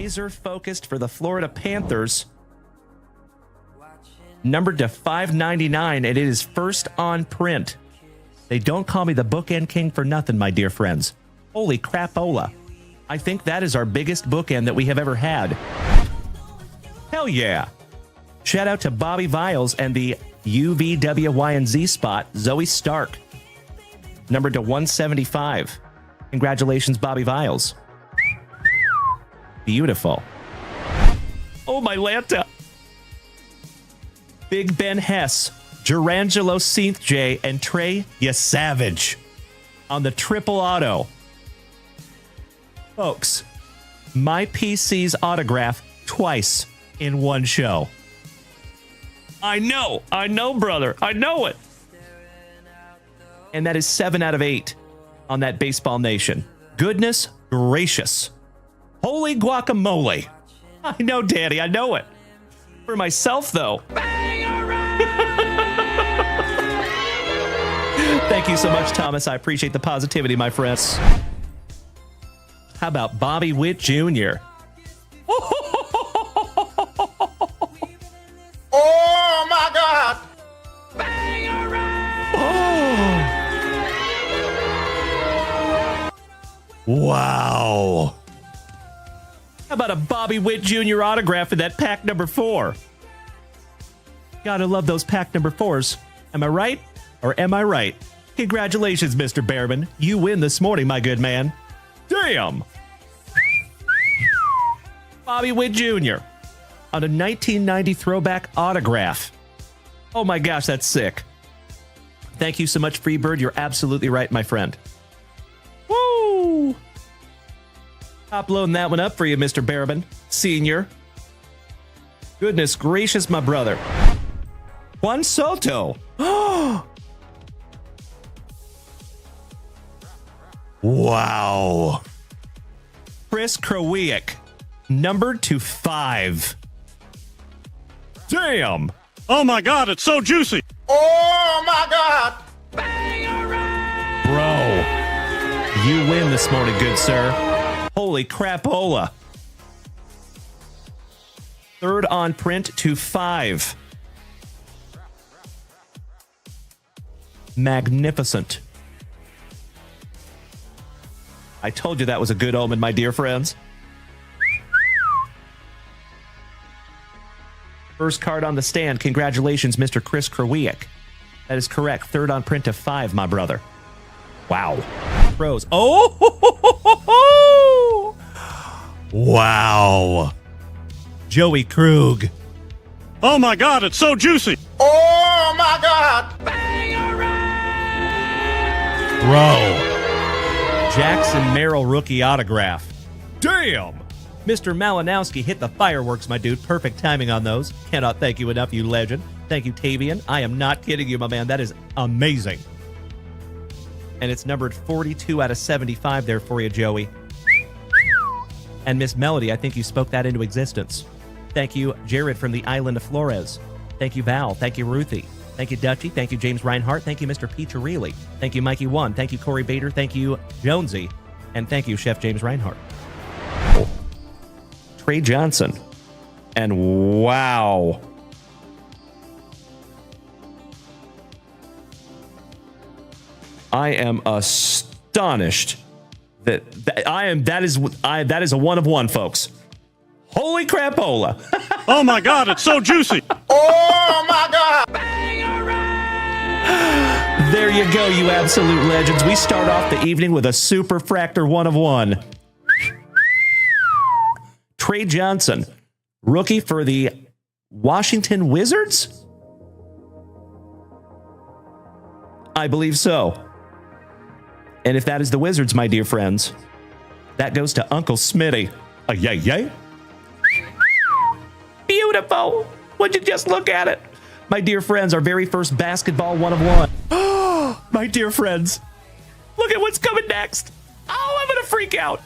laser focused for the Florida Panthers. Numbered to 599, and it is first on print. They don't call me the bookend king for nothing, my dear friends. Holy crapola. I think that is our biggest bookend that we have ever had. Hell yeah. Shout out to Bobby Viles and the UVWYNZ spot, Zoe Stark. Numbered to 175. Congratulations, Bobby Viles. Beautiful. Oh, my Lanta. Big Ben Hess, Durangelo Seath J, and Trey Savage on the triple auto. Folks, my PC's autograph twice in one show. I know, brother. I know it. And that is 7 out of 8 on that Baseball Nation. Goodness gracious. Holy guacamole. I know, Daddy. I know it. For myself, though. Thank you so much, Thomas. I appreciate the positivity, my friends. How about Bobby Witt Jr.? Oh, my God. Oh. Wow. How about a Bobby Witt Jr. autograph in that pack number 4? Gotta love those pack number 4s. Am I right? Or am I right? Congratulations, Mr. Behrman. You win this morning, my good man. Damn! Bobby Witt Jr. on a 1990 throwback autograph. Oh my gosh, that's sick. Thank you so much, Freebird. You're absolutely right, my friend. Woo! Uploading that one up for you, Mr. Behrman, Senior. Goodness gracious, my brother. Juan Soto. Wow. Chris Krawiec, numbered to 5. Damn. Oh my God, it's so juicy. Oh, my God. Bro, you win this morning, good sir. Holy crapola. 3rd on print to 5. Magnificent. I told you that was a good omen, my dear friends. First card on the stand. Congratulations, Mr. Chris Krawiec. That is correct. 3rd on print to 5, my brother. Wow. Pros. Oh! Wow. Joey Krug. Oh my God, it's so juicy. Oh, my God. Bro. Jackson Merrill rookie autograph. Damn. Mr. Malinowski hit the fireworks, my dude. Perfect timing on those. Cannot thank you enough, you legend. Thank you, Tavian. I am not kidding you, my man. That is amazing. And it's numbered 42 out of 75 there for you, Joey. And Miss Melody, I think you spoke that into existence. Thank you, Jared from the island of Flores. Thank you, Val. Thank you, Ruthie. Thank you, Dutchy. Thank you, James Reinhart. Thank you, Mr. Peacharelli. Thank you, Mikey One. Thank you, Corey Bader. Thank you, Jonesy. And thank you, Chef James Reinhart. Trey Johnson. And wow. I am astonished that is a 1 of 1, folks. Holy crapola. Oh my God, it's so juicy. Oh, my God. There you go, you absolute legends. We start off the evening with a super fractor 1 of 1. Trey Johnson, rookie for the Washington Wizards? I believe so. And if that is the Wizards, my dear friends, that goes to Uncle Smitty. Yay, yay. Beautiful. Would you just look at it? My dear friends, our very first basketball 1 of 1. Oh, my dear friends, look at what's coming next. Oh, I'm going to freak out.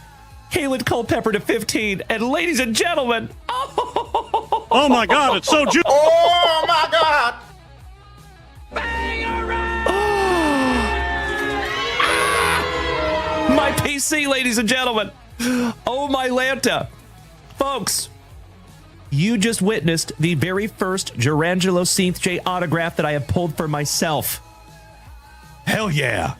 Kalen Culpepper to 15. And ladies and gentlemen, oh my God, it's so juicy. Oh, my God. My PC, ladies and gentlemen. Oh, my Lanta. Folks, you just witnessed the very first Gerangelo Seath J autograph that I have pulled for myself. Hell yeah.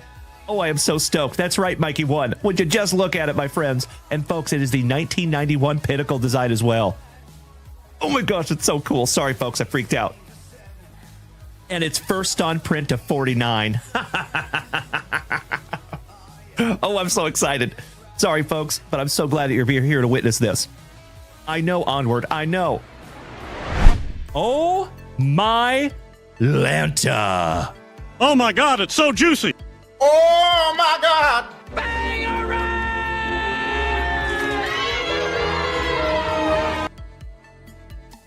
Oh, I am so stoked. That's right, Mikey 1. Would you just look at it, my friends? And folks, it is the 1991 Pinnacle design as well. Oh my gosh, it's so cool. Sorry, folks, I freaked out. And it's first on print to 49. Oh, I'm so excited. Sorry, folks, but I'm so glad that you're here to witness this. I know, Onward, I know. Oh my Lanta. Oh my God, it's so juicy. Oh my God.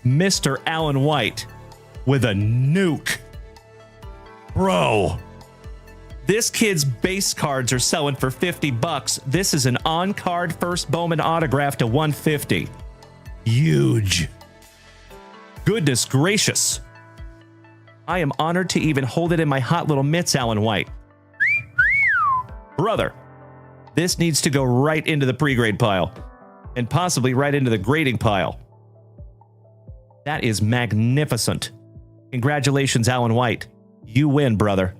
Mr. Alan White with a nuke. Bro, this kid's base cards are selling for $50. This is an on-card first Bowman autograph to 150. Huge. Goodness gracious. I am honored to even hold it in my hot little mitts, Alan White. Brother, this needs to go right into the pre-grade pile and possibly right into the grading pile. That is magnificent. Congratulations, Alan White. You win, brother.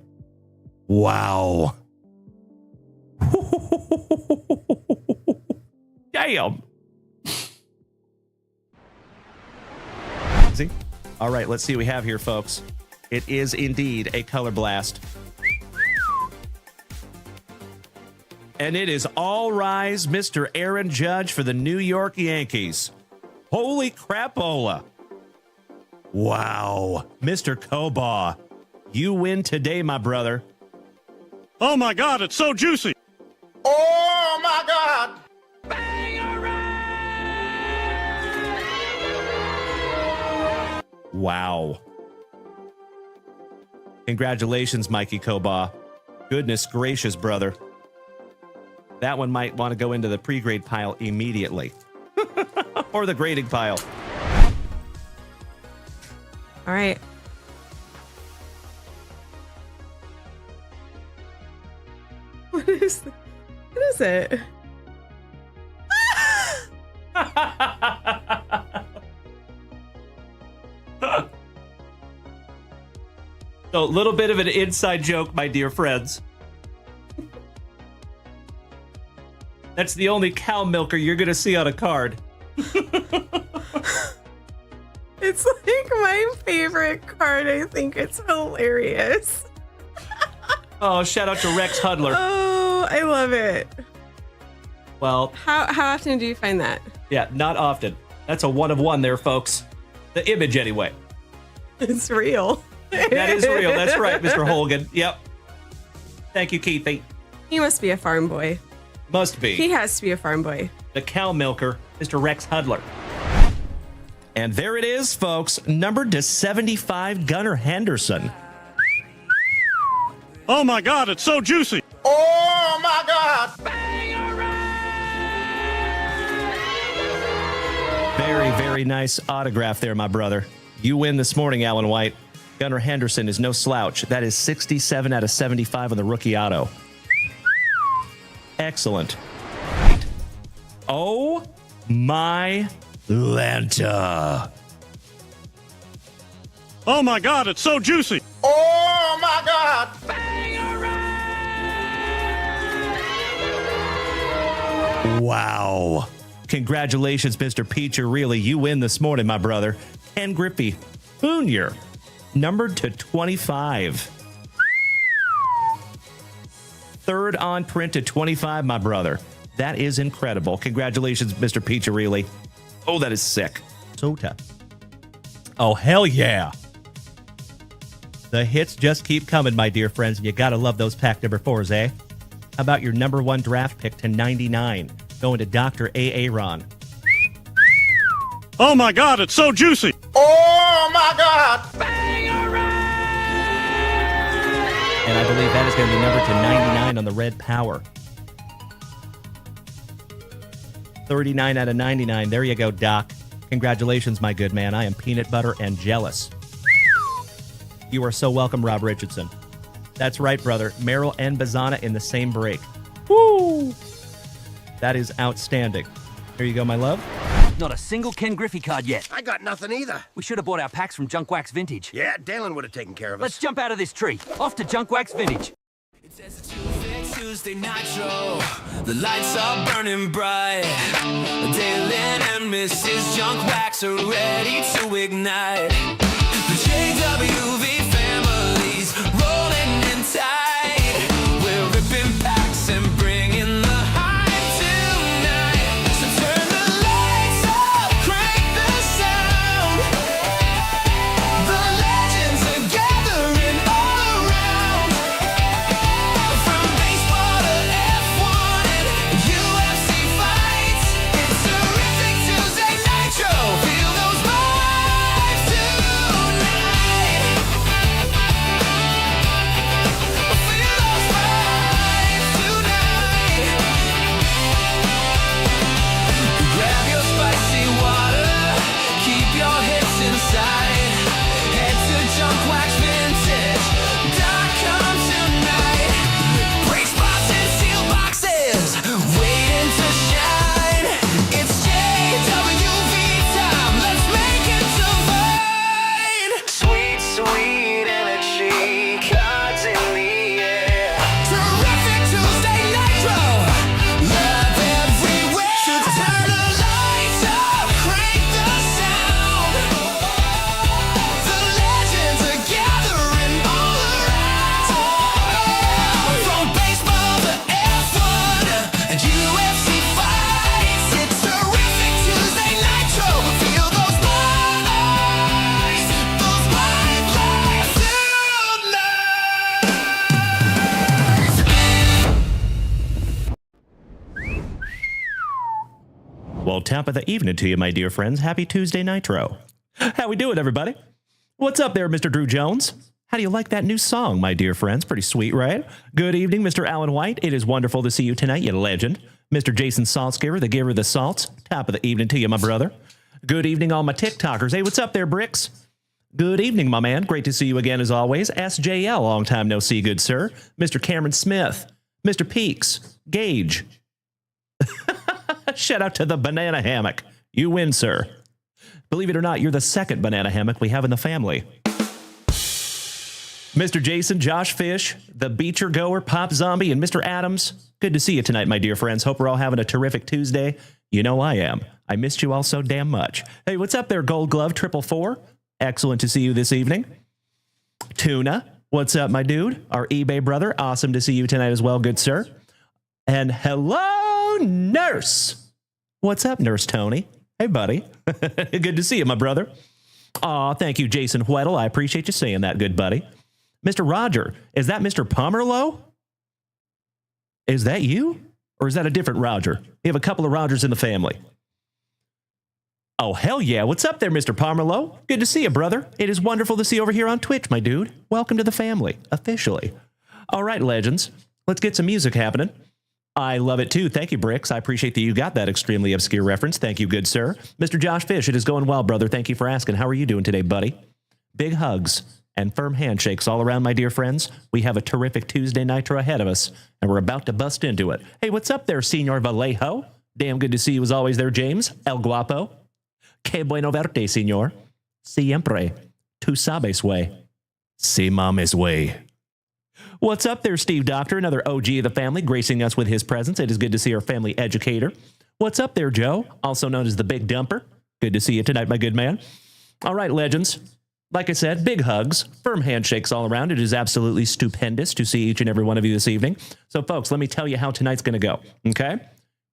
Wow. Damn. See? All right, let's see what we have here, folks. It is indeed a color blast. And it is all rise, Mr. Aaron Judge for the New York Yankees. Holy crapola. Wow. Mr. Kobaugh, you win today, my brother. Oh my God, it's so juicy. Oh my God. Wow. Congratulations, Mikey Kobaugh. Goodness gracious, brother. That one might want to go into the pre-grade pile immediately. Or the grading pile. All right. What is it? So, a little bit of an inside joke, my dear friends. That's the only cow milker you're going to see on a card. It's like my favorite card. I think it's hilarious. Oh, shout out to Rex Hudler. Oh, I love it. Well, How often do you find that? yeah, not often. That's a one of one there, folks. The image, anyway. It's real. That is real. That's right, Mr. Holgan. Yep. Thank you, Keithy. He must be a farm boy. Must be. He has to be a farm boy. The cow milker, Mr. Rex Hudler. And there it is, folks. Numbered to 75, Gunnar Henderson. Oh my God, it's so juicy. Oh my God. Very, very nice autograph there, my brother. You win this morning, Alan White. Gunnar Henderson is no slouch. That is 67 out of 75 on the rookie auto. Excellent. Oh my Lanta. Oh my God, it's so juicy. Oh my God. Wow. Congratulations, Mr. Peacher. Really, you win this morning, my brother. Ken Griffey Jr., numbered to 25. Third on print to 25, my brother. That is incredible. Congratulations, Mr. Peacher. Oh, that is sick. So tough. Oh, hell yeah. The hits just keep coming, my dear friends. You got to love those pack number 4s, eh? How about your number 1 draft pick to 99? Going to Dr. A. Aaron. Oh my God, it's so juicy. Oh my God. And I believe that is going to be numbered to 99 on the red power. 39 out of 99. There you go, Doc. Congratulations, my good man. I am peanut butter and jealous. You are so welcome, Rob Richardson. That's right, brother. Merrill and Bazana in the same break. Woo! That is outstanding. Here you go, my love. Not a single Ken Griffey card yet. I got nothing either. We should have bought our packs from Junk Wax Vintage. Yeah, Dalen would have taken care of us. Let's jump out of this tree. Off to Junk Wax Vintage. It's Terrific Tuesday Nitro. The lights are burning bright. Dalen and Mrs. Junk Wax are ready to ignite. The JWV Family's rolling in tight. We're ripping packs and bringing the hype tonight. So turn the lights up, crank the sound. The legends are gathering all around. From baseball to F1 and UFC fights, it's Terrific Tuesday Nitro. Feel those vibes tonight. Feel those vibes tonight. Grab your spicy water, keep your hips inside. Head to junkwatchvintage.com tonight. Great spots and steel boxes, waiting to shine. It's JWV time, let's make it divine. Sweet, sweet energy, cards in the air. Terrific Tuesday Nitro, love everywhere. So turn the lights up, crank the sound. The legends are gathering all around. From baseball to F1 and UFC fights, it's Terrific Tuesday Nitro. Feel those vibes tonight. Well, top of the evening to you, my dear friends. Happy Tuesday Nitro. How we doing, everybody? What's up there, Mr. Drew Jones? How do you like that new song, my dear friends? Pretty sweet, right? Good evening, Mr. Alan White. It is wonderful to see you tonight, you legend. Mr. Jason Saltzgiver, the giver of the salts. Top of the evening to you, my brother. Good evening, all my TikTokers. Hey, what's up there, Bricks? Good evening, my man. Great to see you again, as always. SJL, long time no see, good sir. Mr. Cameron Smith. Mr. Peaks. Gage. Shout out to the banana hammock. You win, sir. Believe it or not, you're the second banana hammock we have in the family. Mr. Jason, Josh Fish, the Beecher Goer, Pop Zombie, and Mr. Adams. Good to see you tonight, my dear friends. Hope we're all having a terrific Tuesday. You know I am. I missed you all so damn much. Hey, what's up there, Gold Glove 444? Excellent to see you this evening. Tuna, what's up, my dude? Our eBay brother, awesome to see you tonight as well, good sir. And hello, Nurse. What's up, Nurse Tony? Hey, buddy. Good to see you, my brother. Aw, thank you, Jason Weddle. I appreciate you saying that, good buddy. Mr. Roger, is that Mr. Pomerlow? Is that you? Or is that a different Roger? We have a couple of Rogers in the family. Oh, hell yeah. What's up there, Mr. Pomerlow? Good to see you, brother. It is wonderful to see you over here on Twitch, my dude. Welcome to the family, officially. All right, legends. Let's get some music happening. I love it too. Thank you, Bricks. I appreciate that you got that extremely obscure reference. Thank you, good sir. Mr. Josh Fish, it is going well, brother. Thank you for asking. How are you doing today, buddy? Big hugs and firm handshakes all around, my dear friends. We have a terrific Tuesday Nitro ahead of us, and we're about to bust into it. Hey, what's up there, Senor Vallejo? Damn good to see you as always there, James. El Guapo. Que bueno verte, senor. Siempre. Tu sabes way. Si mames way. What's up there, Steve Doctor, another OG of the family, gracing us with his presence. It is good to see our family educator. What's up there, Joe, also known as the Big Dumper? Good to see you tonight, my good man. All right, legends. Like I said, big hugs, firm handshakes all around. It is absolutely stupendous to see each and every one of you this evening. So, folks, let me tell you how tonight's going to go, okay?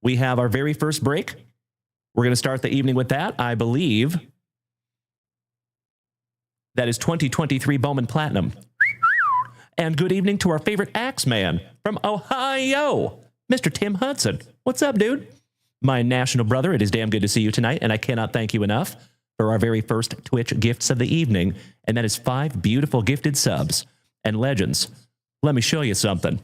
We have our very first break. We're going to start the evening with that. I believe that is 2023 Bowman Platinum. And good evening to our favorite Axeman from Ohio, Mr. Tim Hudson. What's up, dude? My national brother, it is damn good to see you tonight, and I cannot thank you enough for our very first Twitch gifts of the evening, and that is 5 beautiful gifted subs. And legends, let me show you something.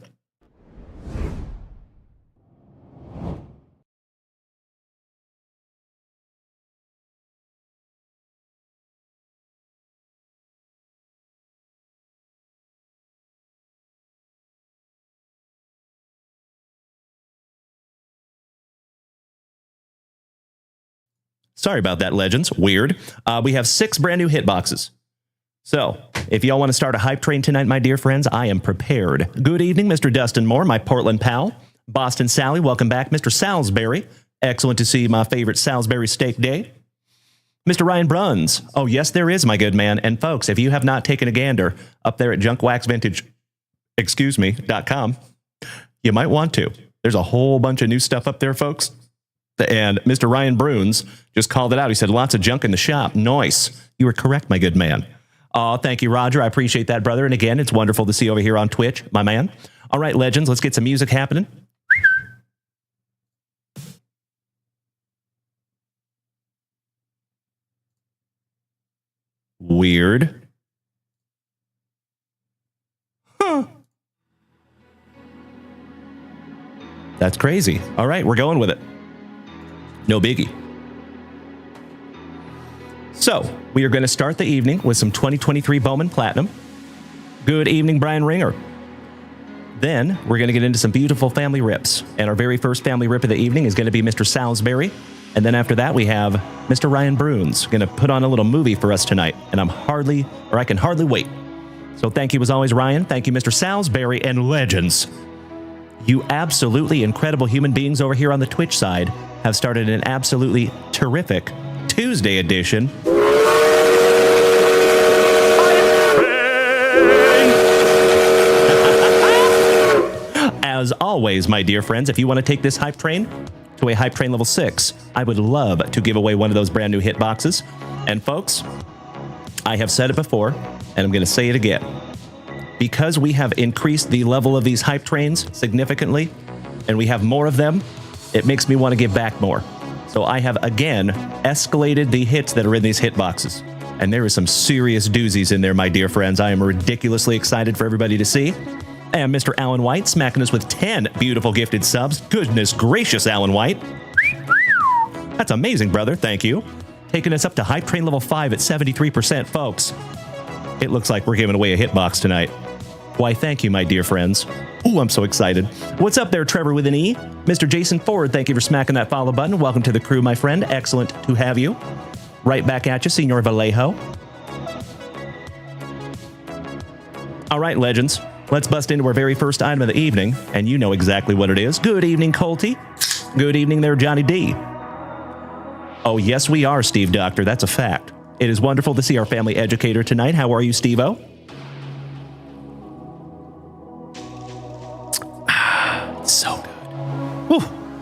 Sorry about that, Legends. Weird. We have 6 brand new hit boxes. So, if y'all want to start a hype train tonight, my dear friends, I am prepared. Good evening, Mr. Dustin Moore, my Portland pal. Boston Sally, welcome back. Mr. Salisbury, excellent to see my favorite Salisbury steak day. Mr. Ryan Bruns, oh yes, there is, my good man. And folks, if you have not taken a gander up there at junkwaxvintage.com, you might want to. There's a whole bunch of new stuff up there, folks. And Mr. Ryan Bruns just called it out. He said, lots of junk in the shop. Nice. You were correct, my good man. Oh, thank you, Roger. I appreciate that, brother. And again, it's wonderful to see you over here on Twitch, my man. All right, Legends, let's get some music happening. Weird. Huh. That's crazy. All right, we're going with it. No biggie. So, we are going to start the evening with some 2023 Bowman Platinum. Good evening, Brian Ringer. Then, we're going to get into some beautiful family rips. And our very first family rip of the evening is going to be Mr. Salisbury. And then after that, we have Mr. Ryan Bruns going to put on a little movie for us tonight. And I can hardly wait. So thank you as always, Ryan. Thank you, Mr. Salisbury and Legends. You absolutely incredible human beings over here on the Twitch side have started an absolutely terrific Tuesday edition. As always, my dear friends, if you want to take this hype train to a hype train level 6, I would love to give away one of those brand new hit boxes. And folks, I have said it before, and I'm going to say it again. Because we have increased the level of these hype trains significantly, and we have more of them, it makes me want to give back more. So I have, again, escalated the hits that are in these hit boxes. And there is some serious doozies in there, my dear friends. I am ridiculously excited for everybody to see. And Mr. Alan White smacking us with 10 beautiful gifted subs. Goodness gracious, Alan White. That's amazing, brother. Thank you. Taking us up to hype train level 5 at 73%, folks. It looks like we're giving away a hitbox tonight. Why, thank you, my dear friends. Ooh, I'm so excited. What's up there, Trevor with an E? Mr. Jason Ford, thank you for smacking that follow button. Welcome to the crew, my friend. Excellent to have you. Right back at you, Senor Vallejo. All right, Legends. Let's bust into our very first item of the evening, and you know exactly what it is. Good evening, Colty. Good evening there, Johnny D. Oh, yes, we are, Steve Doctor. That's a fact. It is wonderful to see our family educator tonight. How are you, Steve-O? So good. Whew.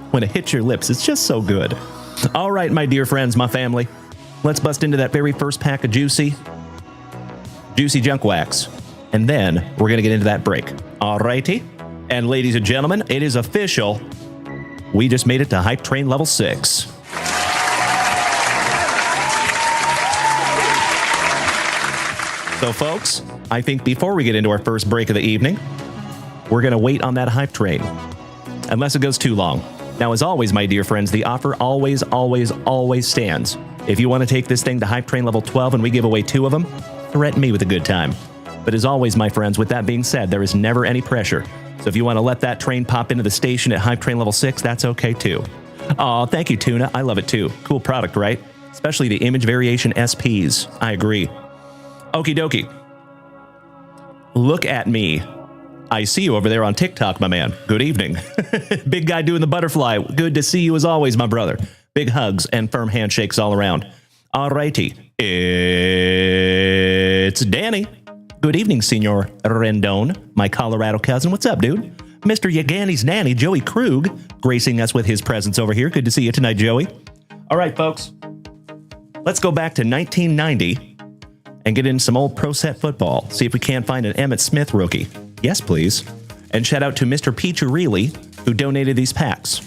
When it hits your lips, it's just so good. All right, my dear friends, my family. Let's bust into that very first pack of juicy junk wax. And then we're going to get into that break. All righty. And ladies and gentlemen, it is official. We just made it to hype train level 6. So folks, I think before we get into our first break of the evening, we're going to wait on that hype train. Unless it goes too long. Now, as always, my dear friends, the offer always stands. If you want to take this thing to hype train level 12 and we give away 2 of them, threaten me with a good time. But as always, my friends, with that being said, there is never any pressure. So if you want to let that train pop into the station at hype train level 6, that's okay too. Aw, thank you, Tuna. I love it too. Cool product, right? Especially the image variation SPs. I agree. Okie dokie. Look at me. I see you over there on TikTok, my man. Good evening. Big guy doing the butterfly. Good to see you as always, my brother. Big hugs and firm handshakes all around. All righty. It's Danny. Good evening, Senor Rendon, my Colorado cousin. What's up, dude? Mr. Yagani's nanny, Joey Krug, gracing us with his presence over here. Good to see you tonight, Joey. All right, folks. Let's go back to 1990 and get in some old pro set football. See if we can't find an Emmitt Smith rookie. Yes, please. And shout out to Mr. Pichurili, who donated these packs.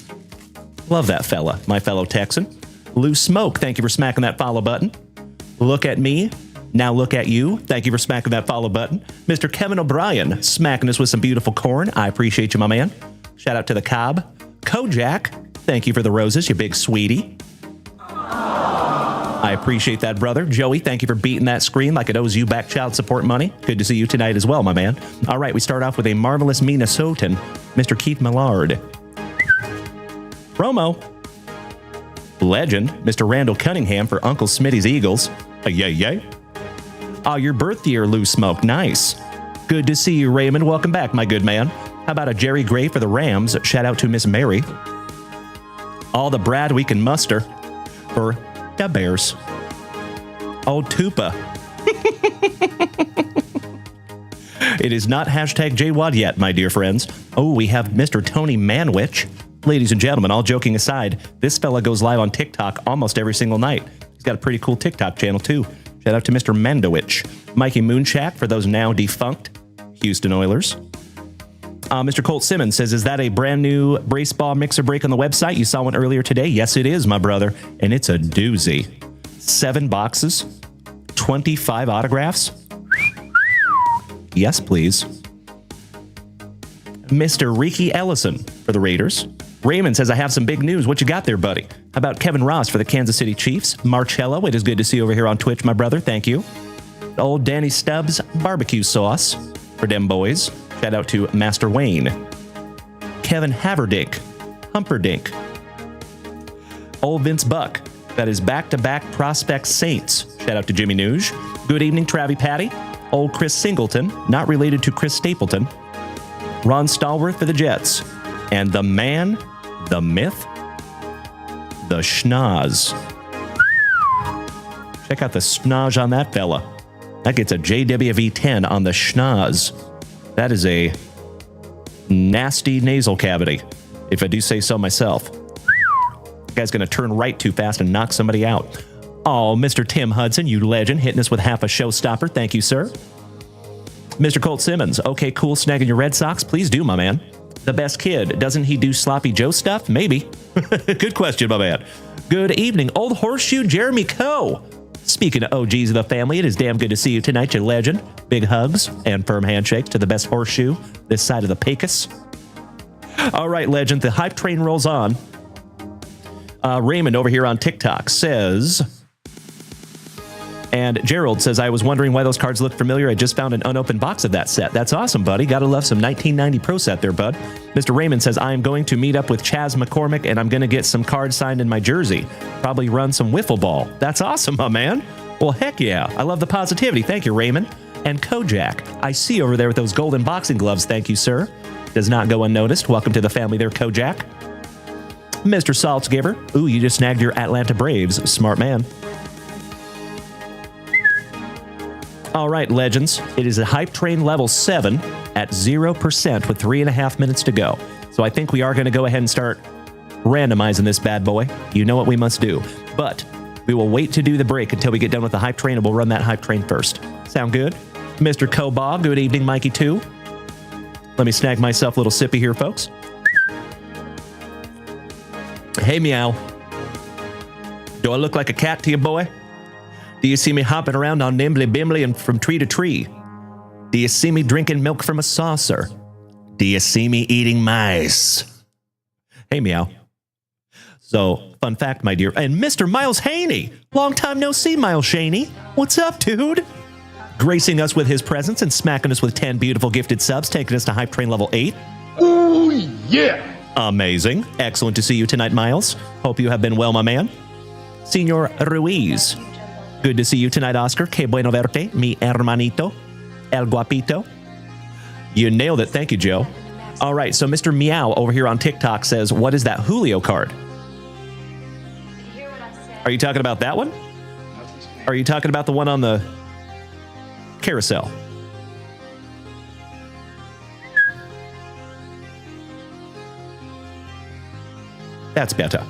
Love that fella, my fellow Texan. Lou Smoke, thank you for smacking that follow button. Look at me. Now look at you. Thank you for smacking that follow button. Mr. Kevin O'Brien, smacking us with some beautiful corn. I appreciate you, my man. Shout out to the Cobb. Kojak, thank you for the roses, you big sweetie. I appreciate that, brother. Joey, thank you for beating that screen like it owes you back child support money. Good to see you tonight as well, my man. All right, we start off with a marvelous Minnesotan, Mr. Keith Millard. Promo. Legend, Mr. Randall Cunningham for Uncle Smitty's Eagles. Yay, yay. Oh, your birth year, Lou Smoke. Nice. Good to see you, Raymond. Welcome back, my good man. How about a Jerry Gray for the Rams? Shout out to Miss Mary. All the Brad we can muster for the Bears. Old Tupa. It is not hashtag JWAD yet, my dear friends. Oh, we have Mr. Tony Manwich. Ladies and gentlemen, all joking aside, this fella goes live on TikTok almost every single night. He's got a pretty cool TikTok channel, too. Shout out to Mr. Mandowich. Mikey Moonshack for those now defunct Houston Oilers. Mr. Colt Simmons says, is that a brand new brace ball mixer break on the website? You saw one earlier today? Yes, it is, my brother. And it's a doozy. 7 boxes, 25 autographs. Yes, please. Mr. Ricky Ellison for the Raiders. Raymond says, I have some big news. What you got there, buddy? How about Kevin Ross for the Kansas City Chiefs? Marcello, it is good to see you over here on Twitch, my brother. Thank you. Old Danny Stubbs barbecue sauce for them boys. Shout out to Master Wayne. Kevin Haverdink. Humperdink. Old Vince Buck. That is back-to-back Prospect Saints. Shout out to Jimmy Nuge. Good evening, Travie Patty. Old Chris Singleton, not related to Chris Stapleton. Ron Stallworth for the Jets. And the man, the myth, the schnoz. Check out the schnoz on that fella. That gets a JWV 10 on the schnoz. That is a nasty nasal cavity, if I do say so myself. The guy's going to turn right too fast and knock somebody out. Oh, Mr. Tim Hudson, you legend, hitting us with half a showstopper. Thank you, sir. Mr. Colt Simmons, okay, cool, snagging your Red Sox? Please do, my man. The best kid, doesn't he do Sloppy Joe stuff? Maybe. Good question, my man. Good evening, Old Horseshoe Jeremy Coe. Speaking of OGs of the family, it is damn good to see you tonight, you legend. Big hugs and firm handshakes to the best horseshoe this side of the Pecos. All right, legend, the hype train rolls on. Raymond over here on TikTok says... And Gerald says, I was wondering why those cards look familiar. I just found an unopened box of that set. That's awesome, buddy. Gotta love some 1990 Pro set there, bud. Mr. Raymond says, I am going to meet up with Chaz McCormick, and I'm going to get some cards signed in my jersey. Probably run some wiffle ball. That's awesome, my man. Well, heck yeah. I love the positivity. Thank you, Raymond. And Kojak, I see over there with those golden boxing gloves. Thank you, sir. Does not go unnoticed. Welcome to the family there, Kojak. Mr. Saltzgiver. Ooh, you just snagged your Atlanta Braves. Smart man. All right, legends. It is a hype train level 7 at 0% with 3.5 minutes to go. So I think we are going to go ahead and start randomizing this bad boy. You know what we must do. But we will wait to do the break until we get done with the hype train, and we'll run that hype train first. Sound good? Mr. Kobob, good evening, Mikey 2. Let me snag myself a little sippy here, folks. Hey, meow. Do I look like a cat to you, boy? Do you see me hopping around on nimbly bimbly and from tree to tree? Do you see me drinking milk from a saucer? Do you see me eating mice? Hey, meow. So, fun fact, my dear, and Mr. Miles Haney. Long time no see, Miles Haney. What's up, dude? Gracing us with his presence and smacking us with 10 beautiful gifted subs, taking us to hype train level 8. Ooh, yeah. Amazing. Excellent to see you tonight, Miles. Hope you have been well, my man. Senor Ruiz. Good to see you tonight, Oscar. Que bueno verte, mi hermanito, el guapito. You nailed it. Thank you, Joe. All right, so Mr. Meow over here on TikTok says, what is that Julio card? Are you talking about that one? Are you talking about the one on the carousel? That's better.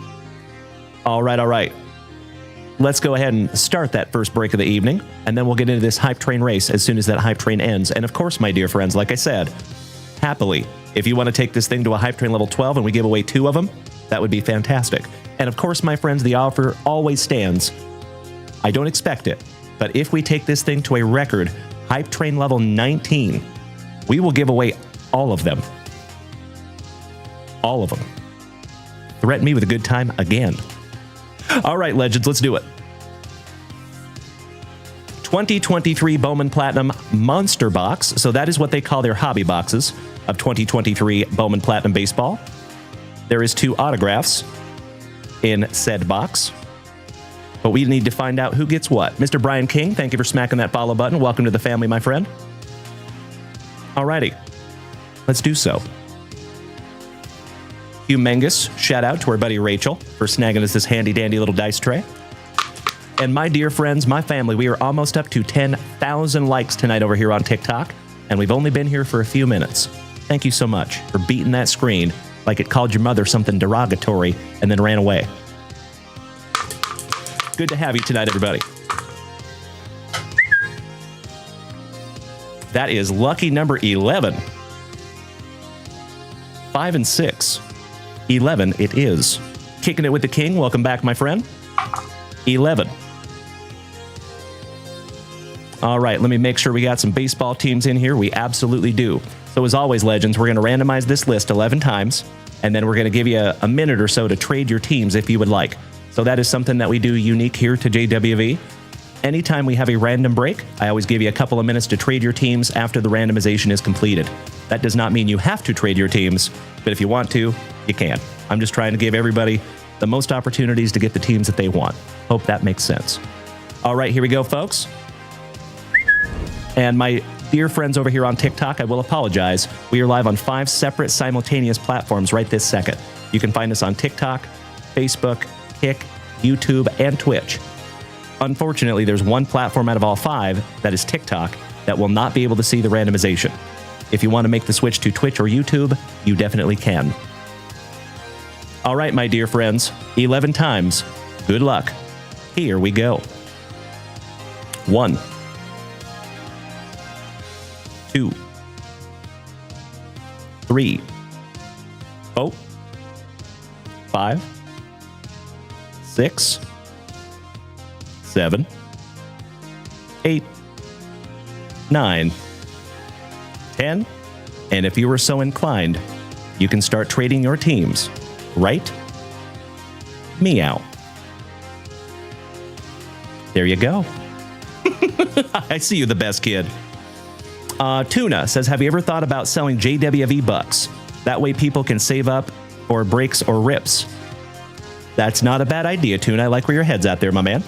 All right, all right. Let's go ahead and start that first break of the evening, and then we'll get into this hype train race as soon as that hype train ends. And of course, my dear friends, like I said, happily, if you want to take this thing to a hype train level 12 and we give away 2 of them, that would be fantastic. And of course, my friends, the offer always stands. I don't expect it, but if we take this thing to a record hype train level 19, we will give away all of them. All of them. Threaten me with a good time again. All right, legends, let's do it. 2023 Bowman Platinum Monster Box. So that is what they call their hobby boxes of 2023 Bowman Platinum Baseball. There is 2 autographs. in said box. But we need to find out who gets what. Mr. Brian King, thank you for smacking that follow button. Welcome to the family, my friend. Alrighty, let's do so. Humongous shout out to our buddy Rachel for snagging us this handy dandy little dice tray. And my dear friends, my family, we are almost up to 10,000 likes tonight over here on TikTok, and we've only been here for a few minutes. Thank you so much for beating that screen like it called your mother something derogatory and then ran away. Good to have you tonight, everybody. That is lucky number 11. 5 and 6. 11 it is. Kicking it with the king. Welcome back, my friend. 11. All right, let me make sure we got some baseball teams in here. We absolutely do. So as always, Legends, we're going to randomize this list 11 times, and then we're going to give you a minute or so to trade your teams if you would like. So that is something that we do unique here to JWV. Anytime we have a random break, I always give you a couple of minutes to trade your teams after the randomization is completed. That does not mean you have to trade your teams, but if you want to, you can. I'm just trying to give everybody the most opportunities to get the teams that they want. Hope that makes sense. All right, here we go, folks. And my dear friends over here on TikTok, I will apologize. We are live on 5 separate simultaneous platforms right this second. You can find us on TikTok, Facebook, Kick, YouTube, and Twitch. Unfortunately, there's one platform out of all 5, that is TikTok, that will not be able to see the randomization. If you want to make the switch to Twitch or YouTube, you definitely can. All right, my dear friends, 11 times. Good luck. Here we go. 1, 2, 3, 4, 5, 6, 7, 8, 9, 10, and if you were so inclined, you can start trading your teams, right? Meow. There you go. I see you, the best kid. Tuna says, have you ever thought about selling JWV bucks? That way people can save up for breaks or rips. That's not a bad idea, Tuna. I like where your head's at there, my man.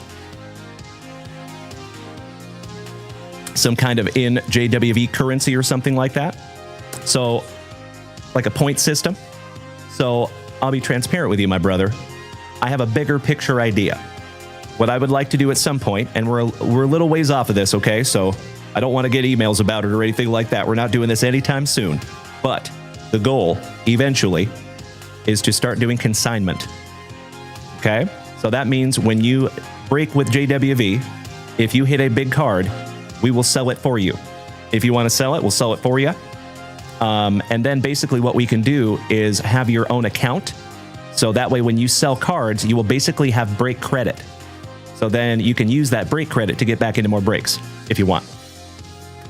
Some kind of in JWV currency or something like that. So, like a point system. So, I'll be transparent with you, my brother. I have a bigger picture idea. What I would like to do at some point, and we're a little ways off of this, okay? So, I don't want to get emails about it or anything like that. We're not doing this anytime soon. But the goal, eventually, is to start doing consignment. Okay? So that means when you break with JWV, if you hit a big card, we will sell it for you. If you want to sell it, we'll sell it for you. And then basically what we can do is have your own account. So that way when you sell cards, you will basically have break credit. So then you can use that break credit to get back into more breaks if you want.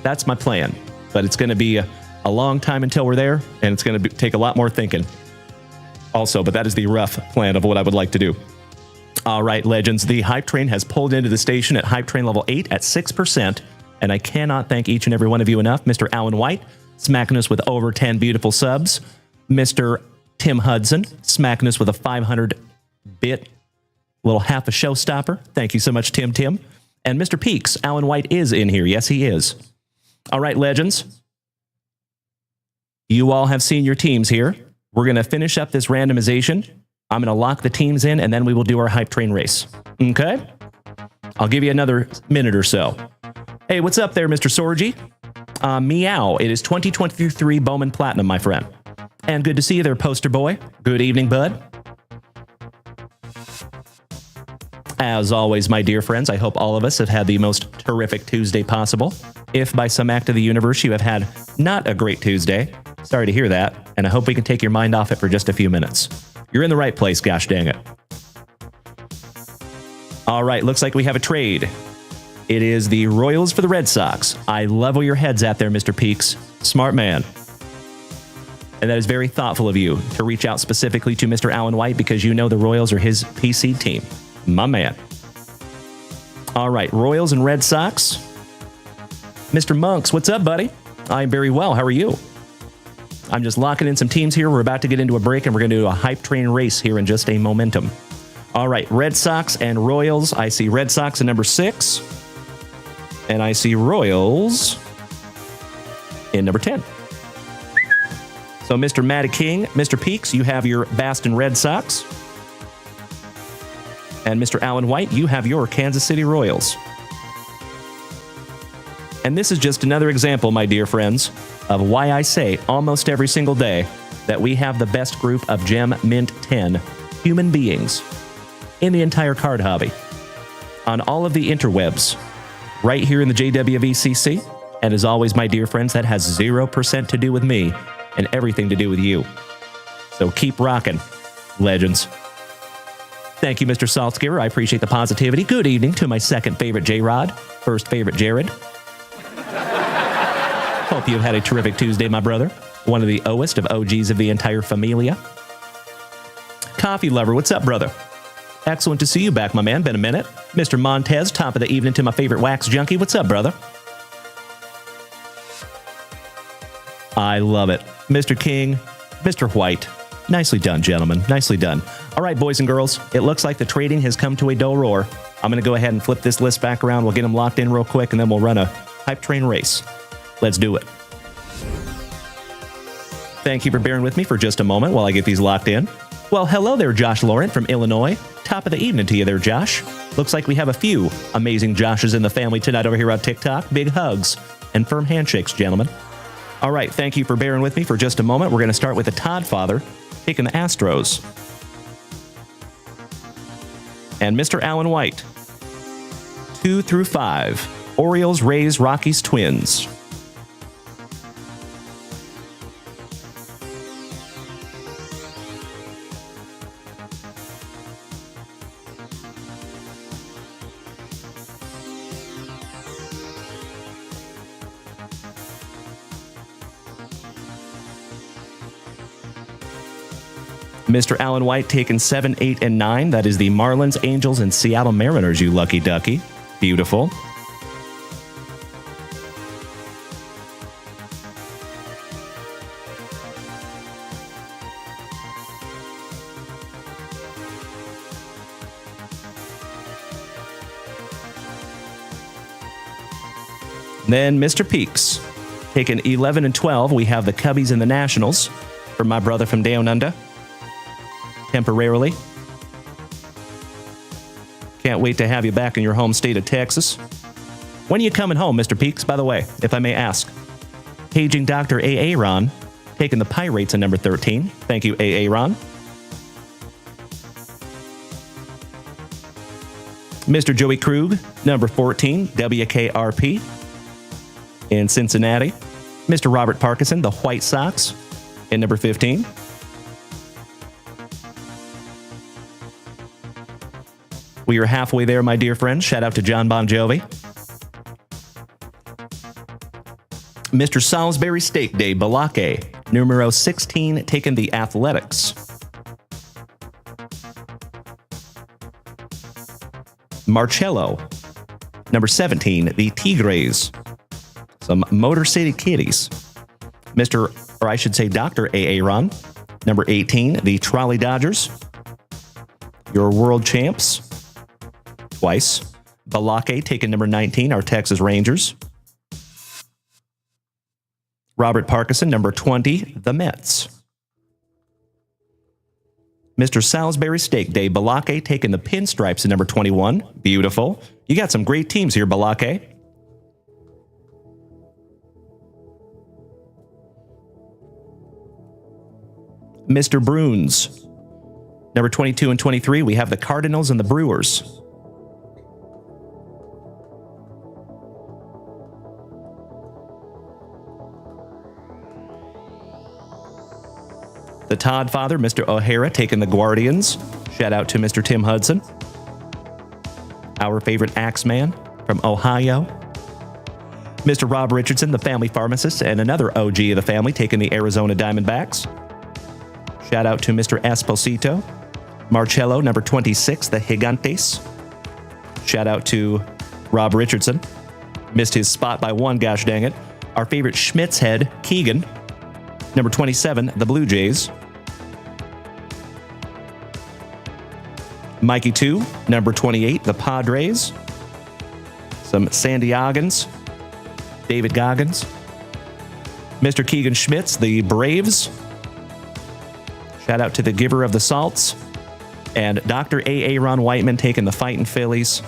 That's my plan. But it's going to be a long time until we're there, and it's going to take a lot more thinking. Also, but that is the rough plan of what I would like to do. All right, Legends, the hype train has pulled into the station at hype train level 8 at 6%, and I cannot thank each and every one of you enough. Mr. Alan White, smacking us with over 10 beautiful subs. Mr. Tim Hudson, smacking us with a 500-bit little half a showstopper. Thank you so much, Tim. And Mr. Peaks, Alan White is in here. Yes, he is. All right, Legends. You all have seen your teams here. We're going to finish up this randomization. I'm going to lock the teams in, and then we will do our hype train race. Okay? I'll give you another minute or so. Hey, what's up there, Mr. Sorgi? Meow. It is 2023 Bowman Platinum, my friend. And good to see you there, poster boy. Good evening, bud. As always, my dear friends, I hope all of us have had the most terrific Tuesday possible. If by some act of the universe you have had not a great Tuesday, sorry to hear that, and I hope we can take your mind off it for just a few minutes. You're in the right place, gosh dang it. All right, looks like we have a trade. It is the Royals for the Red Sox. I love where your head's at there, Mr. Peaks. Smart man. And that is very thoughtful of you to reach out specifically to Mr. Alan White because you know the Royals are his PC team. My man. All right, Royals and Red Sox. Mr. Monks, what's up, buddy? I'm very well. How are you? I'm just locking in some teams here. We're about to get into a break, and we're going to do a hype train race here in just a momentum. All right, Red Sox and Royals. I see Red Sox at number 6. And I see Royals in number 10. So, Mr. Matty King, Mr. Peaks, you have your Boston Red Sox. And Mr. Alan White, you have your Kansas City Royals. And this is just another example, my dear friends, of why I say almost every single day that we have the best group of Gem Mint 10 human beings in the entire card hobby. On all of the interwebs, right here in the JWVCC. And as always, my dear friends, that has 0% to do with me and everything to do with you. So keep rocking, legends. Thank you, Mr. Saltzgiver. I appreciate the positivity. Good evening to my second favorite J-Rod, first favorite Jared. Hope you've had a terrific Tuesday, my brother. One of the oest of OGs of the entire familia. Coffee lover, what's up, brother? Excellent to see you back, my man. Been a minute. Mr. Montez, top of the evening to my favorite wax junkie. What's up, brother? I love it. Mr. King, Mr. White. Nicely done, gentlemen. Nicely done. All right, boys and girls, it looks like the trading has come to a dull roar. I'm going to go ahead and flip this list back around. We'll get them locked in real quick, and then we'll run a hype train race. Let's do it. Thank you for bearing with me for just a moment while I get these locked in. Well, hello there, Josh Laurent from Illinois. Top of the evening to you there, Josh. Looks like we have a few amazing Joshes in the family tonight over here on TikTok. Big hugs and firm handshakes, gentlemen. All right, thank you for bearing with me for just a moment. We're going to start with the Todd father, taking the Astros. And Mr. Alan White, 2 through 5. Orioles, Rays, Rockies, Twins. Mr. Alan White taking 7, 8, and 9. That is the Marlins, Angels, and Seattle Mariners, you lucky ducky. Beautiful. Then Mr. Peaks taking 11 and 12. We have the Cubbies and the Nationals from my brother from Down Under. Temporarily. Can't wait to have you back in your home state of Texas. When are you coming home, Mr. Peaks, by the way, if I may ask? Paging Dr. A.A. Ron, taking the Pirates at number 13. Thank you, A.A. Ron. Mr. Joey Krug, number 14, WKRP in Cincinnati. Mr. Robert Parkinson, the White Sox, in number 15. We are halfway there, my dear friends. Shout out to John Bon Jovi. Mr. Salisbury Steak Day, Balake, numero 16, taking the Athletics. Marcello, number 17, the Tigres. Some Motor City Kitties. Mr., or I should say Dr. A.A. Ron, number 18, the Trolley Dodgers. Your world champs. Twice. Balake taking number 19, our Texas Rangers. Robert Parkinson, number 20, the Mets. Mr. Salisbury Steak Day, Balake taking the Pinstripes at number 21. Beautiful. You got some great teams here, Balake. Mr. Bruins, number 22 and 23, we have the Cardinals and the Brewers. The Todd father, Mr. O'Hara, taking the Guardians. Shout out to Mr. Tim Hudson. Our favorite Axeman from Ohio. Mr. Rob Richardson, the family pharmacist, and another OG of the family, taking the Arizona Diamondbacks. Shout out to Mr. Esposito. Marcello, number 26, the Gigantes. Shout out to Rob Richardson. Missed his spot by one, gosh dang it. Our favorite Schmitz head, Keegan. Number 27, the Blue Jays. Mikey 2, number 28, the Padres. Some San Diegans, David Goggins. Mr. Keegan Schmitz, the Braves. Shout out to the giver of the salts. And Dr. A. Ron Whiteman taking the Fightin' Phillies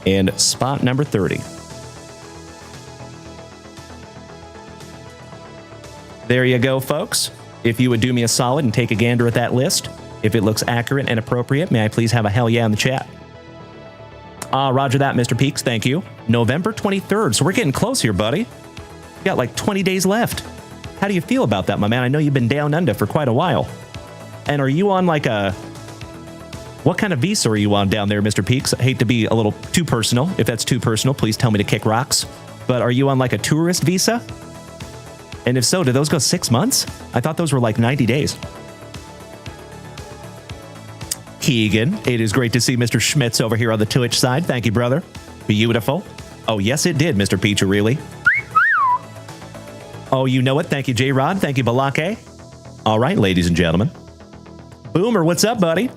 in spot number 30. There you go, folks. If you would do me a solid and take a gander at that list, if it looks accurate and appropriate, may I please have a hell yeah in the chat? Roger that, Mr. Peaks. Thank you. November 23rd. So we're getting close here, buddy. We got like 20 days left. How do you feel about that, my man? I know you've been down under for quite a while. And are you on like a... What kind of visa are you on down there, Mr. Peaks? I hate to be a little too personal. If that's too personal, please tell me to kick rocks. But are you on like a tourist visa? And if so, do those go 6 months? I thought those were like 90 days. Keegan, it is great to see Mr. Schmitz over here on the Twitch side. Thank you, brother. Beautiful. Oh, yes, it did, Mr. Pizza, really. Oh, you know it. Thank you, J-Rod. Thank you, Balake. All right, ladies and gentlemen. Boomer, what's up, buddy?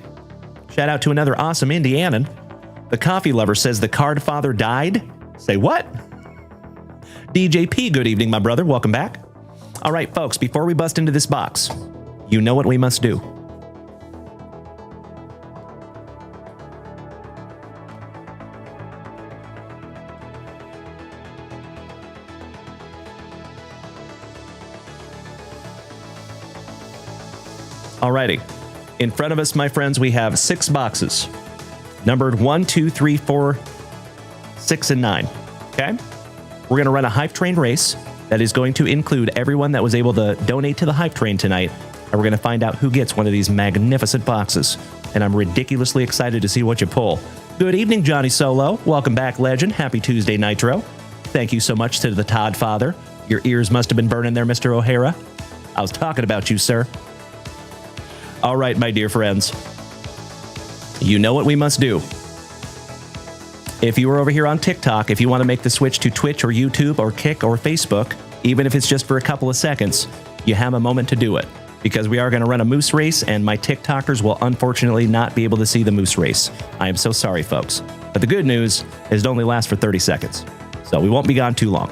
Shout out to another awesome Indianan. The coffee lover says the card father died. Say what? DJP, good evening, my brother. Welcome back. All right, folks, before we bust into this box, you know what we must do. Alrighty. In front of us, my friends, we have 6 boxes. Numbered 1, 2, 3, 4, 6, and 9. Okay? We're going to run a hype train race that is going to include everyone that was able to donate to the hype train tonight. And we're going to find out who gets one of these magnificent boxes. And I'm ridiculously excited to see what you pull. Good evening, Johnny Solo. Welcome back, legend. Happy Tuesday, Nitro. Thank you so much to the Todd Father. Your ears must have been burning there, Mr. O'Hara. I was talking about you, sir. All right, my dear friends. You know what we must do. If you are over here on TikTok, if you want to make the switch to Twitch or YouTube or Kick or Facebook, even if it's just for a couple of seconds, you have a moment to do it. Because we are going to run a moose race, and my TikTokers will unfortunately not be able to see the moose race. I am so sorry, folks. But the good news is it only lasts for 30 seconds. So we won't be gone too long.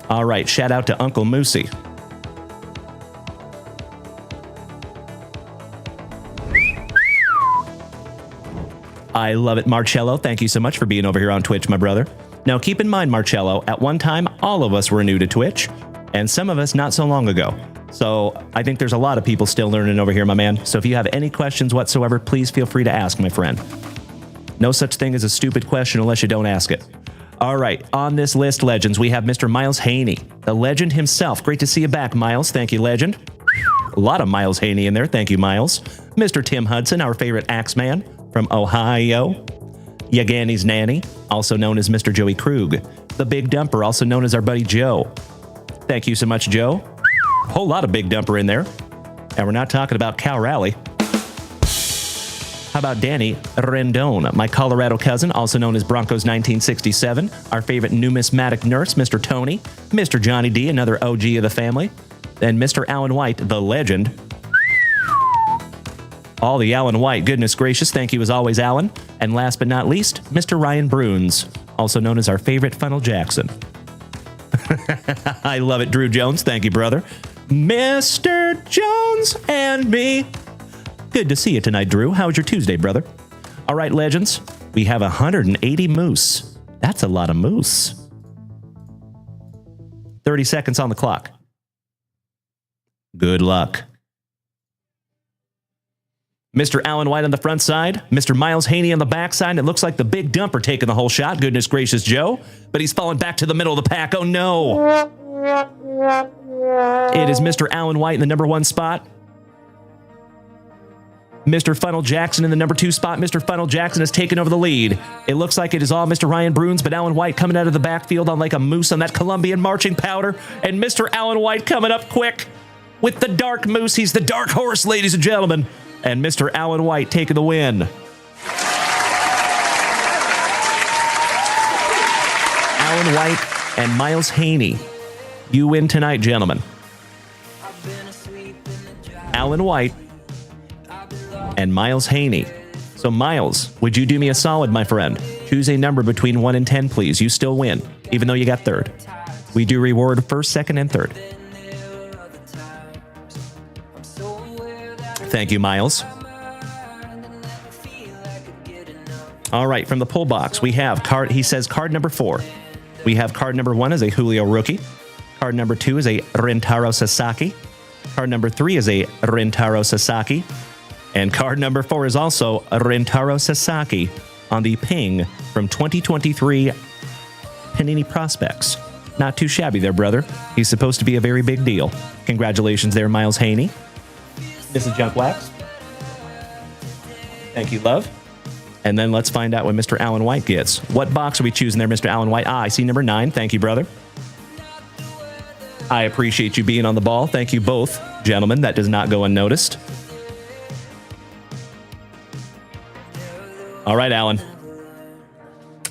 All right, shout out to Uncle Moosey. I love it, Marcello. Thank you so much for being over here on Twitch, my brother. Now, keep in mind, Marcello, at one time, all of us were new to Twitch, and some of us not so long ago. So I think there's a lot of people still learning over here, my man. So if you have any questions whatsoever, please feel free to ask, my friend. No such thing as a stupid question unless you don't ask it. All right, on this list, legends, we have Mr. Miles Haney, the legend himself. Great to see you back, Miles. Thank you, legend. A lot of Miles Haney in there. Thank you, Miles. Mr. Tim Hudson, our favorite Axeman from Ohio. Yagani's nanny, also known as Mr. Joey Krug. The Big Dumper, also known as our buddy Joe. Thank you so much, Joe. A whole lot of Big Dumper in there. And we're not talking about Cal Raleigh. How about Danny Rendon, my Colorado cousin, also known as Broncos 1967, our favorite numismatic nurse, Mr. Tony, Mr. Johnny D, another OG of the family, and Mr. Alan White, the legend. All the Alan White, goodness gracious, thank you as always, Alan. And last but not least, Mr. Ryan Bruns, also known as our favorite Funnel Jackson. I love it, Drew Jones, thank you, brother. Mr. Jones and me. Good to see you tonight, Drew. How was your Tuesday, brother? All right, legends. We have 180 moose. That's a lot of moose. 30 seconds on the clock. Good luck. Mr. Alan White on the front side. Mr. Miles Haney on the back side. It looks like the Big Dumper taking the whole shot. Goodness gracious, Joe. But he's fallen back to the middle of the pack. Oh, no. It is Mr. Alan White in the number 1 spot. Mr. Funnel Jackson in the number 2 spot. Mr. Funnel Jackson has taken over the lead. It looks like it is all Mr. Ryan Bruns, but Alan White coming out of the backfield on like a moose on that Colombian marching powder. And Mr. Alan White coming up quick with the dark moose. He's the dark horse, ladies and gentlemen. And Mr. Alan White taking the win. Alan White and Miles Haney. You win tonight, gentlemen. Alan White, and Miles Haney. So, Miles, would you do me a solid, my friend? Choose a number between 1 and 10, please. You still win, even though you got third. We do reward first, second, and third. Thank you, Miles. All right, from the pull box, we have card. He says card number 4. We have card number 1 is a Julio rookie. Card number 2 is a Rentaro Sasaki. Card number 3 is a Rentaro Sasaki. And card number 4 is also a Rentaro Sasaki on the ping from 2023 Panini Prospects. Not too shabby there, brother. He's supposed to be a very big deal. Congratulations there, Miles Haney. Mrs. Junk Wax. Thank you, love. And then let's find out what Mr. Alan White gets. What box are we choosing there, Mr. Alan White? I see number 9. Thank you, brother. I appreciate you being on the ball. Thank you both, gentlemen. That does not go unnoticed. All right, Alan.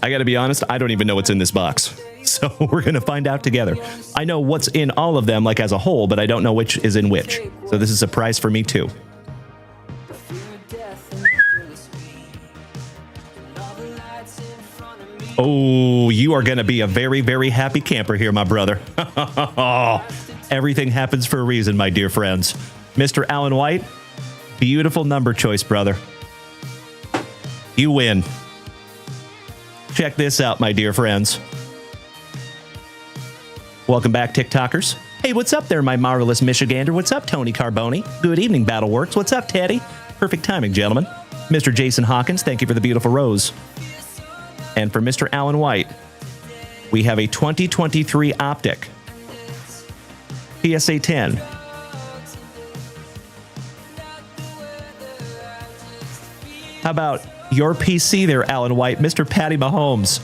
I got to be honest, I don't even know what's in this box. So we're going to find out together. I know what's in all of them, like as a whole, but I don't know which is in which. So this is a surprise for me, too. Oh, you are going to be a very, very happy camper here, my brother. Everything happens for a reason, my dear friends. Mr. Alan White, beautiful number choice, brother. You win. Check this out, my dear friends. Welcome back, TikTokers. Hey, what's up there, my marvelous Michigander? What's up, Tony Carboni? Good evening, Battleworks. What's up, Teddy? Perfect timing, gentlemen. Mr. Jason Hawkins, thank you for the beautiful rose. And for Mr. Alan White, we have a 2023 Optic PSA 10. How about your PC there, Alan White? Mr. Patty Mahomes,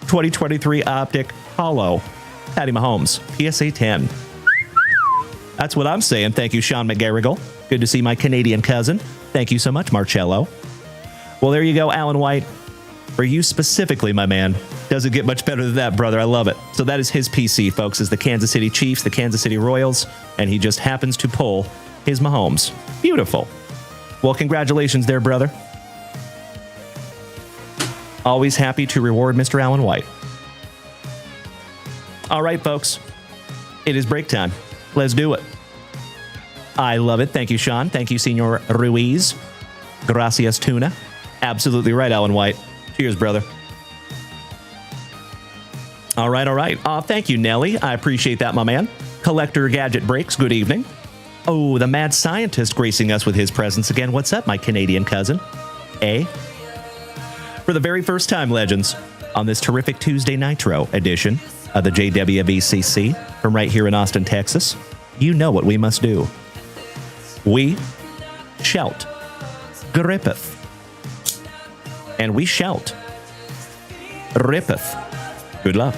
2023 Optic Hollow. Patty Mahomes, PSA 10. That's what I'm saying. Thank you, Sean McGarrigle. Good to see my Canadian cousin. Thank you so much, Marcello. Well, there you go, Alan White. For you specifically, my man. Doesn't get much better than that, brother. I love it. So that is his PC, folks, is the Kansas City Chiefs, the Kansas City Royals, and he just happens to pull his Mahomes. Beautiful. Well, congratulations there, brother. Always happy to reward Mr. Alan White. All right, folks. It is break time. Let's do it. I love it. Thank you, Sean. Thank you, Senor Ruiz. Gracias, Tuna. Absolutely right, Alan White. Cheers, brother. All right, all right. Thank you, Nelly. I appreciate that, my man. Collector Gadget Breaks, good evening. Oh, the mad scientist gracing us with his presence again. What's up, my Canadian cousin? Eh? For the very first time, legends, on this terrific Tuesday Nitro edition of the JWVCC from right here in Austin, Texas, you know what we must do. We shout, grippeth. And we shout, rippeth. Good luck.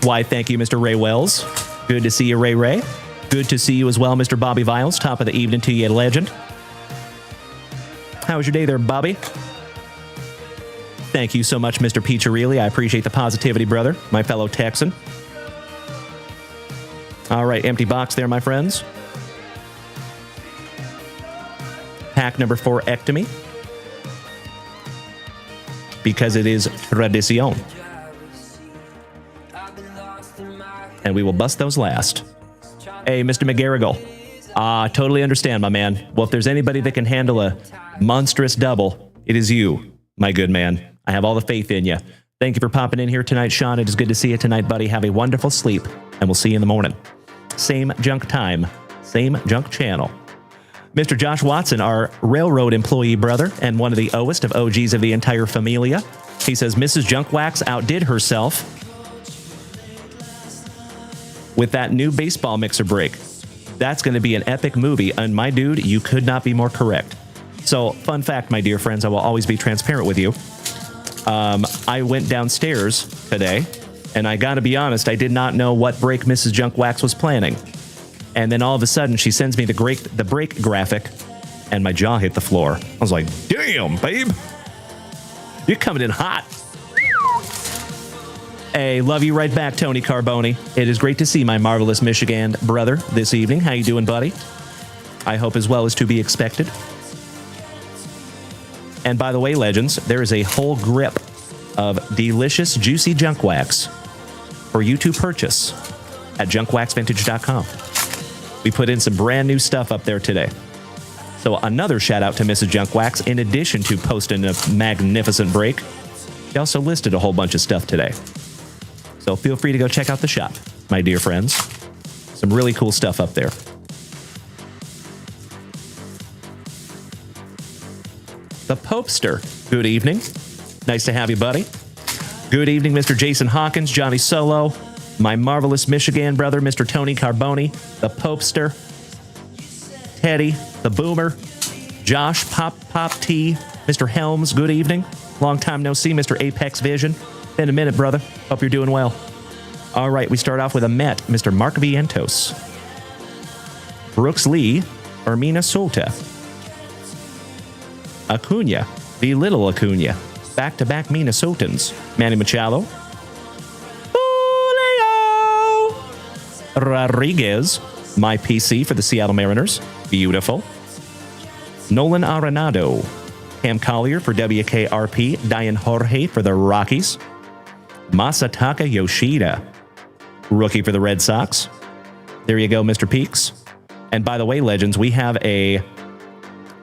Why, thank you, Mr. Ray Wells. Good to see you, Ray Ray. Good to see you as well, Mr. Bobby Viles. Top of the evening to you, legend. How was your day there, Bobby? Thank you so much, Mr. Piccirilli. I appreciate the positivity, brother, my fellow Texan. All right, empty box there, my friends. Pack number 4, Ectomy. Because it is tradition. And we will bust those last. Hey, Mr. McGarrigle. Totally understand, my man. Well, if there's anybody that can handle a monstrous double, it is you, my good man. I have all the faith in you. Thank you for popping in here tonight, Sean. It is good to see you tonight, buddy. Have a wonderful sleep, and we'll see you in the morning. Same junk time, same junk channel. Mr. Josh Watson, our railroad employee brother, and one of the oldest of OGs of the entire familia. He says, Mrs. Junkwax outdid herself with that new baseball mixer break. That's going to be an epic movie, and my dude, you could not be more correct. So, fun fact, my dear friends, I will always be transparent with you. I went downstairs today, and I got to be honest, I did not know what break Mrs. Junkwax was planning. And then all of a sudden, she sends me the break graphic, and my jaw hit the floor. I was like, damn, babe. You're coming in hot. Hey, love you right back, Tony Carboni. It is great to see my marvelous Michigan brother this evening. How you doing, buddy? I hope as well as to be expected. And by the way, legends, there is a whole grip of delicious, juicy junk wax for you to purchase at junkwaxvintage.com. We put in some brand new stuff up there today. So another shout out to Mrs. Junk Wax. In addition to posting a magnificent break, she also listed a whole bunch of stuff today. So feel free to go check out the shop, my dear friends. Some really cool stuff up there. The Popester. Good evening. Nice to have you, buddy. Good evening, Mr. Jason Hawkins, Johnny Solo, my marvelous Michigan brother, Mr. Tony Carboni, the Popester, Teddy, the Boomer, Josh, Pop T, Mr. Helms, good evening. Long time no see, Mr. Apex Vision. Been a minute, brother. Hope you're doing well. All right, we start off with a Met, Mr. Mark Vientos. Brooks Lee, Ermina Solta. Acuna, the little Acuna. Back-to-back Minnesotans. Manny Machado. Julio Rodriguez, my PC for the Seattle Mariners. Beautiful. Nolan Arenado. Cam Collier for WKRP. Diane Jorge for the Rockies. Masataka Yoshida, rookie for the Red Sox. There you go, Mr. Peaks. And by the way, legends, we have a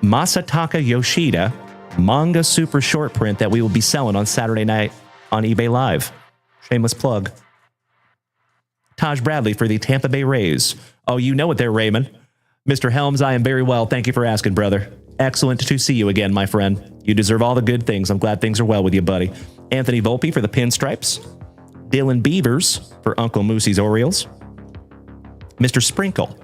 Masataka Yoshida manga super short print that we will be selling on Saturday night on eBay Live. Shameless plug. Taj Bradley for the Tampa Bay Rays. Oh, you know it there, Raymond. Mr. Helms, I am very well. Thank you for asking, brother. Excellent to see you again, my friend. You deserve all the good things. I'm glad things are well with you, buddy. Anthony Volpe for the Pinstripes. Dylan Beavers for Uncle Moosey's Orioles. Mr. Sprinkle.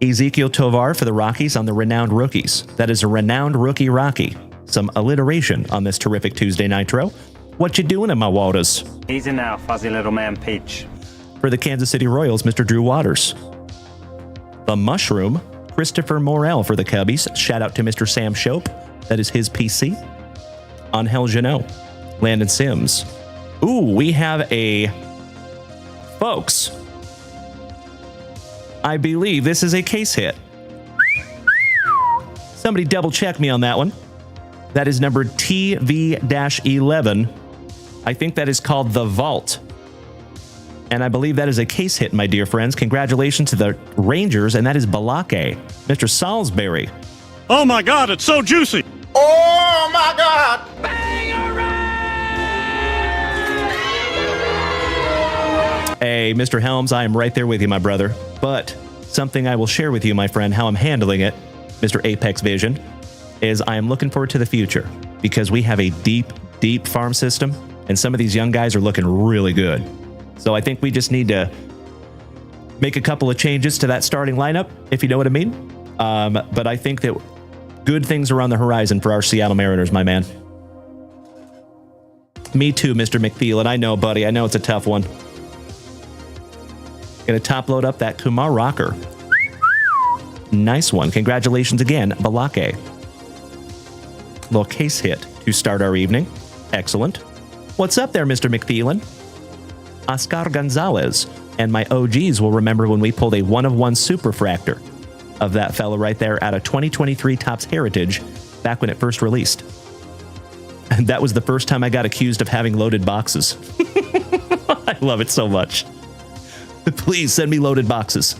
Ezekiel Tovar for the Rockies on the Renowned Rookies. That is a Renowned Rookie Rocky. Some alliteration on this terrific Tuesday Nitro. What you doing in my waters? Easy now, fuzzy little man Peach. For the Kansas City Royals, Mr. Drew Waters. The Mushroom, Christopher Morel for the Cubbies. Shout out to Mr. Sam Shope. That is his PC. Angel Janot. Landon Sims. Ooh, we have a... Folks, I believe this is a case hit. Somebody double check me on that one. That is number TV-11. I think that is called The Vault. And I believe that is a case hit, my dear friends. Congratulations to the Rangers, and that is Balake, Mr. Salisbury. Oh my God, it's so juicy. Oh my God! Hey, Mr. Helms, I am right there with you, my brother. But something I will share with you, my friend, how I'm handling it, Mr. Apex Vision, is I am looking forward to the future because we have a deep, deep farm system, and some of these young guys are looking really good. So I think we just need to make a couple of changes to that starting lineup, if you know what I mean. But I think that good things are on the horizon for our Seattle Mariners, my man. Me too, Mr. McFeeland. I know, buddy. I know it's a tough one. Gonna top load up that Kumar rocker. Nice one. Congratulations again, Balake. Little case hit to start our evening. Excellent. What's up there, Mr. McFeeland? Oscar Gonzalez. And my OGs will remember when we pulled a 1-of-1 superfractor of that fella right there out of 2023 Topps Heritage back when it first released. And that was the first time I got accused of having loaded boxes. I love it so much. Please send me loaded boxes.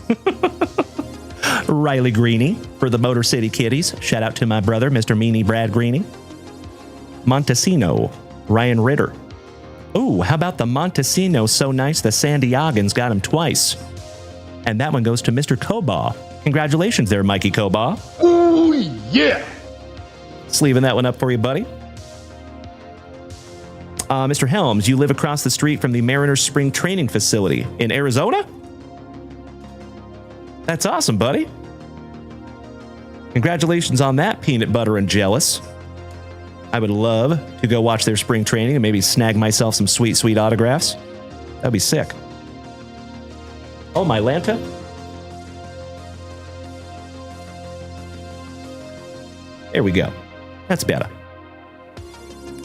Riley Greeny for the Motor City Kitties. Shout out to my brother, Mr. Meanie Brad Greeny. Montesino, Ryan Ritter. Ooh, how about the Montesino so nice the San Diegans got him twice. And that one goes to Mr. Kobaugh. Congratulations there, Mikey Kobaugh. Ooh, yeah! Sleeving that one up for you, buddy. Mr. Helms, you live across the street from the Mariners Spring Training Facility in Arizona? That's awesome, buddy. Congratulations on that, Peanut Butter and Jealous. I would love to go watch their spring training and maybe snag myself some sweet, sweet autographs. That'd be sick. Oh, my Lanta. There we go. That's better.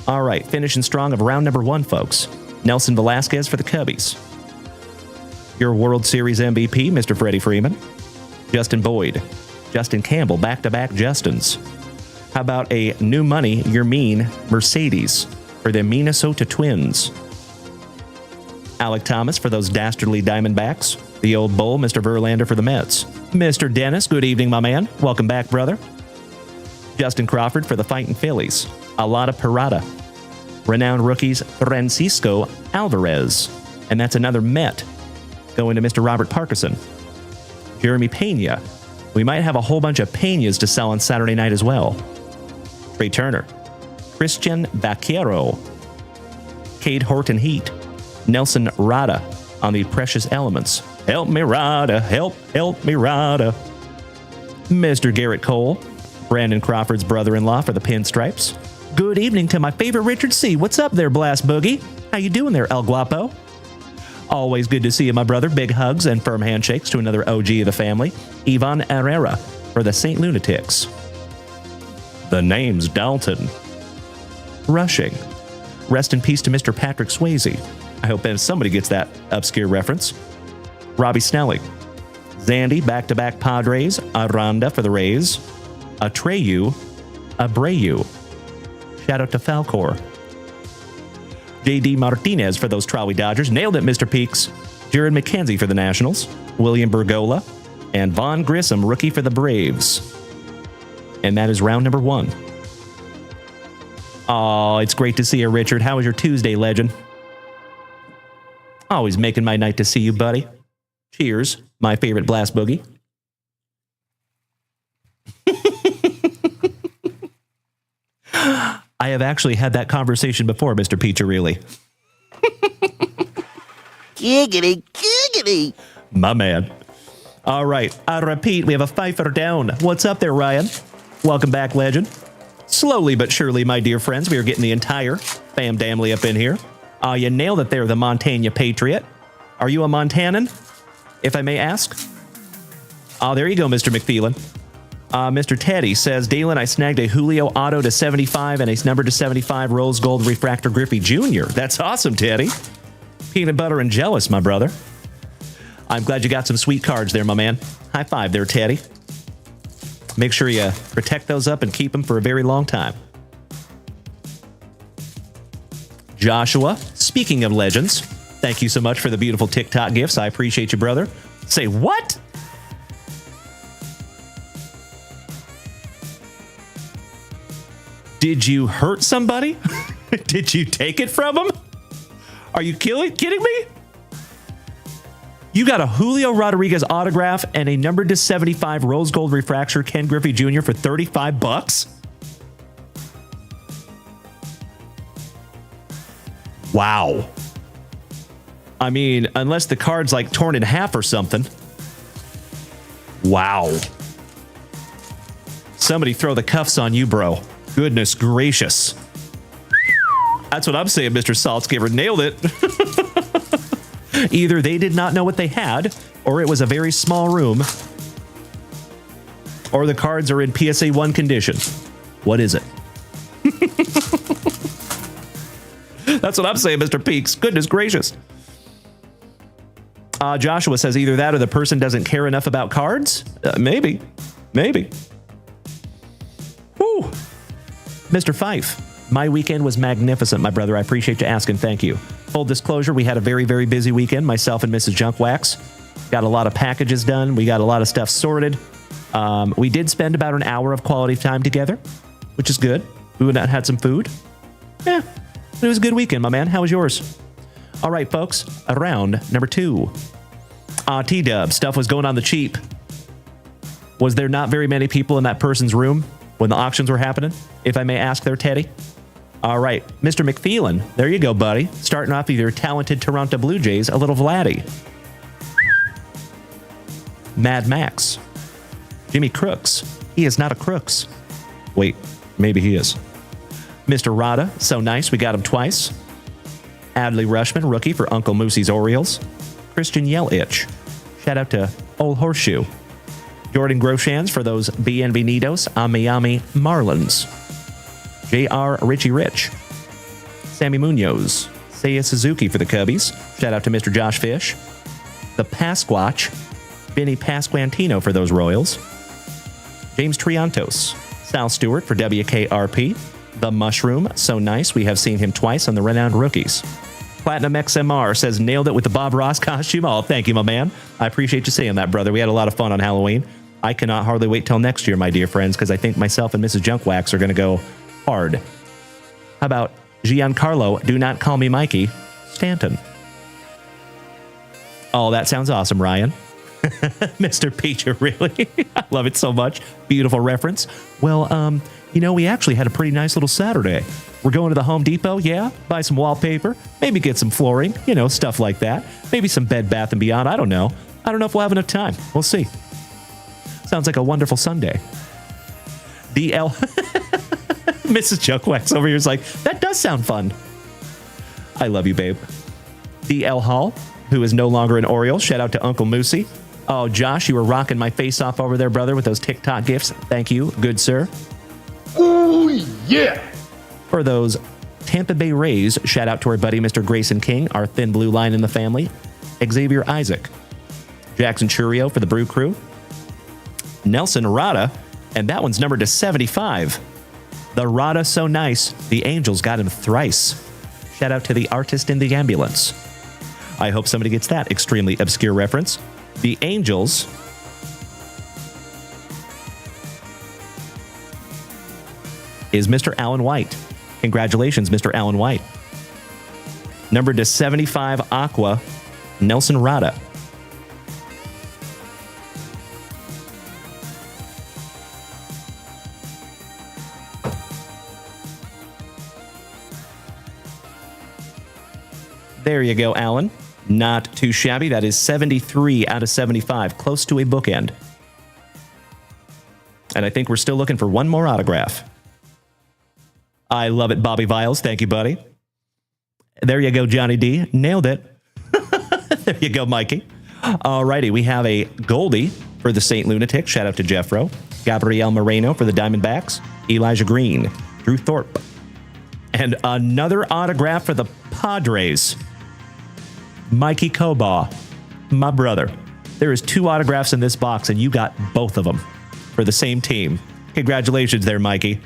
All right, finishing strong of round number 1, folks. Nelson Velasquez for the Cubbies. Your World Series MVP, Mr. Freddie Freeman. Justin Boyd. Justin Campbell, back-to-back Justins. How about a new money, your mean Mercedes for the Minnesota Twins? Alec Thomas for those dastardly Diamondbacks. The old bull, Mr. Verlander for the Mets. Mr. Dennis, good evening, my man. Welcome back, brother. Justin Crawford for the Fighting Phillies. Alada Parada. Renowned rookies Francisco Alvarez. And that's another Met going to Mr. Robert Parkinson. Jeremy Pena. We might have a whole bunch of Penas to sell on Saturday night as well. Trey Turner. Christian Vaquero. Cade Horton Heat. Nelson Rada on the Precious Elements. Help me, Rada. Help me, Rada. Mr. Garrett Cole. Brandon Crawford's brother-in-law for the Pinstripes. Good evening to my favorite Richard C. What's up there, Blast Boogie? How you doing there, El Guapo? Always good to see you, my brother. Big hugs and firm handshakes to another OG of the family, Ivan Herrera for the St. Lunatics. The name's Dalton. Rushing. Rest in peace to Mr. Patrick Swayze. I hope somebody gets that obscure reference. Robbie Snelling. Zandy, back-to-back Padres. Aranda for the Rays. Abreu. Shout out to Falcor. J.D. Martinez for those Trolley Dodgers. Nailed it, Mr. Peaks. Jared McKenzie for the Nationals. William Bergola. And Vaughn Grissom, rookie for the Braves. And that is round number 1. Oh, it's great to see you, Richard. How was your Tuesday, legend? Always making my night to see you, buddy. Cheers, my favorite Blast Boogie. I have actually had that conversation before, Mr. Piccirilli. Giggity, giggity. My man. All right, I repeat, we have a Pfeiffer down. What's up there, Ryan? Welcome back, legend. Slowly but surely, my dear friends, we are getting the entire fam damly up in here. You nailed it there, the Montana Patriot. Are you a Montanan, if I may ask? Oh, there you go, Mr. McPhelan. Mr. Teddy says, Dalen, I snagged a Julio Auto to 75 and a number to 75 Rose Gold Refractor Griffey Jr. That's awesome, Teddy. Peanut butter and jealous, my brother. I'm glad you got some sweet cards there, my man. High five there, Teddy. Make sure you protect those up and keep them for a very long time. Joshua, speaking of legends, thank you so much for the beautiful TikTok gifts. I appreciate you, brother. Say what? Did you hurt somebody? Did you take it from him? Are you kidding me? You got a Julio Rodriguez autograph and a numbered to 75 Rose Gold Refractor Ken Griffey Jr. for $35? Wow. I mean, unless the card's like torn in half or something. Wow. Somebody throw the cuffs on you, bro. Goodness gracious. That's what I'm saying, Mr. Saltzgiver. Nailed it. Either they did not know what they had, or it was a very small room, or the cards are in PSA 1 condition. What is it? That's what I'm saying, Mr. Peaks. Goodness gracious. Joshua says either that or the person doesn't care enough about cards. Maybe. Whew. Mr. Fife, my weekend was magnificent, my brother. I appreciate you asking. Thank you. Full disclosure, we had a very, very busy weekend, myself and Mrs. Junkwax. Got a lot of packages done. We got a lot of stuff sorted. We did spend about an hour of quality time together, which is good. We went out and had some food. Yeah, it was a good weekend, my man. How was yours? All right, folks, round number 2. T-Dub, stuff was going on the cheap. Was there not very many people in that person's room when the auctions were happening, if I may ask there, Teddy? All right, Mr. McPhelan, there you go, buddy. Starting off with your talented Toronto Blue Jays, a little Vladdy. Mad Max. Jimmy Crooks. He is not a Crooks. Wait, maybe he is. Mr. Rada, so nice, we got him twice. Adley Rushman, rookie for Uncle Moosey's Orioles. Christian Yelich. Shout out to Old Horseshoe. Jordan Groshans for those Bienvenidos a Miami Marlins. J.R. Richie Rich. Sammy Munoz. Seiya Suzuki for the Cubbies. Shout out to Mr. Josh Fish. The Pasquatch. Vinny Pasquantino for those Royals. James Triantos. Sal Stewart for WKRP. The Mushroom. So nice. We have seen him twice on the Renowned Rookies. Platinum XMR says, nailed it with the Bob Ross costume. Oh, thank you, my man. I appreciate you saying that, brother. We had a lot of fun on Halloween. I cannot hardly wait till next year, my dear friends, because I think myself and Mrs. Junkwax are going to go hard. How about Giancarlo, do not call me Mikey, Stanton? Oh, that sounds awesome, Ryan. Mr. Peach, really? I love it so much. Beautiful reference. Well, we actually had a pretty nice little Saturday. We're going to the Home Depot, yeah, buy some wallpaper, maybe get some flooring, stuff like that. Maybe some Bed Bath & Beyond, I don't know. I don't know if we'll have enough time. We'll see. Sounds like a wonderful Sunday. DL... Mrs. Chuckwax over here is like, that does sound fun. I love you, babe. DL Hall, who is no longer an Oriole. Shout out to Uncle Moosey. Oh, Josh, you were rocking my face off over there, brother, with those TikTok gifts. Thank you, good sir. Ooh, yeah. For those Tampa Bay Rays, shout out to our buddy, Mr. Grayson King, our thin blue line in the family. Xavier Isaac. Jackson Churio for the Brew Crew. Nelson Rada, and that one's numbered to 75. The Rada so nice, the Angels got him thrice. Shout out to the artist in the ambulance. I hope somebody gets that extremely obscure reference. The Angels is Mr. Alan White. Congratulations, Mr. Alan White. Numbered to 75 Aqua, Nelson Rada. There you go, Alan. Not too shabby. That is 73 out of 75. Close to a bookend. And I think we're still looking for one more autograph. I love it, Bobby Viles. Thank you, buddy. There you go, Johnny D. Nailed it. There you go, Mikey. Alrighty, we have a Goldie for the St. Lunatic. Shout out to Jeffro. Gabriel Moreno for the Diamondbacks. Elijah Green. Drew Thorpe. And another autograph for the Padres. Mikey Kobaugh, my brother. There is 2 autographs in this box, and you got both of them for the same team. Congratulations there, Mikey.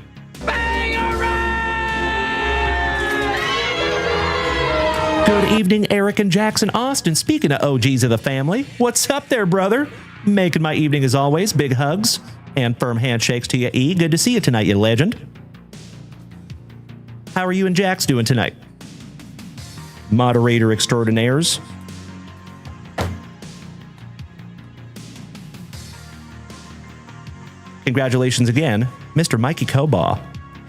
Good evening, Eric and Jackson Austin. Speaking of OGs of the family, what's up there, brother? Making my evening as always. Big hugs and firm handshakes to you, E. Good to see you tonight, you legend. How are you and Jax doing tonight? Moderator extraordinaires. Congratulations again, Mr. Mikey Kobaugh.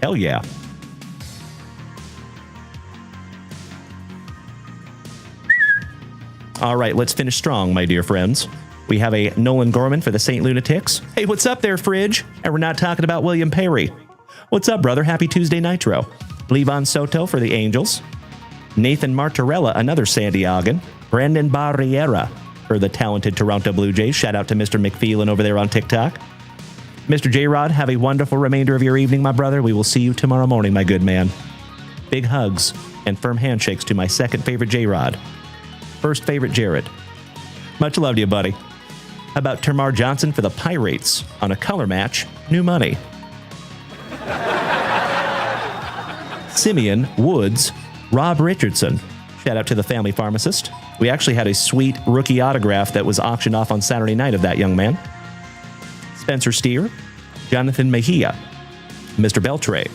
Hell yeah. All right, let's finish strong, my dear friends. We have a Nolan Gorman for the St. Lunatics. Hey, what's up there, Fridge? And we're not talking about William Perry. What's up, brother? Happy Tuesday Nitro. Levon Soto for the Angels. Nathan Martorella, another San Diegan. Brandon Barriera for the talented Toronto Blue Jays. Shout out to Mr. McPheelan over there on TikTok. Mr. J-Rod, have a wonderful remainder of your evening, my brother. We will see you tomorrow morning, my good man. Big hugs and firm handshakes to my second favorite J-Rod. First favorite Jared. Much love to you, buddy. How about Termar Johnson for the Pirates on a color match? New money. Simeon Woods, Rob Richardson. Shout out to the family pharmacist. We actually had a sweet rookie autograph that was auctioned off on Saturday night of that young man. Spencer Steer, Jonathan Mejia, Mr. Beltre,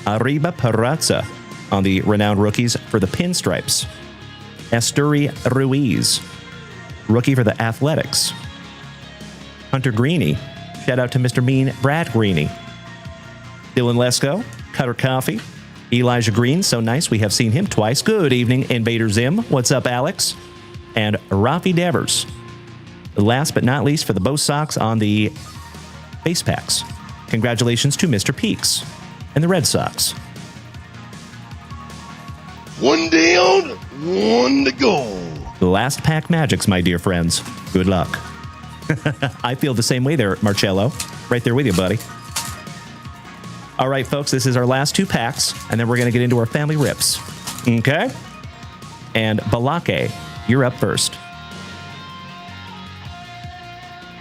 Arriba Peraza on the renowned rookies for the Pinstripes. Esturi Ruiz, rookie for the Athletics. Hunter Greeny, shout out to Mr. Mean Brad Greeny. Dylan Lesko, Cutter Coffee. Elijah Green, so nice. We have seen him twice. Good evening, Invader Zim. What's up, Alex? And Rafi Devers. Last but not least for the Bo Sox on the base packs. Congratulations to Mr. Peaks and the Red Sox. One down, one to go. The last pack magics, my dear friends. Good luck. I feel the same way there, Marcello. Right there with you, buddy. All right, folks, this is our last 2 packs, and then we're going to get into our family rips. Okay. And Balake, you're up first.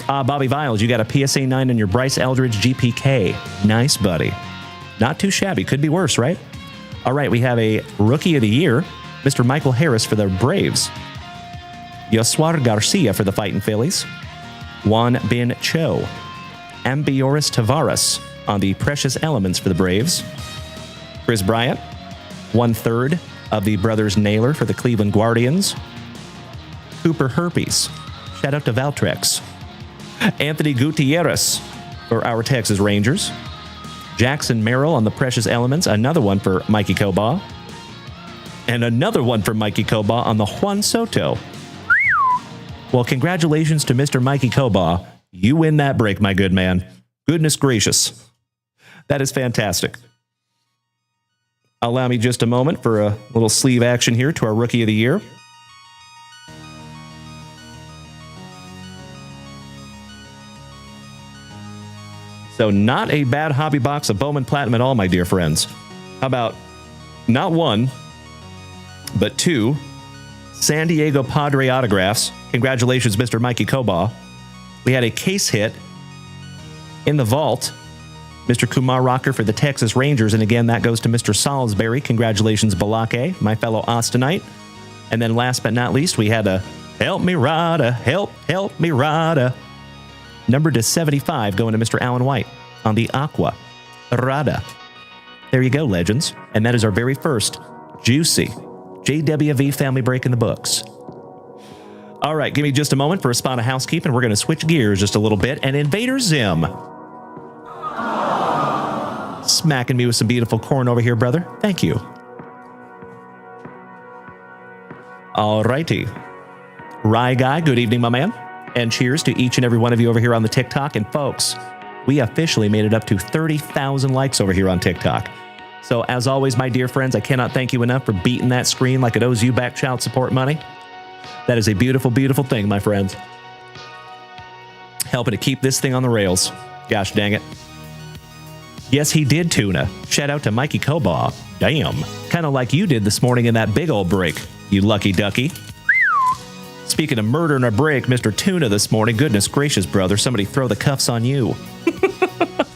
Bobby Viles, you got a PSA 9 in your Bryce Eldridge GPK. Nice, buddy. Not too shabby. Could be worse, right? All right, we have a Rookie of the Year, Mr. Michael Harris for the Braves. Yosuar Garcia for the Fightin' Phillies. Juan Bin Cho. Ambioris Tavares on the Precious Elements for the Braves. Chris Bryant, 1/3 of the brothers Naylor for the Cleveland Guardians. Cooper Herpes. Shout out to Valtrex. Anthony Gutierrez for our Texas Rangers. Jackson Merrill on the Precious Elements. Another one for Mikey Koba. And another one for Mikey Koba on the Juan Soto. Well, congratulations to Mr. Mikey Koba. You win that break, my good man. Goodness gracious. That is fantastic. Allow me just a moment for a little sleeve action here to our Rookie of the Year. So not a bad hobby box of Bowman Platinum at all, my dear friends. How about not one, but two San Diego Padre autographs. Congratulations, Mr. Mikey Koba. We had a case hit in the vault. Mr. Kumar Rocker for the Texas Rangers. And again, that goes to Mr. Salisbury. Congratulations, Balake, my fellow Austinite. And then last but not least, we had a Help Me Rada, Help Me Rada. Numbered to 75 going to Mr. Alan White on the Aqua Rada. There you go, legends. And that is our very first juicy JWV family break in the books. All right, give me just a moment for a spot of housekeeping. We're going to switch gears just a little bit. And Invader Zim. Smacking me with some beautiful corn over here, brother. Thank you. All righty. Rye Guy, good evening, my man. And cheers to each and every one of you over here on the TikTok. And folks, we officially made it up to 30,000 likes over here on TikTok. So as always, my dear friends, I cannot thank you enough for beating that screen like it owes you back child support money. That is a beautiful, beautiful thing, my friends. Helping to keep this thing on the rails. Gosh dang it. Yes, he did, Tuna. Shout out to Mikey Koba. Damn. Kind of like you did this morning in that big old break, you lucky ducky. Speaking of murder in a break, Mr. Tuna this morning. Goodness gracious, brother. Somebody throw the cuffs on you.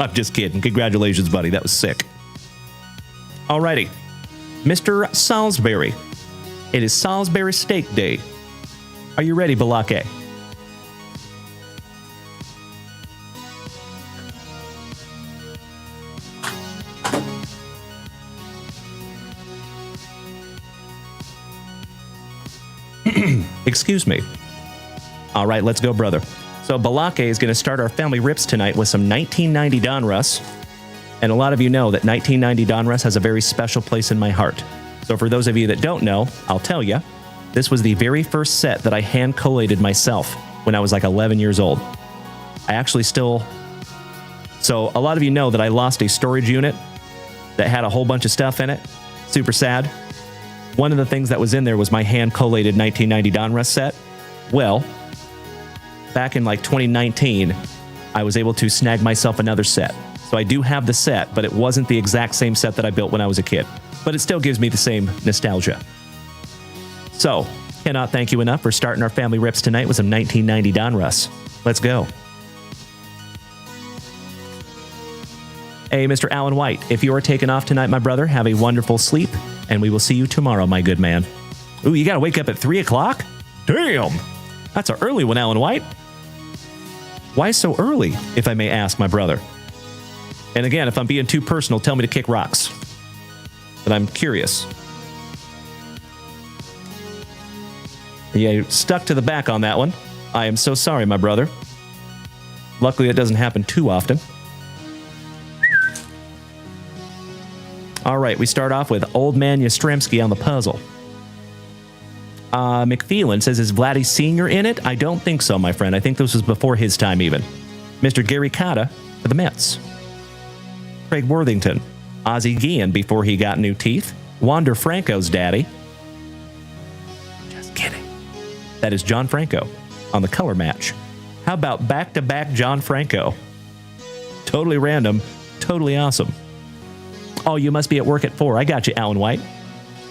I'm just kidding. Congratulations, buddy. That was sick. Alrighty. Mr. Salisbury. It is Salisbury Steak Day. Are you ready, Balake? Excuse me. All right, let's go, brother. So Balake is going to start our family rips tonight with some 1990 Donruss. And a lot of you know that 1990 Donruss has a very special place in my heart. So for those of you that don't know, I'll tell you. This was the very first set that I hand collated myself when I was like 11 years old. I actually still... So a lot of you know that I lost a storage unit that had a whole bunch of stuff in it. Super sad. One of the things that was in there was my hand-collated 1990 Donruss set. Well, back in like 2019, I was able to snag myself another set. So I do have the set, but it wasn't the exact same set that I built when I was a kid. But it still gives me the same nostalgia. So, cannot thank you enough for starting our family rips tonight with some 1990 Donruss. Let's go. Hey, Mr. Alan White, if you are taking off tonight, my brother, have a wonderful sleep, and we will see you tomorrow, my good man. Ooh, you gotta wake up at 3 o'clock? Damn! That's an early one, Alan White. Why so early, if I may ask, my brother? And again, if I'm being too personal, tell me to kick rocks. But I'm curious. Yeah, you stuck to the back on that one. I am so sorry, my brother. Luckily, it doesn't happen too often. All right, we start off with Old Man Yastrzemski on the puzzle. McPhelan says, is Vladdy Sr. in it? I don't think so, my friend. I think this was before his time even. Mr. Gary Cotta for the Mets. Craig Worthington. Ozzie Guillen before he got new teeth. Wander Franco's daddy. Just kidding. That is John Franco on the color match. How about back-to-back John Franco? Totally random, totally awesome. Oh, you must be at work at 4. I got you, Alan White.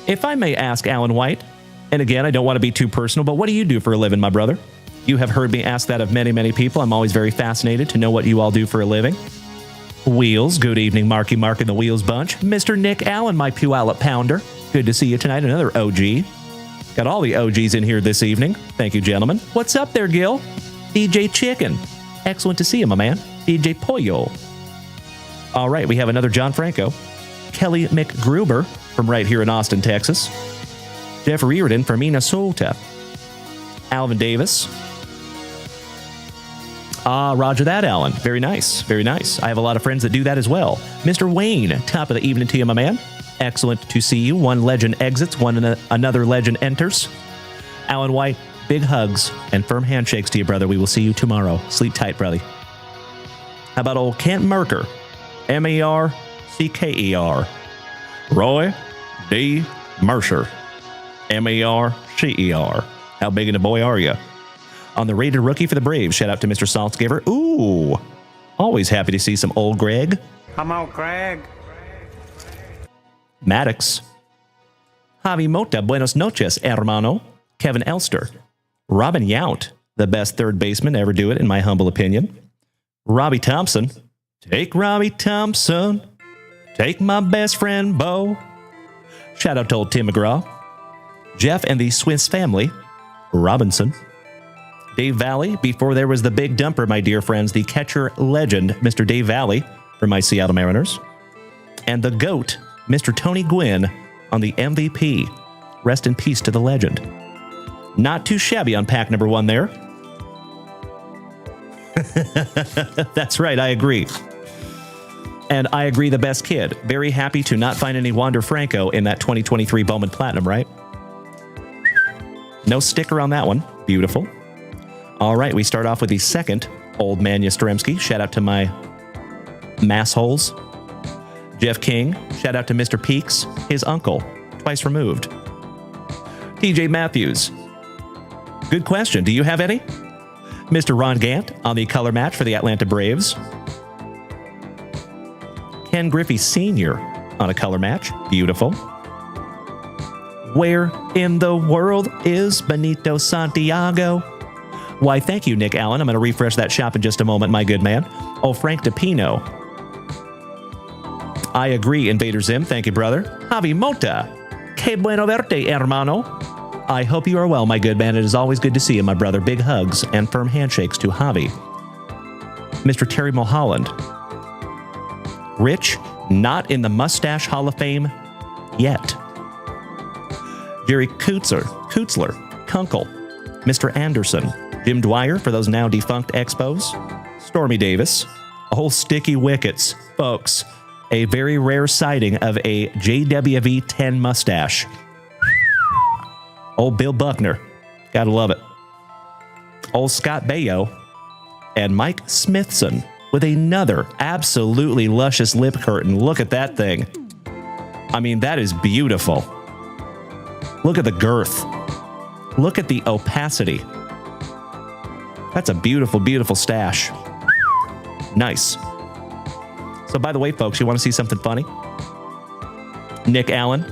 If I may ask, Alan White, and again, I don't want to be too personal, but what do you do for a living, my brother? You have heard me ask that of many, many people. I'm always very fascinated to know what you all do for a living. Wheels, good evening, Marky Mark and the Wheels Bunch. Mr. Nick Allen, my Puyallup Pounder. Good to see you tonight, another OG. Got all the OGs in here this evening. Thank you, gentlemen. What's up there, Gil? DJ Chicken. Excellent to see you, my man. DJ Pollo. All right, we have another John Franco. Kelly McGruber from right here in Austin, Texas. Jeff Reardon from Minnesota. Alvin Davis. Roger that, Alan. Very nice. Very nice. I have a lot of friends that do that as well. Mr. Wayne, top of the evening to you, my man. Excellent to see you. One legend exits, another legend enters. Alan White, big hugs and firm handshakes to you, brother. We will see you tomorrow. Sleep tight, brother. How about old Kent Merker? M-E-R-C-K-E-R. Roy D. Mercer. M-E-R-C-E-R. How big of a boy are you? On the rated rookie for the Braves. Shout out to Mr. Saltzgiver. Ooh. Always happy to see some old Greg. Come on, Greg. Maddox. Javi Mota, buenos noches, hermano. Kevin Elster. Robin Yount, the best third baseman to ever do it, in my humble opinion. Robbie Thompson. Take Robbie Thompson. Take my best friend, Bo. Shout out to old Tim McGraw. Jeff and the Swiss family. Robinson. Dave Valley, before there was the big dumper, my dear friends, the catcher legend, Mr. Dave Valley, for my Seattle Mariners. And the GOAT, Mr. Tony Gwynn, on the MVP. Rest in peace to the legend. Not too shabby on pack number 1 there. That's right, I agree. And I agree, the best kid. Very happy to not find any Wander Franco in that 2023 Bowman Platinum, right? No sticker on that one. Beautiful. All right, we start off with the second Old Man Yastrzemski. Shout out to my massholes. Jeff King. Shout out to Mr. Peaks, his uncle, twice removed. TJ Matthews. Good question. Do you have any? Mr. Ron Gant on the color match for the Atlanta Braves. Ken Griffey Sr. on a color match. Beautiful. Where in the world is Benito Santiago? Why, thank you, Nick Allen. I'm going to refresh that shop in just a moment, my good man. Oh, Frank DePino. I agree, Invader Zim. Thank you, brother. Javi Mota. Que bueno verte, hermano. I hope you are well, my good man. It is always good to see you, my brother. Big hugs and firm handshakes to Javi. Mr. Terry Mulholland. Rich, not in the Mustache Hall of Fame yet. Jerry Kutzler, Kunkel, Mr. Anderson, Jim Dwyer for those now defunct Expos, Stormy Davis, old Sticky Wickets, folks, a very rare sighting of a JWV 10 mustache. Old Bill Buckner, gotta love it. Old Scott Baio, and Mike Smithson with another absolutely luscious lip curtain. Look at that thing. I mean, that is beautiful. Look at the girth. Look at the opacity. That's a beautiful, beautiful stash. Nice. So, by the way, folks, you want to see something funny? Nick Allen,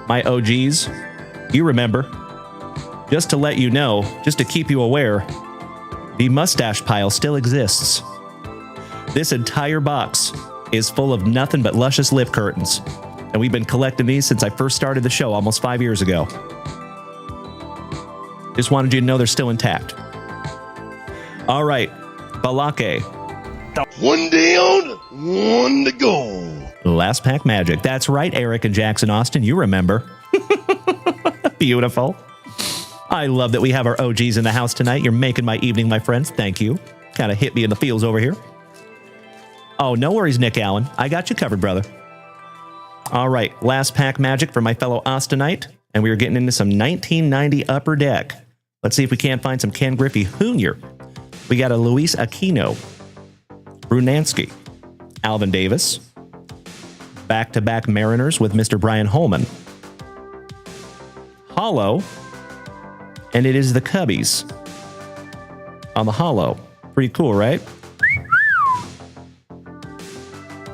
my OGs, you remember. Just to let you know, just to keep you aware, the mustache pile still exists. This entire box is full of nothing but luscious lip curtains. And we've been collecting these since I first started the show almost 5 years ago. Just wanted you to know they're still intact. All right, Balake. One down, one to go. Last pack magic. That's right, Eric and Jackson Austin. You remember. Beautiful. I love that we have our OGs in the house tonight. You're making my evening, my friends. Thank you. Kind of hit me in the feels over here. Oh, no worries, Nick Allen. I got you covered, brother. All right, last pack magic for my fellow Austinite. And we are getting into some 1990 Upper Deck. Let's see if we can't find some Ken Griffey Jr. We got a Luis Aquino, Brunansky, Alvin Davis, back-to-back Mariners with Mr. Brian Holman, Hollow, and it is the Cubbies on the Hollow. Pretty cool, right?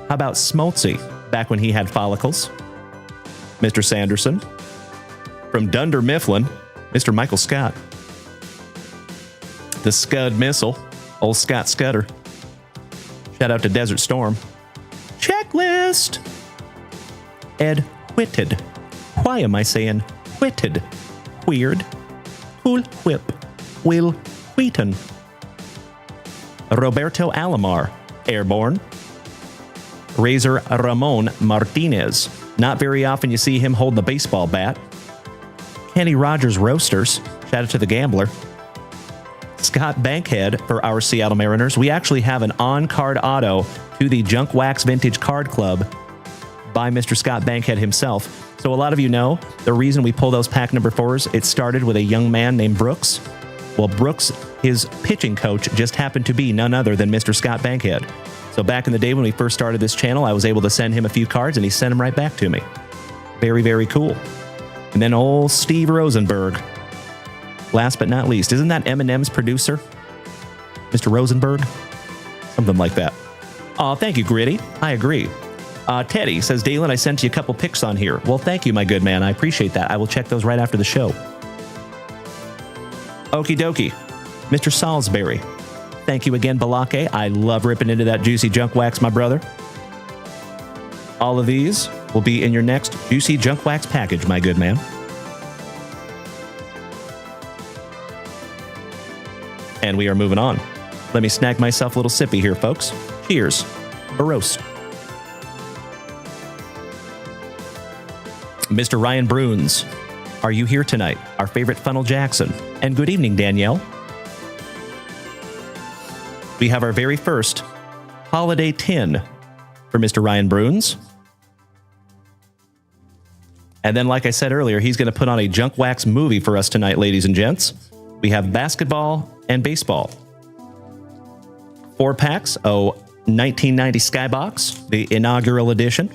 How about Smoltzy, back when he had follicles? Mr. Sanderson, From Dunder Mifflin, Mr. Michael Scott. The Scud Missile, old Scott Scudder. Shout out to Desert Storm. Checklist. Ed Whitted. Why am I saying Whitted? Weird. Cool Whip. Will Wheaton. Roberto Alomar. Airborne. Razor Ramon Martinez. Not very often you see him holding the baseball bat. Kenny Rogers Roasters. Shout out to the Gambler. Scott Bankhead for our Seattle Mariners. We actually have an on-card auto to the Junk Wax Vintage Card Club by Mr. Scott Bankhead himself. So a lot of you know the reason we pull those pack number 4s, it started with a young man named Brooks. Well, Brooks, his pitching coach, just happened to be none other than Mr. Scott Bankhead. So back in the day when we first started this channel, I was able to send him a few cards, and he sent them right back to me. Very, very cool. And then old Steve Rosenberg. Last but not least, isn't that Eminem's producer? Mr. Rosenberg? Something like that. Oh, thank you, Gritty. I agree. Teddy says, Dalen, I sent you a couple pics on here. Well, thank you, my good man. I appreciate that. I will check those right after the show. Okie dokie. Mr. Salisbury. Thank you again, Balake. I love ripping into that juicy junk wax, my brother. All of these will be in your next juicy junk wax package, my good man. And we are moving on. Let me snag myself a little sippy here, folks. Cheers. A roast. Mr. Ryan Bruns, are you here tonight? Our favorite Funnel Jackson. And good evening, Danielle. We have our very first holiday tin for Mr. Ryan Bruns. And then, like I said earlier, he's going to put on a junk wax movie for us tonight, ladies and gents. We have basketball and baseball. 4 packs, 1990 Skybox, the inaugural edition.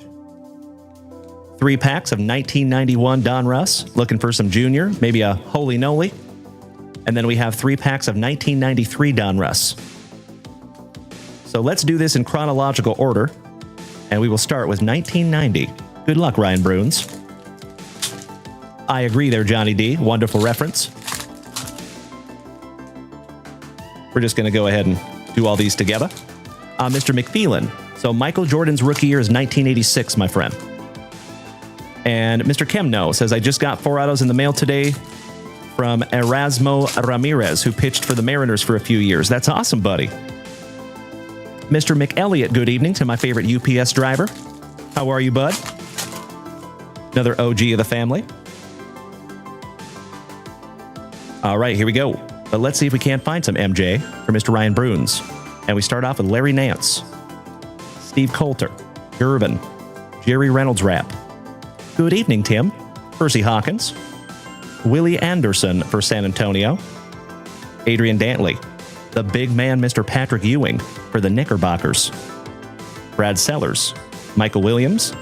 3 packs of 1991 Don Russ, looking for some junior, maybe a Holy Noli. And then we have 3 packs of 1993 Don Russ. So let's do this in chronological order, and we will start with 1990. Good luck, Ryan Bruns. I agree there, Johnny D. Wonderful reference. We're just going to go ahead and do all these together. Mr. McPhelan. So Michael Jordan's rookie year is 1986, my friend. And Mr. Kemno says, I just got 4 autos in the mail today from Erasmo Ramirez, who pitched for the Mariners for a few years. That's awesome, buddy. Mr. McElliott, good evening to my favorite UPS driver. How are you, bud? Another OG of the family. All right, here we go. But let's see if we can't find some MJ for Mr. Ryan Bruns. And we start off with Larry Nance, Steve Coulter, Gervin, Jerry Reynolds Rapp. Good evening, Tim. Percy Hawkins, Willie Anderson for San Antonio, Adrian Dantley, the big man Mr. Patrick Ewing for the Knickerbockers, Brad Sellers, Michael Williams,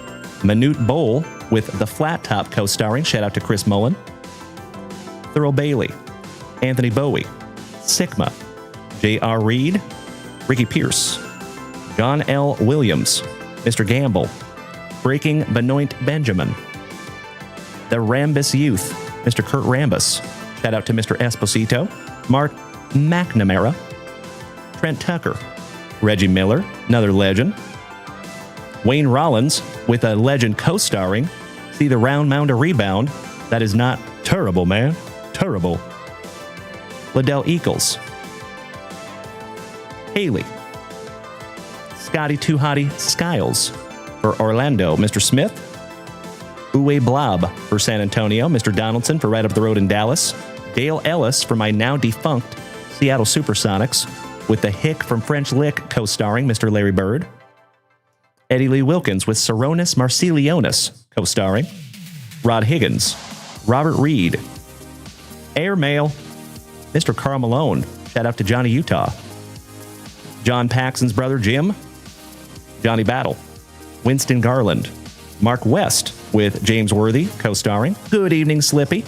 Manute Bowl with the Flat Top co-starring, shout out to Chris Mullen, Thurl Bailey, Anthony Bowie, Sigma, J.R. Reed, Ricky Pierce, John L. Williams, Mr. Gamble, Breaking Benoit Benjamin, the Rambus Youth, Mr. Kurt Rambus, shout out to Mr. Esposito, Mark McNamara, Trent Tucker, Reggie Miller, another legend, Wayne Rollins with a legend co-starring, see the round mound of rebound, that is not terrible, man, terrible. Liddell Eccles, Haley, Scotty Too Hottie Skiles for Orlando, Mr. Smith, Uwe Blob for San Antonio, Mr. Donaldson for right up the road in Dallas, Dale Ellis for my now defunct Seattle Supersonics, with the Hick from French Lick co-starring Mr. Larry Bird, Eddie Lee Wilkins with Saronis Marcelionis co-starring, Rod Higgins, Robert Reed, Airmail, Mr. Carl Malone, shout out to Johnny Utah, John Paxson's brother Jim, Johnny Battle, Winston Garland, Mark West with James Worthy co-starring, Good Evening Slippy,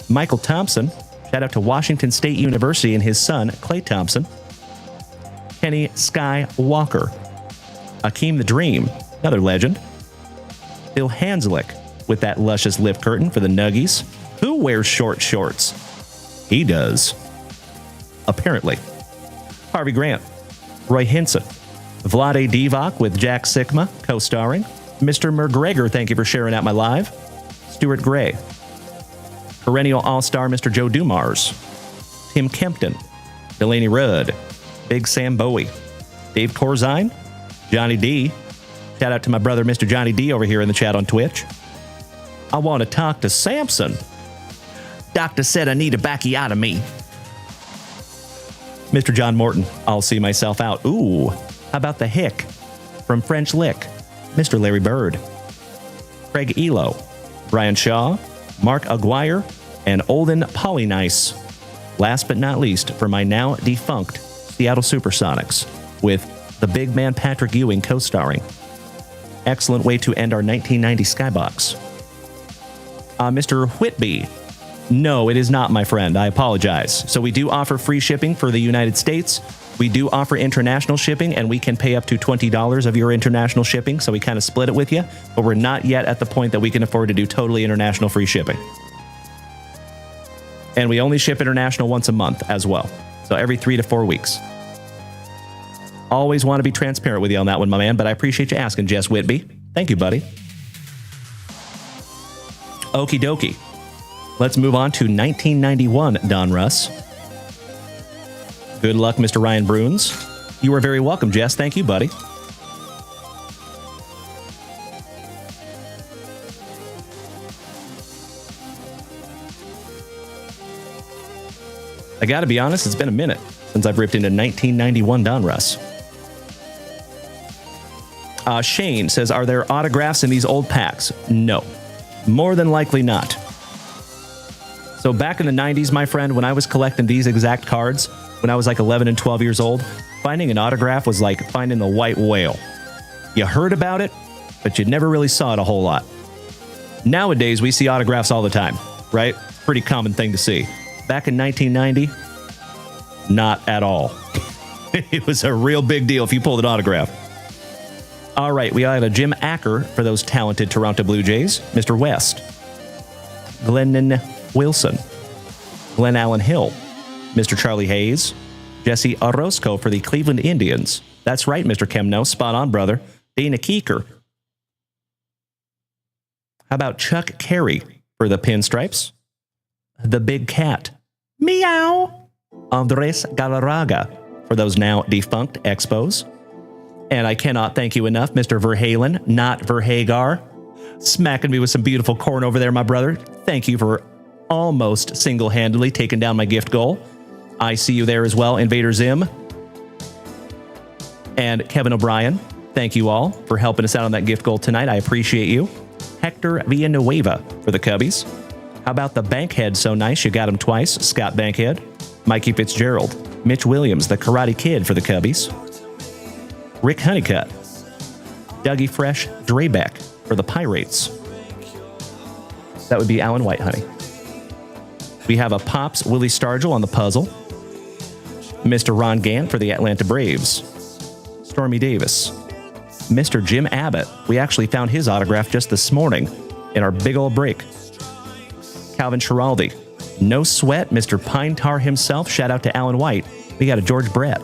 Michael Thompson, shout out to Washington State University and his son Clay Thompson, Kenny Sky Walker, Akeem the Dream, another legend, Bill Hanslick with that luscious lift curtain for the Nuggies, Who wears short shorts? He does. Apparently. Harvey Grant. Roy Hinson. Vlade Divac with Jack Sikma, co-starring. Mr. McGregor, thank you for sharing out my live. Stuart Gray. Perennial All-Star Mr. Joe Dumars. Tim Kempton. Delaney Rudd. Big Sam Bowie. Dave Corzine. Johnny D. Shout out to my brother, Mr. Johnny D, over here in the chat on Twitch. I want to talk to Samson. Doctor said I need a backiotomy. Mr. John Morton, I'll see myself out. Ooh, how about the Hick from French Lick? Mr. Larry Bird. Craig Elo. Brian Shaw. Mark Aguirre. And Olden Polynice. Last but not least, for my now defunct Seattle Supersonics, with the big man Patrick Ewing co-starring. Excellent way to end our 1990 Skybox. Mr. Whitby. No, it is not, my friend. I apologize. So we do offer free shipping for the United States. We do offer international shipping, and we can pay up to $20 of your international shipping, so we kind of split it with you, but we're not yet at the point that we can afford to do totally international free shipping. And we only ship international once a month as well, so every 3 to 4 weeks. Always want to be transparent with you on that one, my man, but I appreciate you asking, Jess Whitby. Thank you, buddy. Okie dokie. Let's move on to 1991, Don Russ. Good luck, Mr. Ryan Bruns. You are very welcome, Jess. Thank you, buddy. I gotta be honest, it's been a minute since I've ripped into 1991 Don Russ. Shane says, are there autographs in these old packs? No. More than likely not. So back in the 90s, my friend, when I was collecting these exact cards, when I was like 11 and 12 years old, finding an autograph was like finding the white whale. You heard about it, but you never really saw it a whole lot. Nowadays, we see autographs all the time, right? Pretty common thing to see. Back in 1990, not at all. It was a real big deal if you pulled an autograph. All right, we got a Jim Acker for those talented Toronto Blue Jays. Mr. West. Glennon Wilson. Glenn Allen Hill. Mr. Charlie Hayes. Jesse Orozco for the Cleveland Indians. That's right, Mr. Kemno. Spot on, brother. Dana Keeker. How about Chuck Carey for the Pinstripes? The Big Cat. Meow. Andres Galarraga for those now defunct Expos. And I cannot thank you enough, Mr. Verhalen, not Verhagar. Smacking me with some beautiful corn over there, my brother. Thank you for almost single-handedly taking down my gift goal. I see you there as well, Invader Zim. And Kevin O'Brien, thank you all for helping us out on that gift goal tonight. I appreciate you. Hector Villanueva for the Cubbies. How about the Bankhead so nice you got him twice, Scott Bankhead. Mikey Fitzgerald. Mitch Williams, the Karate Kid for the Cubbies. Rick Honeycutt. Dougie Fresh Drebeck for the Pirates. That would be Alan White, honey. We have a Pops Willie Stargell on the puzzle. Mr. Ron Gant for the Atlanta Braves. Stormy Davis. Mr. Jim Abbott. We actually found his autograph just this morning in our big old break. Calvin Schiraldi. No sweat, Mr. Pine Tar himself. Shout out to Alan White. We got a George Brett.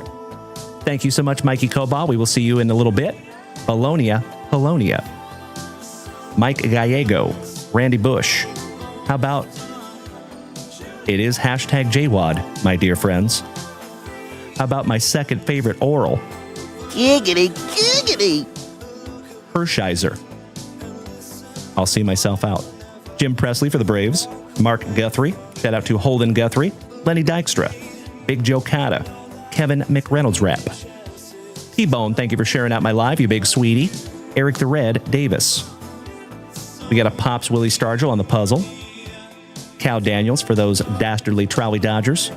Thank you so much, Mikey Cobal. We will see you in a little bit. Polonia. Mike Gallego. Randy Bush. How about... It is hashtag JWAD, my dear friends. How about my second favorite oral? Giggity, giggity. Hershiser. I'll see myself out. Jim Presley for the Braves. Mark Guthrie. Shout out to Holden Guthrie. Lenny Dykstra. Big Joe Cotta. Kevin McReynolds Rap. T-Bone, thank you for sharing out my live, you big sweetie. Eric the Red Davis. We got a Pops Willie Stargell on the puzzle. Cal Daniels for those dastardly Trolley Dodgers.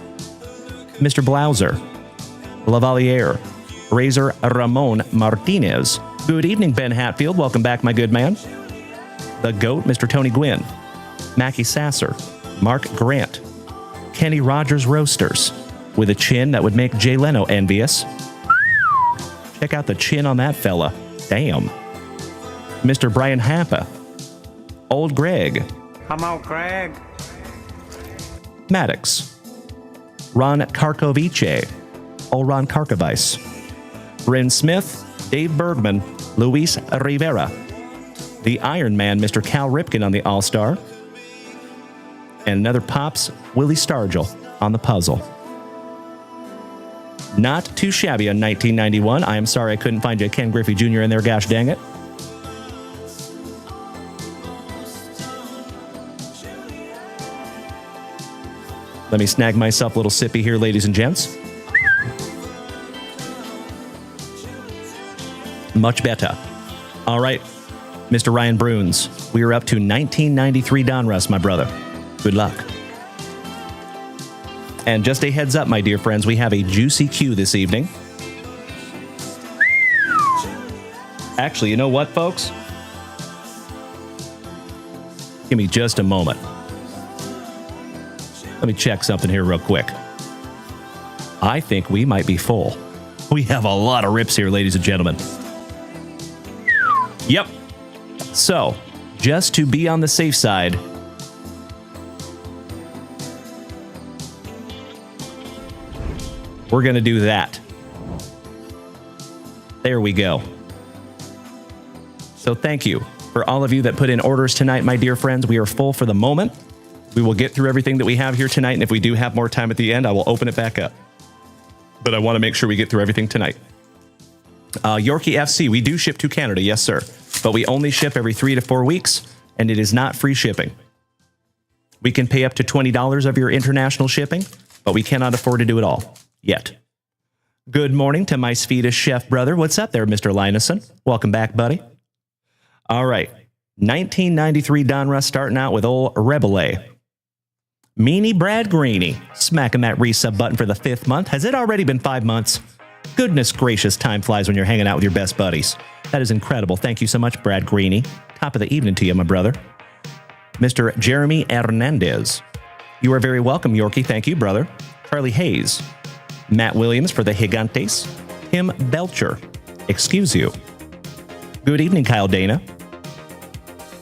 Mr. Blauser. Lavalier. Razor Ramon Martinez. Good evening, Ben Hatfield. Welcome back, my good man. The GOAT, Mr. Tony Gwynn. Mackie Sasser. Mark Grant. Kenny Rogers Roasters. With a chin that would make Jay Leno envious. Check out the chin on that fella. Damn. Mr. Brian Happa. Old Greg. Come out, Greg. Maddox, Ron Karkovice, Olron Karkovice, Bryn Smith, Dave Bergman, Luis Rivera, the Iron Man, Mr. Cal Ripken on the All-Star, and another Pops, Willie Stargell on the puzzle. Not too shabby on 1991. I am sorry I couldn't find you Ken Griffey Jr. in there, gosh dang it. Let me snag myself a little sippy here, ladies and gents. Much better. All right, Mr. Ryan Bruns, we are up to 1993 Donruss, my brother. Good luck. And just a heads up, my dear friends, we have a juicy queue this evening. Actually, you know what, folks? Give me just a moment. Let me check something here real quick. I think we might be full. We have a lot of rips here, ladies and gentlemen. Yep. So, just to be on the safe side, we're going to do that. There we go. So thank you for all of you that put in orders tonight, my dear friends. We are full for the moment. We will get through everything that we have here tonight, and if we do have more time at the end, I will open it back up. But I want to make sure we get through everything tonight. Yorkie FC, we do ship to Canada, yes, sir. But we only ship every 3 to 4 weeks, and it is not free shipping. We can pay up to $20 of your international shipping, but we cannot afford to do it all. Yet. Good morning to my Swedish chef brother. What's up there, Mr. Linusson? Welcome back, buddy. All right. 1993 Donruss starting out with old Rebele. Meanie Brad Greeny smacking that resub button for the 5th month. Has it already been 5 months? Goodness gracious, time flies when you're hanging out with your best buddies. That is incredible. Thank you so much, Brad Greeny. Top of the evening to you, my brother. Mr. Jeremy Hernandez. You are very welcome, Yorkie. Thank you, brother. Charlie Hayes. Matt Williams for the Gigantes. Tim Belcher. Excuse you. Good evening, Kyle Dana.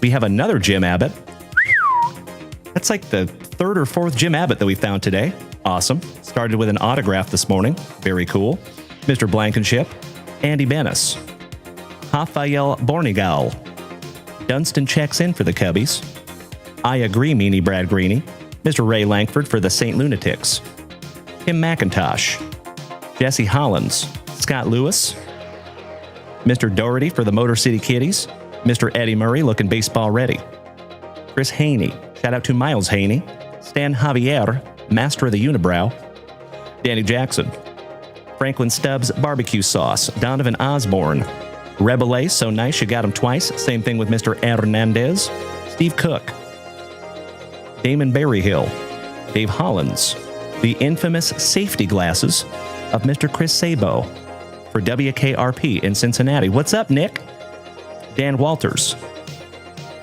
We have another Jim Abbott. That's like the 3rd or 4th Jim Abbott that we found today. Awesome. Started with an autograph this morning. Very cool. Mr. Blankenship. Andy Bennis. Rafael Bornigal. Dunstan checks in for the Cubbies. I agree, Meanie Brad Greeny. Mr. Ray Langford for the St. Lunatics. Tim McIntosh. Jesse Hollins. Scott Lewis. Mr. Doherty for the Motor City Kitties. Mr. Eddie Murray looking baseball ready. Chris Haney. Shout out to Miles Haney. Stan Javier, master of the unibrow. Danny Jackson. Franklin Stubbs barbecue sauce. Donovan Osborne. Rebele, so nice you got him twice. Same thing with Mr. Hernandez. Steve Cook. Damon Berryhill. Dave Hollins. The infamous safety glasses of Mr. Chris Sabo for WKRP in Cincinnati. What's up, Nick? Dan Walters.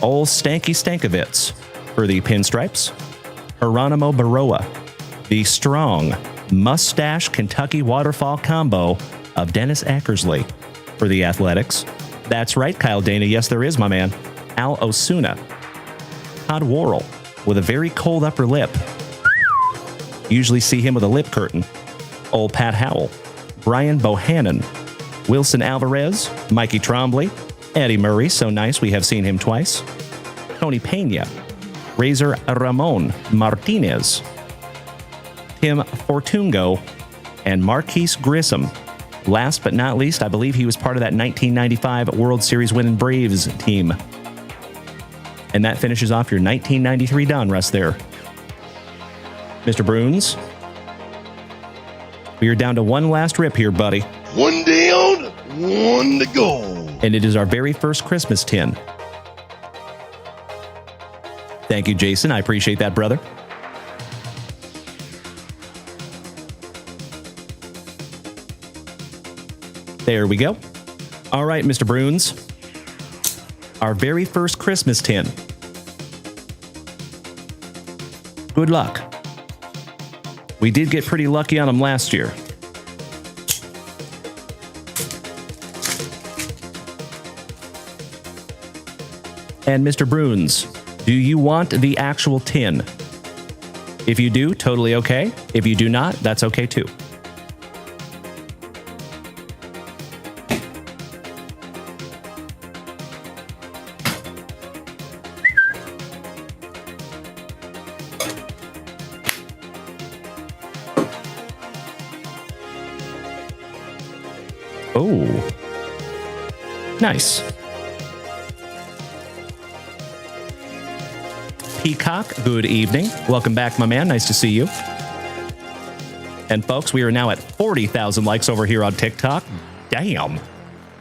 Old Stanky Stankovitz for the Pinstripes. Geronimo Baroa. The strong mustache Kentucky waterfall combo of Dennis Eckersley for the Athletics. That's right, Kyle Dana. Yes, there is, my man. Al Osuna. Todd Worrell with a very cold upper lip. Usually see him with a lip curtain. Old Pat Howell. Brian Bohannon. Wilson Alvarez. Mikey Trombley. Eddie Murray, so nice we have seen him twice. Tony Pena. Razor Ramon Martinez. Tim Fortungo. And Marquise Grissom. Last but not least, I believe he was part of that 1995 World Series winning Braves team. And that finishes off your 1993 Donruss there. Mr. Bruns, we are down to one last rip here, buddy. One down, one to go. And it is our very first Christmas tin. Thank you, Jason. I appreciate that, brother. There we go. All right, Mr. Bruns. Our very first Christmas tin. Good luck. We did get pretty lucky on them last year. And Mr. Bruns, do you want the actual tin? If you do, totally okay. If you do not, that's okay too. Oh, nice. Peacock, good evening. Welcome back, my man. Nice to see you. And folks, we are now at 40,000 likes over here on TikTok. Damn,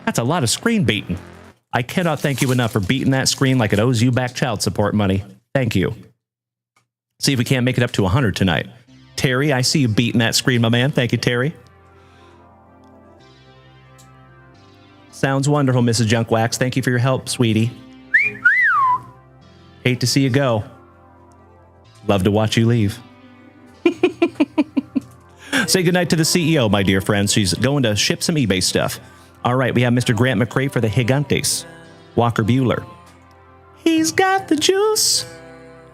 that's a lot of screen beating. I cannot thank you enough for beating that screen like it owes you back child support money. Thank you. See if we can't make it up to 100 tonight. Terry, I see you beating that screen, my man. Thank you, Terry. Sounds wonderful, Mrs. Junkwax. Thank you for your help, sweetie. Hate to see you go. Love to watch you leave. Say goodnight to the CEO, my dear friends. She's going to ship some eBay stuff. All right, we have Mr. Grant McCrae for the Gigantes. Walker Bueller. He's got the juice.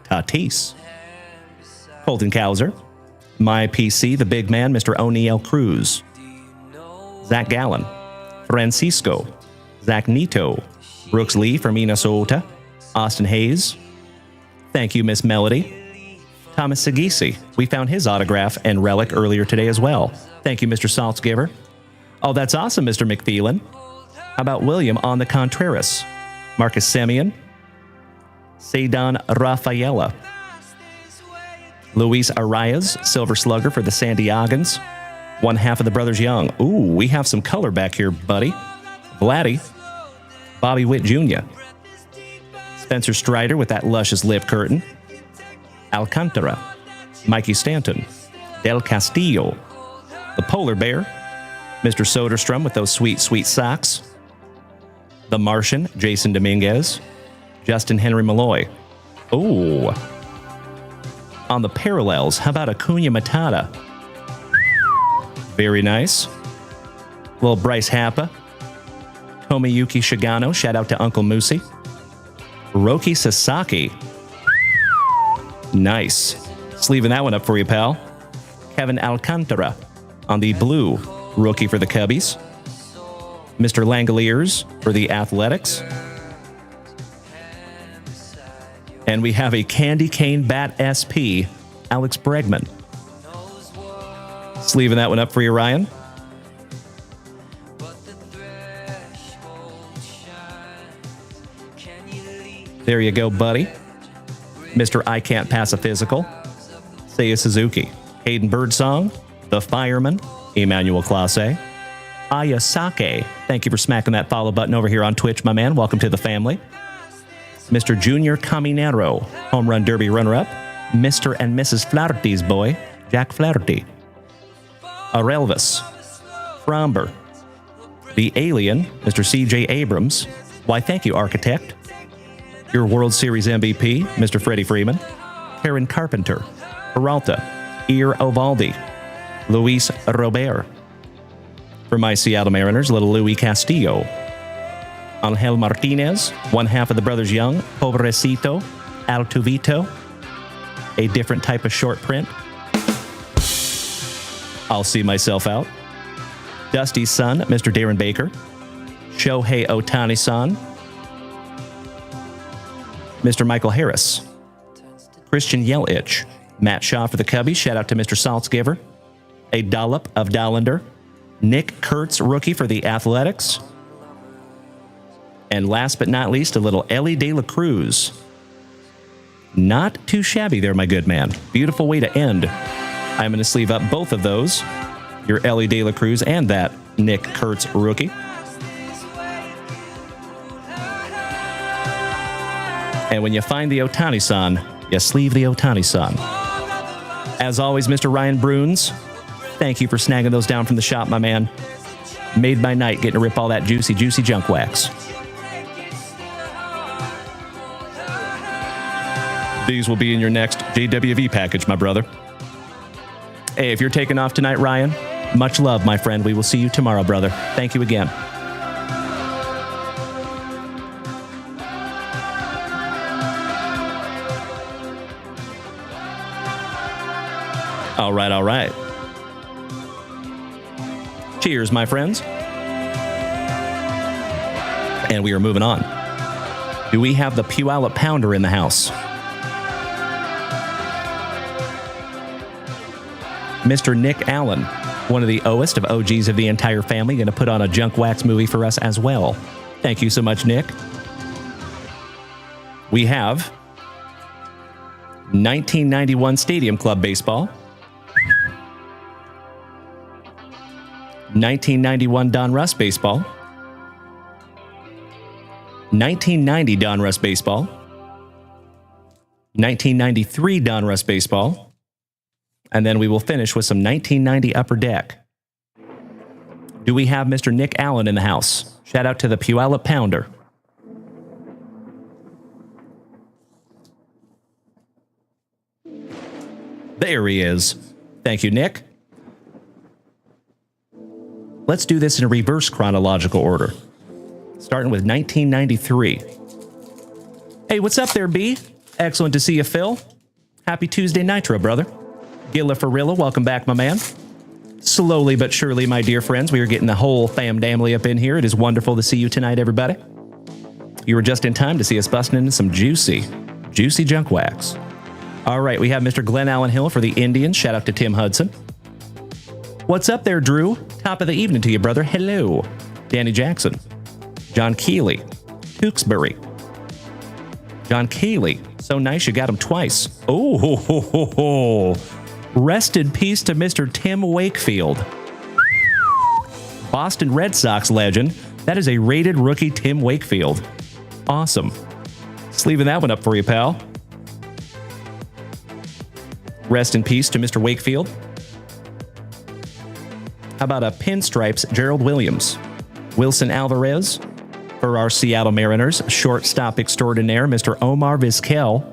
Tatis. Colton Cowser. My PC, the big man, Mr. O'Neill Cruz. Zach Gallen. Francisco. Zach Nito. Brooks Lee from Minnesota. Austin Hayes. Thank you, Miss Melody. Thomas Sagisi. We found his autograph and relic earlier today as well. Thank you, Mr. Saltzgiver. Oh, that's awesome, Mr. McPhelan. How about William on the Contreras? Marcus Semien. Cedon Rafaela. Luis Arias, Silver Slugger for the San Diegans. One half of the Brothers Young. Ooh, we have some color back here, buddy. Vladdy. Bobby Witt Jr. Spencer Strider with that luscious lip curtain. Alcantara. Mikey Stanton. Del Castillo. The Polar Bear. Mr. Soderstrom with those sweet, sweet socks. The Martian, Jason Dominguez. Justin Henry Malloy. Ooh. On the parallels, how about Acuna Matata? Very nice. Little Bryce Happa. Tomiyuki Shigano, shout out to Uncle Moosey. Roki Sasaki. Nice. Sleeving that one up for you, pal. Kevin Alcantara on the blue, rookie for the Cubbies. Mr. Langoliers for the Athletics. And we have a Candy Cane Bat SP, Alex Bregman. Sleeving that one up for you, Ryan. There you go, buddy. Mr. I Can't Pass a Physical. Seiya Suzuki. Hayden Birdsong. The Fireman. Emmanuel Clase. Ayasake. Thank you for smacking that follow button over here on Twitch, my man. Welcome to the family. Mr. Junior Caminero. Home Run Derby runner-up. Mr. and Mrs. Flaherty's boy, Jack Flaherty. Arelvis. Fromber. The Alien, Mr. C.J. Abrams. Why, thank you, Architect. Your World Series MVP, Mr. Freddie Freeman. Karen Carpenter. Peralta. Ear Ovaldi. Luis Robert. For my Seattle Mariners, little Louis Castillo. Angel Martinez, one half of the Brothers Young. Pobrecito. Altuvito. A different type of short print. I'll see myself out. Dusty's son, Mr. Darren Baker. Shohei Ohtani-san. Mr. Michael Harris. Christian Yelich. Matt Shaw for the Cubbies. Shout out to Mr. Saltzgiver. A dollop of Dollander. Nick Kurtz, rookie for the Athletics. And last but not least, a little Ellie De La Cruz. Not too shabby there, my good man. Beautiful way to end. I'm going to sleeve up both of those. Your Ellie De La Cruz and that Nick Kurtz rookie. And when you find the Ohtani-san, you sleeve the Ohtani-san. As always, Mr. Ryan Bruns, thank you for snagging those down from the shop, my man. Made my night getting to rip all that juicy, juicy junk wax. These will be in your next JWV package, my brother. Hey, if you're taking off tonight, Ryan, much love, my friend. We will see you tomorrow, brother. Thank you again. All right, all right. Cheers, my friends. And we are moving on. Do we have the Puyallup Pounder in the house? Mr. Nick Allen, one of the oest of OGs of the entire family, going to put on a junk wax movie for us as well. Thank you so much, Nick. We have 1991 Stadium Club Baseball, 1991 Donruss Baseball, 1990 Donruss Baseball, 1993 Donruss Baseball, and then we will finish with some 1990 Upper Deck. Do we have Mr. Nick Allen in the house? Shout out to the Puyallup Pounder. There he is. Thank you, Nick. Let's do this in a reverse chronological order, starting with 1993. Hey, what's up there, B? Excellent to see you, Phil. Happy Tuesday Nitro, brother. Gilla Farilla, welcome back, my man. Slowly but surely, my dear friends, we are getting the whole fam-damily up in here. It is wonderful to see you tonight, everybody. You were just in time to see us busting into some juicy junk wax. All right, we have Mr. Glenn Allen Hill for the Indians. Shout out to Tim Hudson. What's up there, Drew? Top of the evening to you, brother. Hello. Danny Jackson. John Keeley. Tewksbury. John Keeley. So nice you got him twice. Oh, ho, ho, ho, ho. Rest in peace to Mr. Tim Wakefield. Boston Red Sox legend. That is a rated rookie Tim Wakefield. Awesome. Sleeving that one up for you, pal. Rest in peace to Mr. Wakefield. How about a pinstripes Gerald Williams? Wilson Alvarez. For our Seattle Mariners, shortstop extraordinaire, Mr. Omar Vizquel.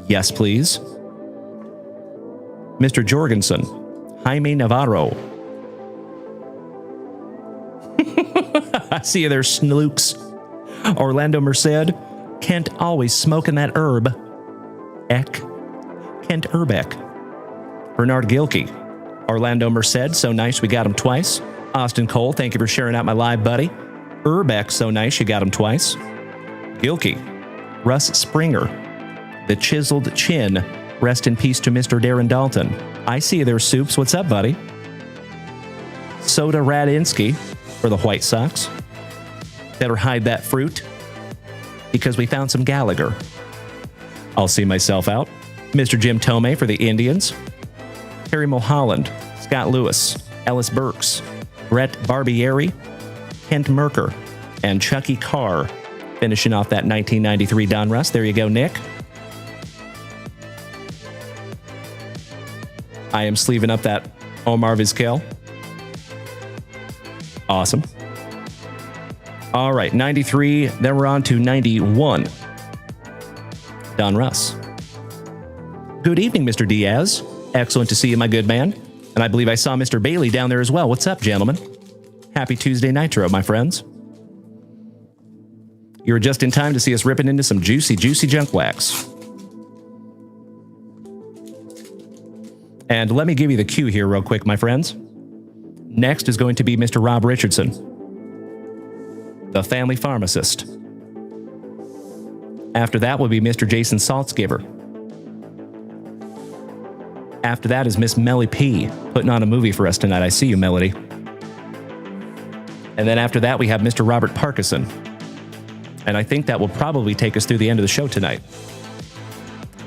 Yes, please. Mr. Jorgensen. Jaime Navarro. I see you there, Snooks. Orlando Merced. Kent always smoking that herb. Kent Urbeck. Bernard Gilkey. Orlando Merced, so nice we got him twice. Austin Cole, thank you for sharing out my live, buddy. Urbeck, so nice you got him twice. Gilkey. Russ Springer. The Chiseled Chin. Rest in peace to Mr. Darren Dalton. I see you there, Soups. What's up, buddy? Soda Radinsky for the White Sox. Better hide that fruit because we found some Gallagher. I'll see myself out. Mr. Jim Tomei for the Indians. Terry Mulholland, Scott Lewis, Ellis Burks, Brett Barbieri, Kent Merker, and Chucky Carr, finishing off that 1993 Donruss. There you go, Nick. I am sleeving up that Omar Vizquel. Awesome. All right, 93, then we're on to 91. Donruss. Good evening, Mr. Diaz. Excellent to see you, my good man. And I believe I saw Mr. Bailey down there as well. What's up, gentlemen? Happy Tuesday Nitro, my friends. You were just in time to see us ripping into some juicy junk wax. And let me give you the cue here real quick, my friends. Next is going to be Mr. Rob Richardson, the family pharmacist. After that will be Mr. Jason Saltzgiver. After that is Miss Melly P, putting on a movie for us tonight. I see you, Melody. And then after that, we have Mr. Robert Parkinson. And I think that will probably take us through the end of the show tonight.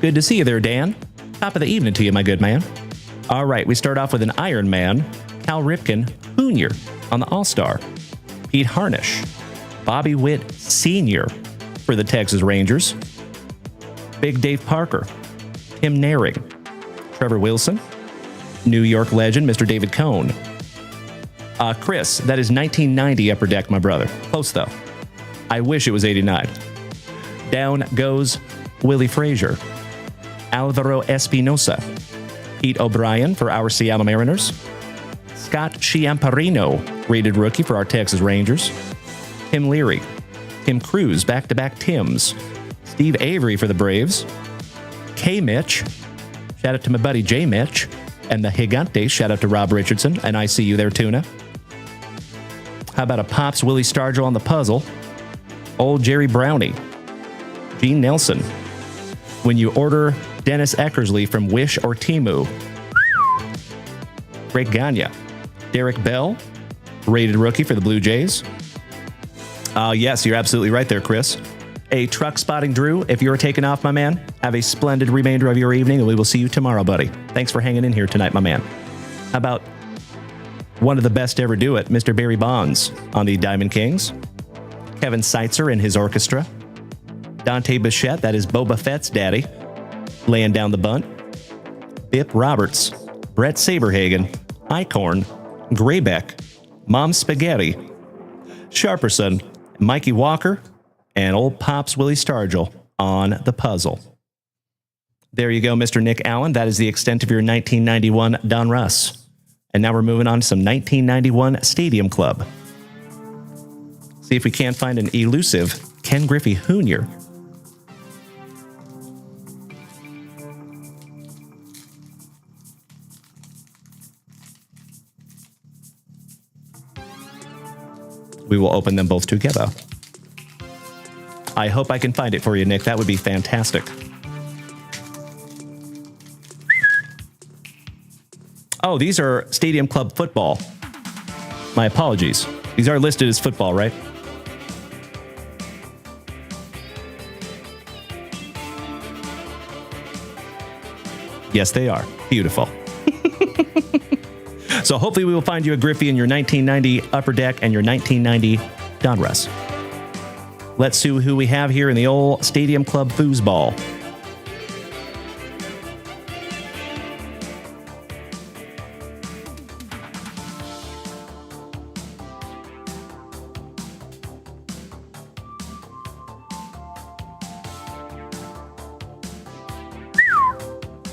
Good to see you there, Dan. Top of the evening to you, my good man. All right, we start off with an Iron Man, Cal Ripken Jr. on the All-Star. Pete Harnish, Bobby Witt Sr. for the Texas Rangers. Big Dave Parker, Tim Naring, Trevor Wilson, New York legend, Mr. David Cohn. Chris, that is 1990 Upper Deck, my brother. Close, though. I wish it was 89. Down goes Willie Frazier, Alvaro Espinosa, Pete O'Brien for our Seattle Mariners, Scott Chiamparino, rated rookie for our Texas Rangers, Tim Leary, Tim Cruz, back-to-back Tims, Steve Avery for the Braves, K. Mitch, shout out to my buddy J. Mitch, and the Gigante. Shout out to Rob Richardson, and I see you there, Tuna. How about a Pops Willie Stargell on the puzzle? Old Jerry Brownie. Gene Nelson. When you order Dennis Eckersley from Wish or Temu. Greg Gagne. Derek Bell. Rated rookie for the Blue Jays. Yes, you're absolutely right there, Chris. A truck spotting Drew. If you're taking off, my man, have a splendid remainder of your evening, and we will see you tomorrow, buddy. Thanks for hanging in here tonight, my man. How about one of the best to ever do it, Mr. Barry Bonds on the Diamond Kings. Kevin Seitzer and his orchestra. Dante Bichette, that is Boba Fett's daddy, laying down the bunt. Bip Roberts, Brett Saberhagen, Icorn, Graybeck, Mom Spaghetti, Sharperson, Mikey Walker, and old Pops Willie Stargell on the puzzle. There you go, Mr. Nick Allen. That is the extent of your 1991 Don Russ. And now we're moving on to some 1991 Stadium Club. See if we can't find an elusive Ken Griffey Jr. We will open them both together. I hope I can find it for you, Nick. That would be fantastic. Oh, these are Stadium Club football. My apologies. These are listed as football, right? Yes, they are. Beautiful. So hopefully we will find you a Griffey in your 1990 Upper Deck and your 1990 Donruss. Let's see who we have here in the old Stadium Club foosball.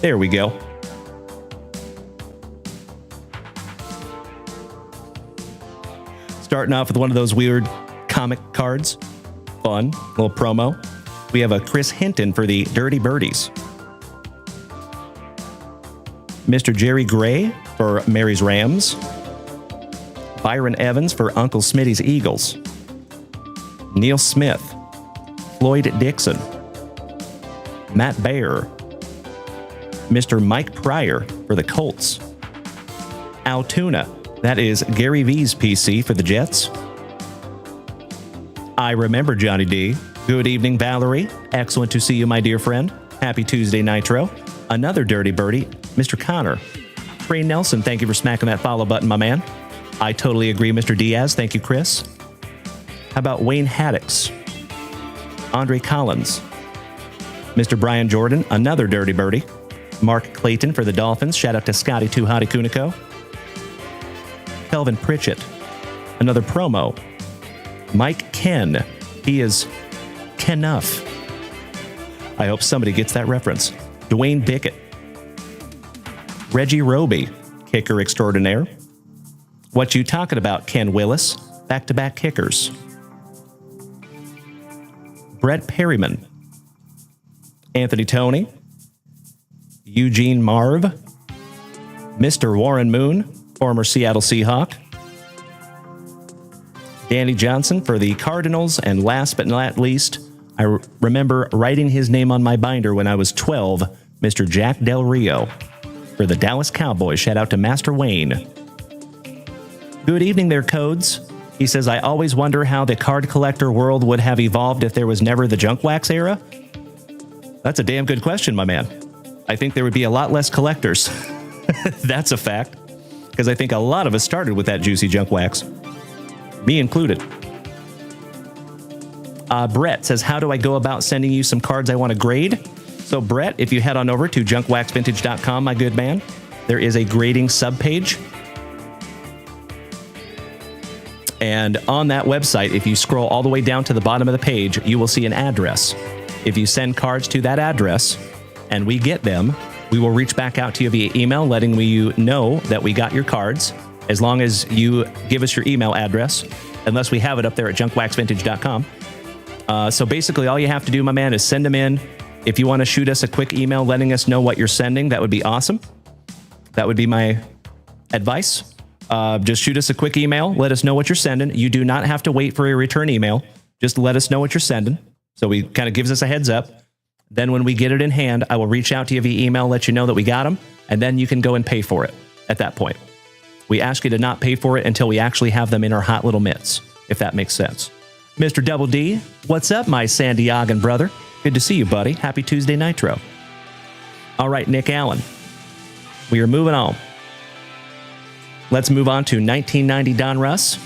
There we go. Starting off with one of those weird comic cards. Fun, little promo. We have a Chris Hinton for the Dirty Birdies. Mr. Jerry Gray for Mary's Rams. Byron Evans for Uncle Smitty's Eagles. Neil Smith. Floyd Dixon. Matt Baer. Mr. Mike Pryor for the Colts. Altoona. That is Gary V's PC for the Jets. I remember Johnny D. Good evening, Valerie. Excellent to see you, my dear friend. Happy Tuesday Nitro. Another Dirty Birdie, Mr. Connor. Trey Nelson, thank you for smacking that follow button, my man. I totally agree, Mr. Diaz. Thank you, Chris. How about Wayne Haddix? Andre Collins. Mr. Brian Jordan, another Dirty Birdie. Mark Clayton for the Dolphins. Shout out to Scotty Too Hotty Kuniko. Kelvin Pritchett. Another promo. Mike Ken. He is Kenuff. I hope somebody gets that reference. Dwayne Bickett. Reggie Roby. Kicker extraordinaire. What you talking about, Ken Willis? Back-to-back kickers. Brett Perryman. Anthony Toney. Eugene Marv. Mr. Warren Moon, former Seattle Seahawk. Danny Johnson for the Cardinals. And last but not least, I remember writing his name on my binder when I was 12, Mr. Jack Del Rio for the Dallas Cowboys. Shout out to Master Wayne. Good evening there, Codes. He says, I always wonder how the card collector world would have evolved if there was never the junk wax era. That's a damn good question, my man. I think there would be a lot less collectors. That's a fact. Because I think a lot of us started with that juicy junk wax. Me included. Brett says, how do I go about sending you some cards I want to grade? So, Brett, if you head on over to junkwaxvintage.com, my good man, there is a grading subpage. And on that website, if you scroll all the way down to the bottom of the page, you will see an address. If you send cards to that address and we get them, we will reach back out to you via email, letting you know that we got your cards, as long as you give us your email address, unless we have it up there at junkwaxvintage.com. So basically, all you have to do, my man, is send them in. If you want to shoot us a quick email letting us know what you're sending, that would be awesome. That would be my advice. Just shoot us a quick email. Let us know what you're sending. You do not have to wait for a return email. Just let us know what you're sending. So we kind of gives us a heads up. Then when we get it in hand, I will reach out to you via email, let you know that we got them, and then you can go and pay for it at that point. We ask you to not pay for it until we actually have them in our hot little mitts, if that makes sense. Mr. Double D, what's up, my San Diegan brother? Good to see you, buddy. Happy Tuesday Nitro. All right, Nick Allen. We are moving on. Let's move on to 1990 Don Russ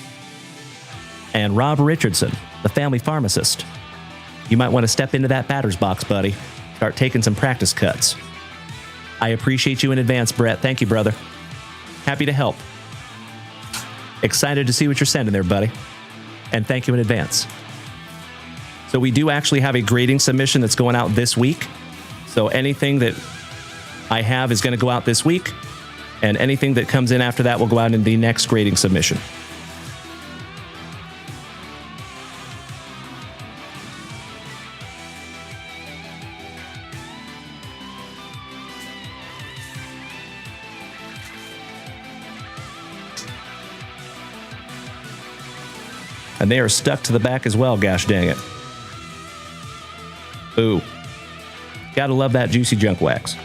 and Rob Richardson, the family pharmacist. You might want to step into that batter's box, buddy. Start taking some practice cuts. I appreciate you in advance, Brett. Thank you, brother. Happy to help. Excited to see what you're sending there, buddy. And thank you in advance. So we do actually have a grading submission that's going out this week. So anything that I have is going to go out this week. And anything that comes in after that will go out in the next grading submission. And they are stuck to the back as well, gosh dang it. Ooh. Gotta love that juicy junk wax.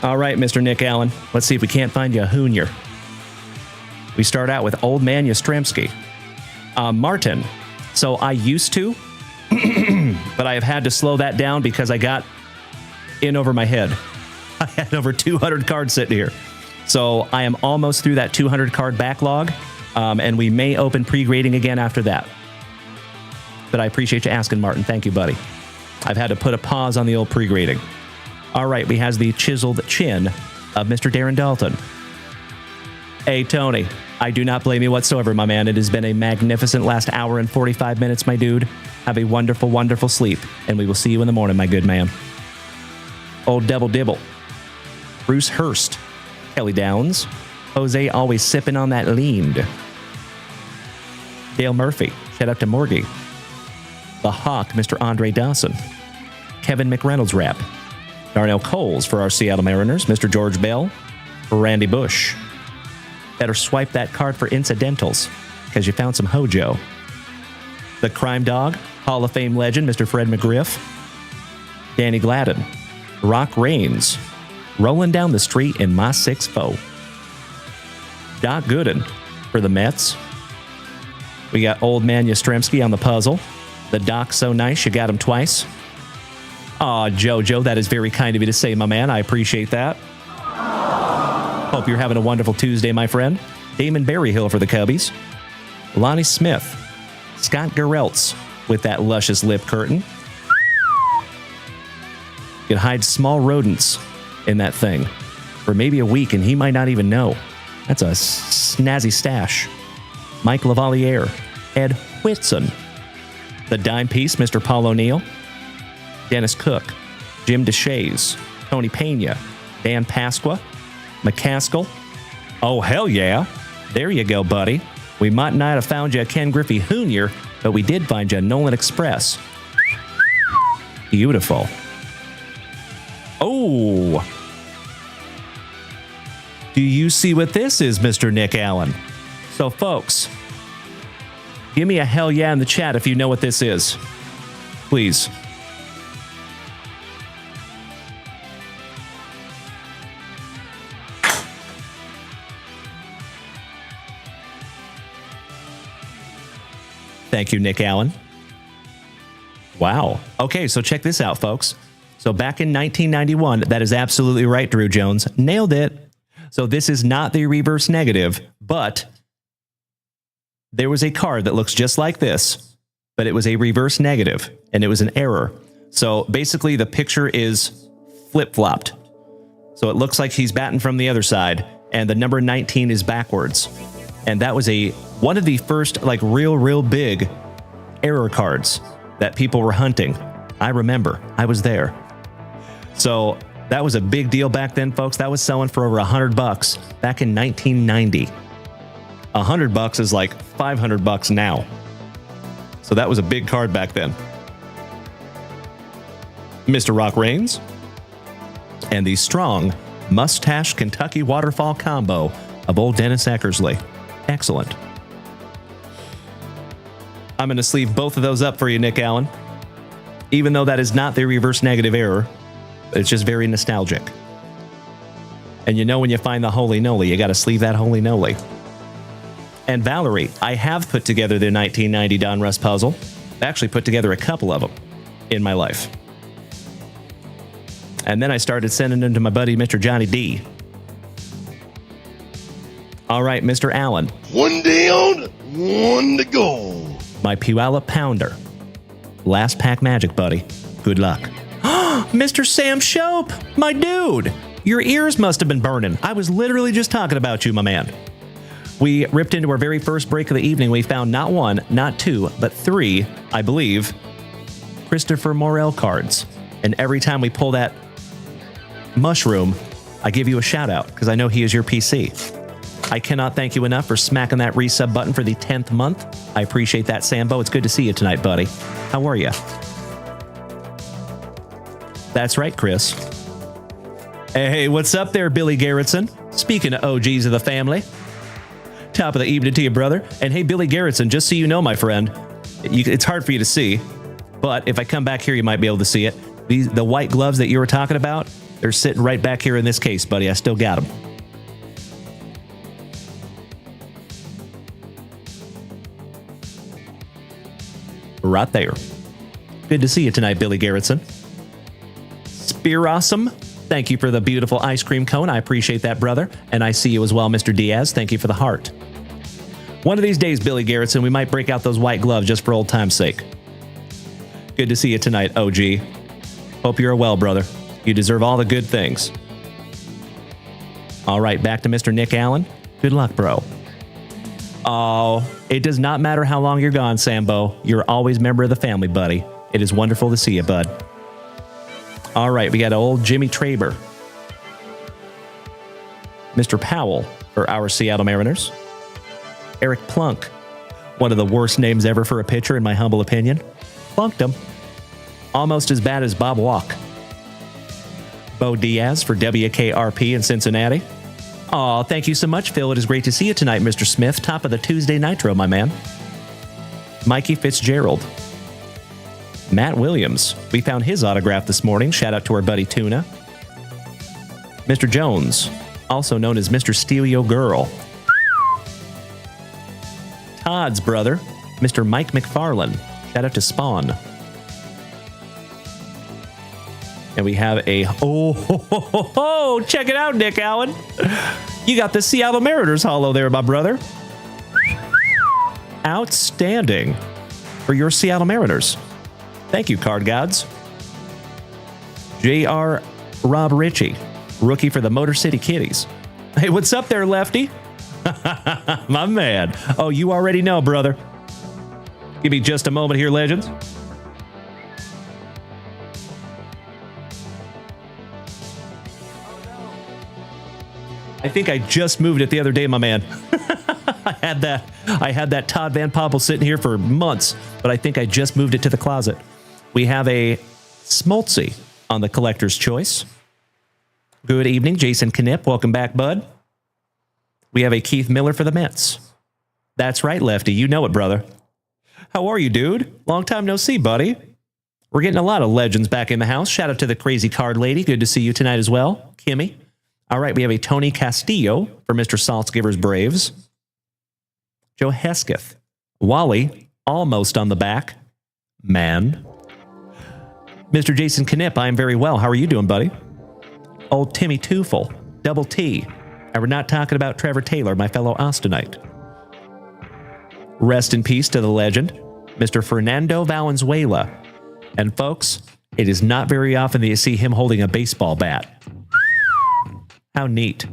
All right, Mr. Nick Allen. Let's see if we can't find you a hoonier. We start out with Old Man Yastrzemski. Martin. So I used to, but I have had to slow that down because I got in over my head. I had over 200 cards sitting here. So I am almost through that 200 card backlog, and we may open pre-grading again after that. But I appreciate you asking, Martin. Thank you, buddy. I've had to put a pause on the old pre-grading. All right, we has the chiseled chin of Mr. Darren Dalton. Hey, Tony, I do not blame you whatsoever, my man. It has been a magnificent last hour and 45 minutes, my dude. Have a wonderful, wonderful sleep, and we will see you in the morning, my good man. Old Devil Dibble. Bruce Hurst. Kelly Downs. Jose always sipping on that leaned. Dale Murphy. Shout out to Morgie. The Hawk, Mr. Andre Dawson. Kevin McReynolds rap. Darnell Coles for our Seattle Mariners. Mr. George Bell. Randy Bush. Better swipe that card for incidentals, because you found some Hojo. The Crime Dog. Hall of Fame legend, Mr. Fred McGriff. Danny Gladden. Rock Reigns. Rolling down the street in my 6-4. Doc Gooden for the Mets. We got Old Man Yastrzemski on the puzzle. The Doc's so nice, you got him twice. Aw, Jojo, that is very kind of you to say, my man. I appreciate that. Hope you're having a wonderful Tuesday, my friend. Damon Berryhill for the Cubbies. Lonnie Smith. Scott Gereltz with that luscious lip curtain. You can hide small rodents in that thing for maybe a week, and he might not even know. That's a snazzy stash. Mike Lavaliere. Ed Whitson. The Dime Piece, Mr. Paul O'Neill. Dennis Cook. Jim DeShays. Tony Pena. Dan Pasqua. McCaskill. Oh, hell yeah. There you go, buddy. We might not have found you a Ken Griffey Jr., but we did find you a Nolan Express. Beautiful. Oh. Do you see what this is, Mr. Nick Allen? So, folks, give me a hell yeah in the chat if you know what this is. Please. Thank you, Nick Allen. Wow. Okay, so check this out, folks. So back in 1991, that is absolutely right, Drew Jones. Nailed it. So this is not the reverse negative, but there was a card that looks just like this, but it was a reverse negative, and it was an error. So basically, the picture is flip-flopped. So it looks like he's batting from the other side, and the number 19 is backwards. And that was one of the first, like, real big error cards that people were hunting. I remember. I was there. So that was a big deal back then, folks. That was selling for over $100 back in 1990. $100 is like $500 now. So that was a big card back then. Mr. Rock Reigns. and the strong mustache Kentucky waterfall combo of old Dennis Eckersley. Excellent. I'm going to sleeve both of those up for you, Nick Allen. Even though that is not the reverse negative error, it's just very nostalgic. And you know when you find the holy noli, you got to sleeve that holy noli. And Valerie, I have put together the 1990 Donruss puzzle. I actually put together a couple of them in my life. And then I started sending them to my buddy, Mr. Johnny D. All right, Mr. Allen. One down, one to go. My Puyallup Pounder. Last pack magic, buddy. Good luck. Mr. Sam Shope, my dude. Your ears must have been burning. I was literally just talking about you, my man. We ripped into our very first break of the evening. We found not one, not two, but three, I believe, Christopher Morel cards. And every time we pull that mushroom, I give you a shout out because I know he is your PC. I cannot thank you enough for smacking that resub button for the 10th month. I appreciate that, Sambo. It's good to see you tonight, buddy. How are you? That's right, Chris. Hey, what's up there, Billy Garrettson? Speaking of OGs of the family. Top of the evening to you, brother. And hey, Billy Garrettson, just so you know, my friend, it's hard for you to see, but if I come back here, you might be able to see it. The white gloves that you were talking about, they're sitting right back here in this case, buddy. I still got them. Right there. Good to see you tonight, Billy Garrettson. Spearawesome. Thank you for the beautiful ice cream cone. I appreciate that, brother. And I see you as well, Mr. Diaz. Thank you for the heart. One of these days, Billy Garrettson, we might break out those white gloves just for old time's sake. Good to see you tonight, OG. Hope you're well, brother. You deserve all the good things. All right, back to Mr. Nick Allen. Good luck, bro. Oh, it does not matter how long you're gone, Sambo. You're always a member of the family, buddy. It is wonderful to see you, bud. All right, we got old Jimmy Traber. Mr. Powell for our Seattle Mariners. Eric Plunk, one of the worst names ever for a pitcher, in my humble opinion. Plunked him. Almost as bad as Bob Walk. Bo Diaz for WKRP in Cincinnati. Aw, thank you so much, Phil. It is great to see you tonight, Mr. Smith. Top of the Tuesday Nitro, my man. Mikey Fitzgerald. Matt Williams. We found his autograph this morning. Shout out to our buddy Tuna. Mr. Jones, also known as Mr. Steal Yo Girl. Todd's brother, Mr. Mike McFarlane. Shout out to Spawn. And we have a, check it out, Nick Allen. You got the Seattle Mariners holo there, my brother. Outstanding for your Seattle Mariners. Thank you, card gods. J.R. Rob Ritchie, rookie for the Motor City Kitties. Hey, what's up there, Lefty? My man. Oh, you already know, brother. Give me just a moment here, legends. I think I just moved it the other day, my man. I had that Todd Van Poppel sitting here for months, but I think I just moved it to the closet. We have a Smoltzy on the collector's choice. Good evening, Jason Knipp. Welcome back, bud. We have a Keith Miller for the Mets. That's right, Lefty. You know it, brother. How are you, dude? Long time no see, buddy. We're getting a lot of legends back in the house. Shout out to the Crazy Card Lady. Good to see you tonight as well. Kimmy. All right, we have a Tony Castillo for Mr. Saltzgiver's Braves. Joe Hesketh. Wally, almost on the back. Man. Mr. Jason Knipp, I am very well. How are you doing, buddy? Old Timmy Tufel. Double T. And we're not talking about Trevor Taylor, my fellow Austinite. Rest in peace to the legend, Mr. Fernando Valenzuela. And folks, it is not very often that you see him holding a baseball bat. How neat.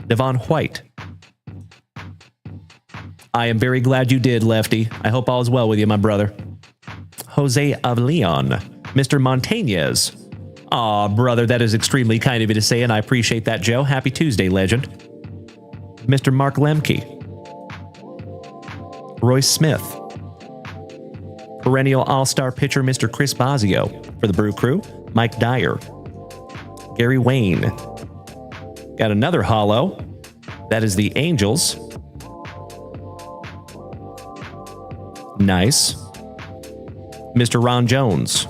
Devon White. I am very glad you did, Lefty. I hope all is well with you, my brother. Jose of Leon. Mr. Montañez. Aw, brother, that is extremely kind of you to say, and I appreciate that, Joe. Happy Tuesday, legend. Mr. Mark Lemke. Royce Smith. Perennial all-star pitcher, Mr. Chris Bosio for the Brew Crew. Mike Dyer. Gary Wayne. Got another holo. That is the Angels. Nice. Mr. Ron Jones.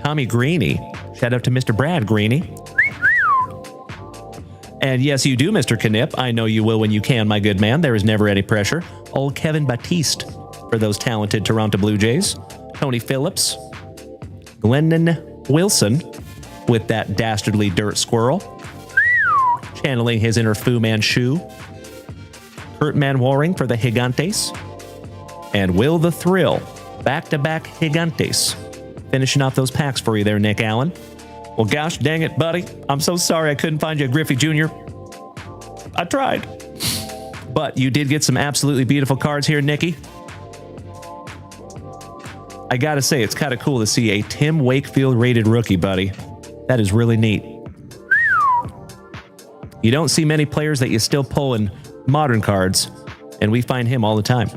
Tommy Greeny. Shout out to Mr. Brad Greeny. And yes, you do, Mr. Knipp. I know you will when you can, my good man. There is never any pressure. Old Kevin Batiste for those talented Toronto Blue Jays. Tony Phillips. Glennon Wilson with that dastardly dirt squirrel. Channeling his inner Fu Manchu. Kurt Manwaring for the Gigantes. And Will the Thrill. Back-to-back Gigantes. Finishing off those packs for you there, Nick Allen. Well, gosh dang it, buddy. I'm so sorry I couldn't find you a Griffey Jr. I tried. But you did get some absolutely beautiful cards here, Nicky. I gotta say, it's kind of cool to see a Tim Wakefield rated rookie, buddy. That is really neat. You don't see many players that you still pull in modern cards, and we find him all the time.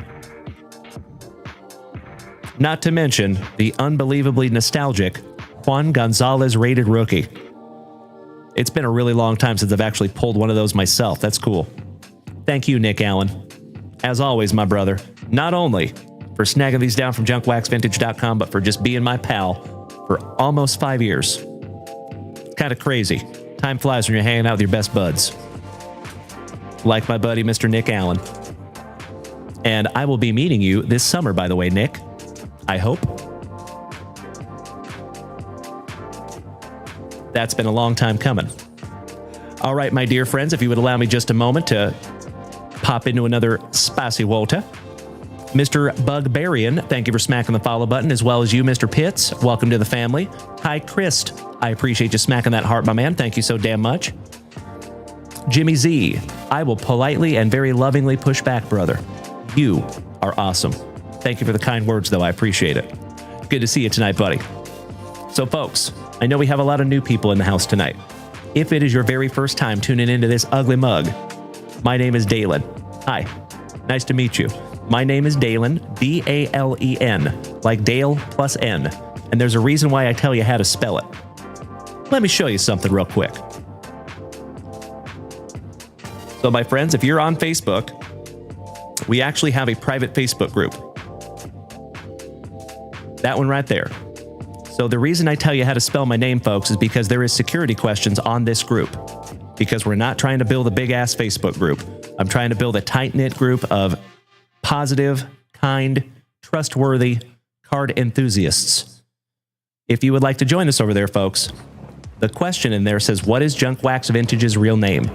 Not to mention the unbelievably nostalgic Juan Gonzalez rated rookie. It's been a really long time since I've actually pulled one of those myself. That's cool. Thank you, Nick Allen. As always, my brother, not only for snagging these down from junkwaxvintage.com, but for just being my pal for almost 5 years. Kind of crazy. Time flies when you're hanging out with your best buds. Like my buddy, Mr. Nick Allen. And I will be meeting you this summer, by the way, Nick. I hope. That's been a long time coming. All right, my dear friends, if you would allow me just a moment to pop into another spicy Walter. Mr. Bugbarian, thank you for smacking the follow button, as well as you, Mr. Pitts. Welcome to the family. Hi, Christ. I appreciate you smacking that heart, my man. Thank you so damn much. Jimmy Z, I will politely and very lovingly push back, brother. You are awesome. Thank you for the kind words, though. I appreciate it. Good to see you tonight, buddy. So, folks, I know we have a lot of new people in the house tonight. If it is your very first time tuning into this ugly mug, my name is Dalen. Hi. Nice to meet you. My name is Dalen, D-A-L-E-N, like Dale plus N. And there's a reason why I tell you how to spell it. Let me show you something real quick. So, my friends, if you're on Facebook, we actually have a private Facebook group. That one right there. So the reason I tell you how to spell my name, folks, is because there is security questions on this group. Because we're not trying to build a big-ass Facebook group. I'm trying to build a tight-knit group of positive, kind, trustworthy card enthusiasts. If you would like to join us over there, folks, the question in there says, what is Junk Wax Vintage's real name?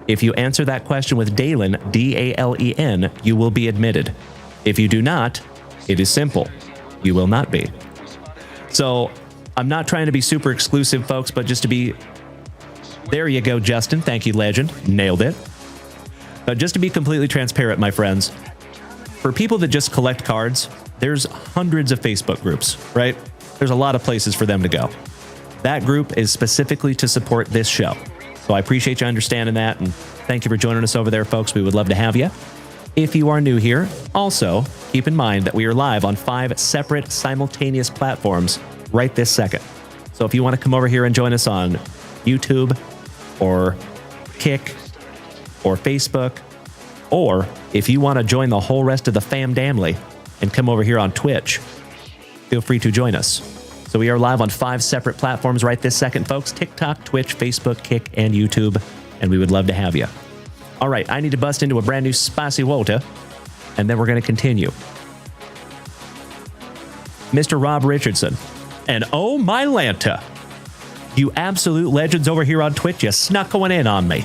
If you answer that question with Dalen, D-A-L-E-N, you will be admitted. If you do not, it is simple. You will not be. So I'm not trying to be super exclusive, folks, but just to be... There you go, Justin. Thank you, legend. Nailed it. But just to be completely transparent, my friends, for people that just collect cards, there's hundreds of Facebook groups, right? There's a lot of places for them to go. That group is specifically to support this show. So I appreciate you understanding that, and thank you for joining us over there, folks. We would love to have you. If you are new here, also keep in mind that we are live on 5 separate simultaneous platforms right this second. So if you want to come over here and join us on YouTube or Kick or Facebook, or if you want to join the whole rest of the fam damly and come over here on Twitch, feel free to join us. So we are live on 5 separate platforms right this second, folks. TikTok, Twitch, Facebook, Kick, and YouTube, and we would love to have you. All right, I need to bust into a brand new spicy Walter, and then we're going to continue. Mr. Rob Richardson, and oh my Lanta, you absolute legends over here on Twitch, you snuck one in on me.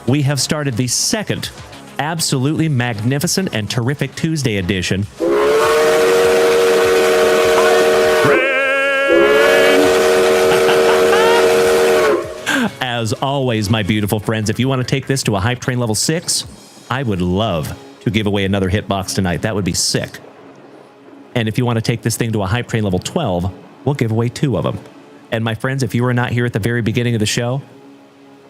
We have started the second absolutely magnificent and terrific Tuesday edition. As always, my beautiful friends, if you want to take this to a hype train level 6, I would love to give away another hitbox tonight. That would be sick. And if you want to take this thing to a hype train level 12, we'll give away 2 of them. And my friends, if you were not here at the very beginning of the show,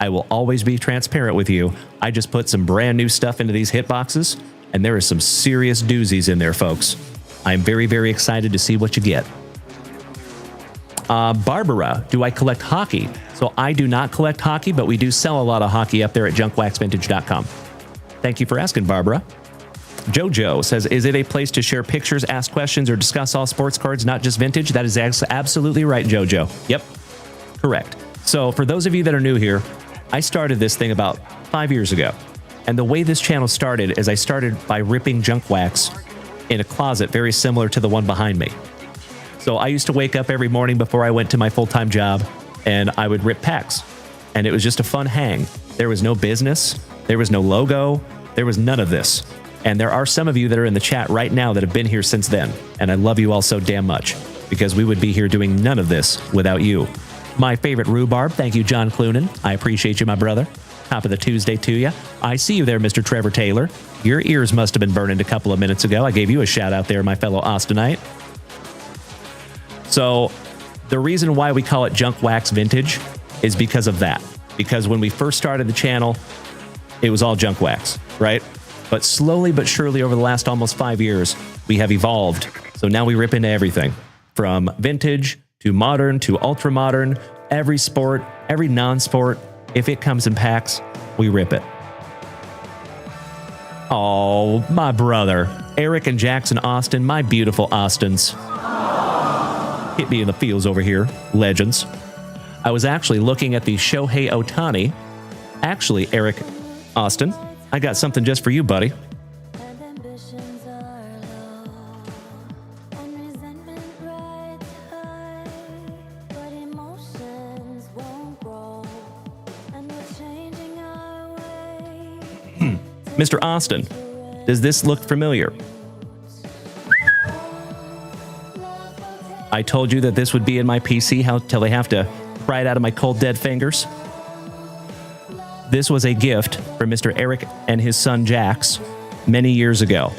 I will always be transparent with you. I just put some brand new stuff into these hitboxes, and there is some serious doozies in there, folks. I'm very, very excited to see what you get. Barbara, do I collect hockey? So I do not collect hockey, but we do sell a lot of hockey up there at junkwaxvintage.com. Thank you for asking, Barbara. Jojo says, is it a place to share pictures, ask questions, or discuss all sports cards, not just vintage? That is absolutely right, Jojo. Yep, correct. So for those of you that are new here, I started this thing about 5 years ago. And the way this channel started is I started by ripping junk wax in a closet very similar to the one behind me. So I used to wake up every morning before I went to my full-time job, and I would rip packs. And it was just a fun hang. There was no business. There was no logo. There was none of this. And there are some of you that are in the chat right now that have been here since then. And I love you all so damn much, because we would be here doing none of this without you. My favorite rhubarb, thank you, John Clunan. I appreciate you, my brother. Top of the Tuesday to you. I see you there, Mr. Trevor Taylor. Your ears must have been burning a couple of minutes ago. I gave you a shout out there, my fellow Austinite. So the reason why we call it Junk Wax Vintage is because of that. Because when we first started the channel, it was all junk wax, right? But slowly but surely over the last almost 5 years, we have evolved. So now we rip into everything from vintage to modern to ultra modern, every sport, every non-sport. If it comes in packs, we rip it. Oh, my brother. Eric and Jackson Austin, my beautiful Austins. Hit me in the feels over here, legends. I was actually looking at the Shohei Ohtani. Actually, Eric Austin, I got something just for you, buddy. Mr. Austin, does this look familiar? I told you that this would be in my PC till they have to pry it out of my cold dead fingers. This was a gift for Mr. Eric and his son Jax many years ago.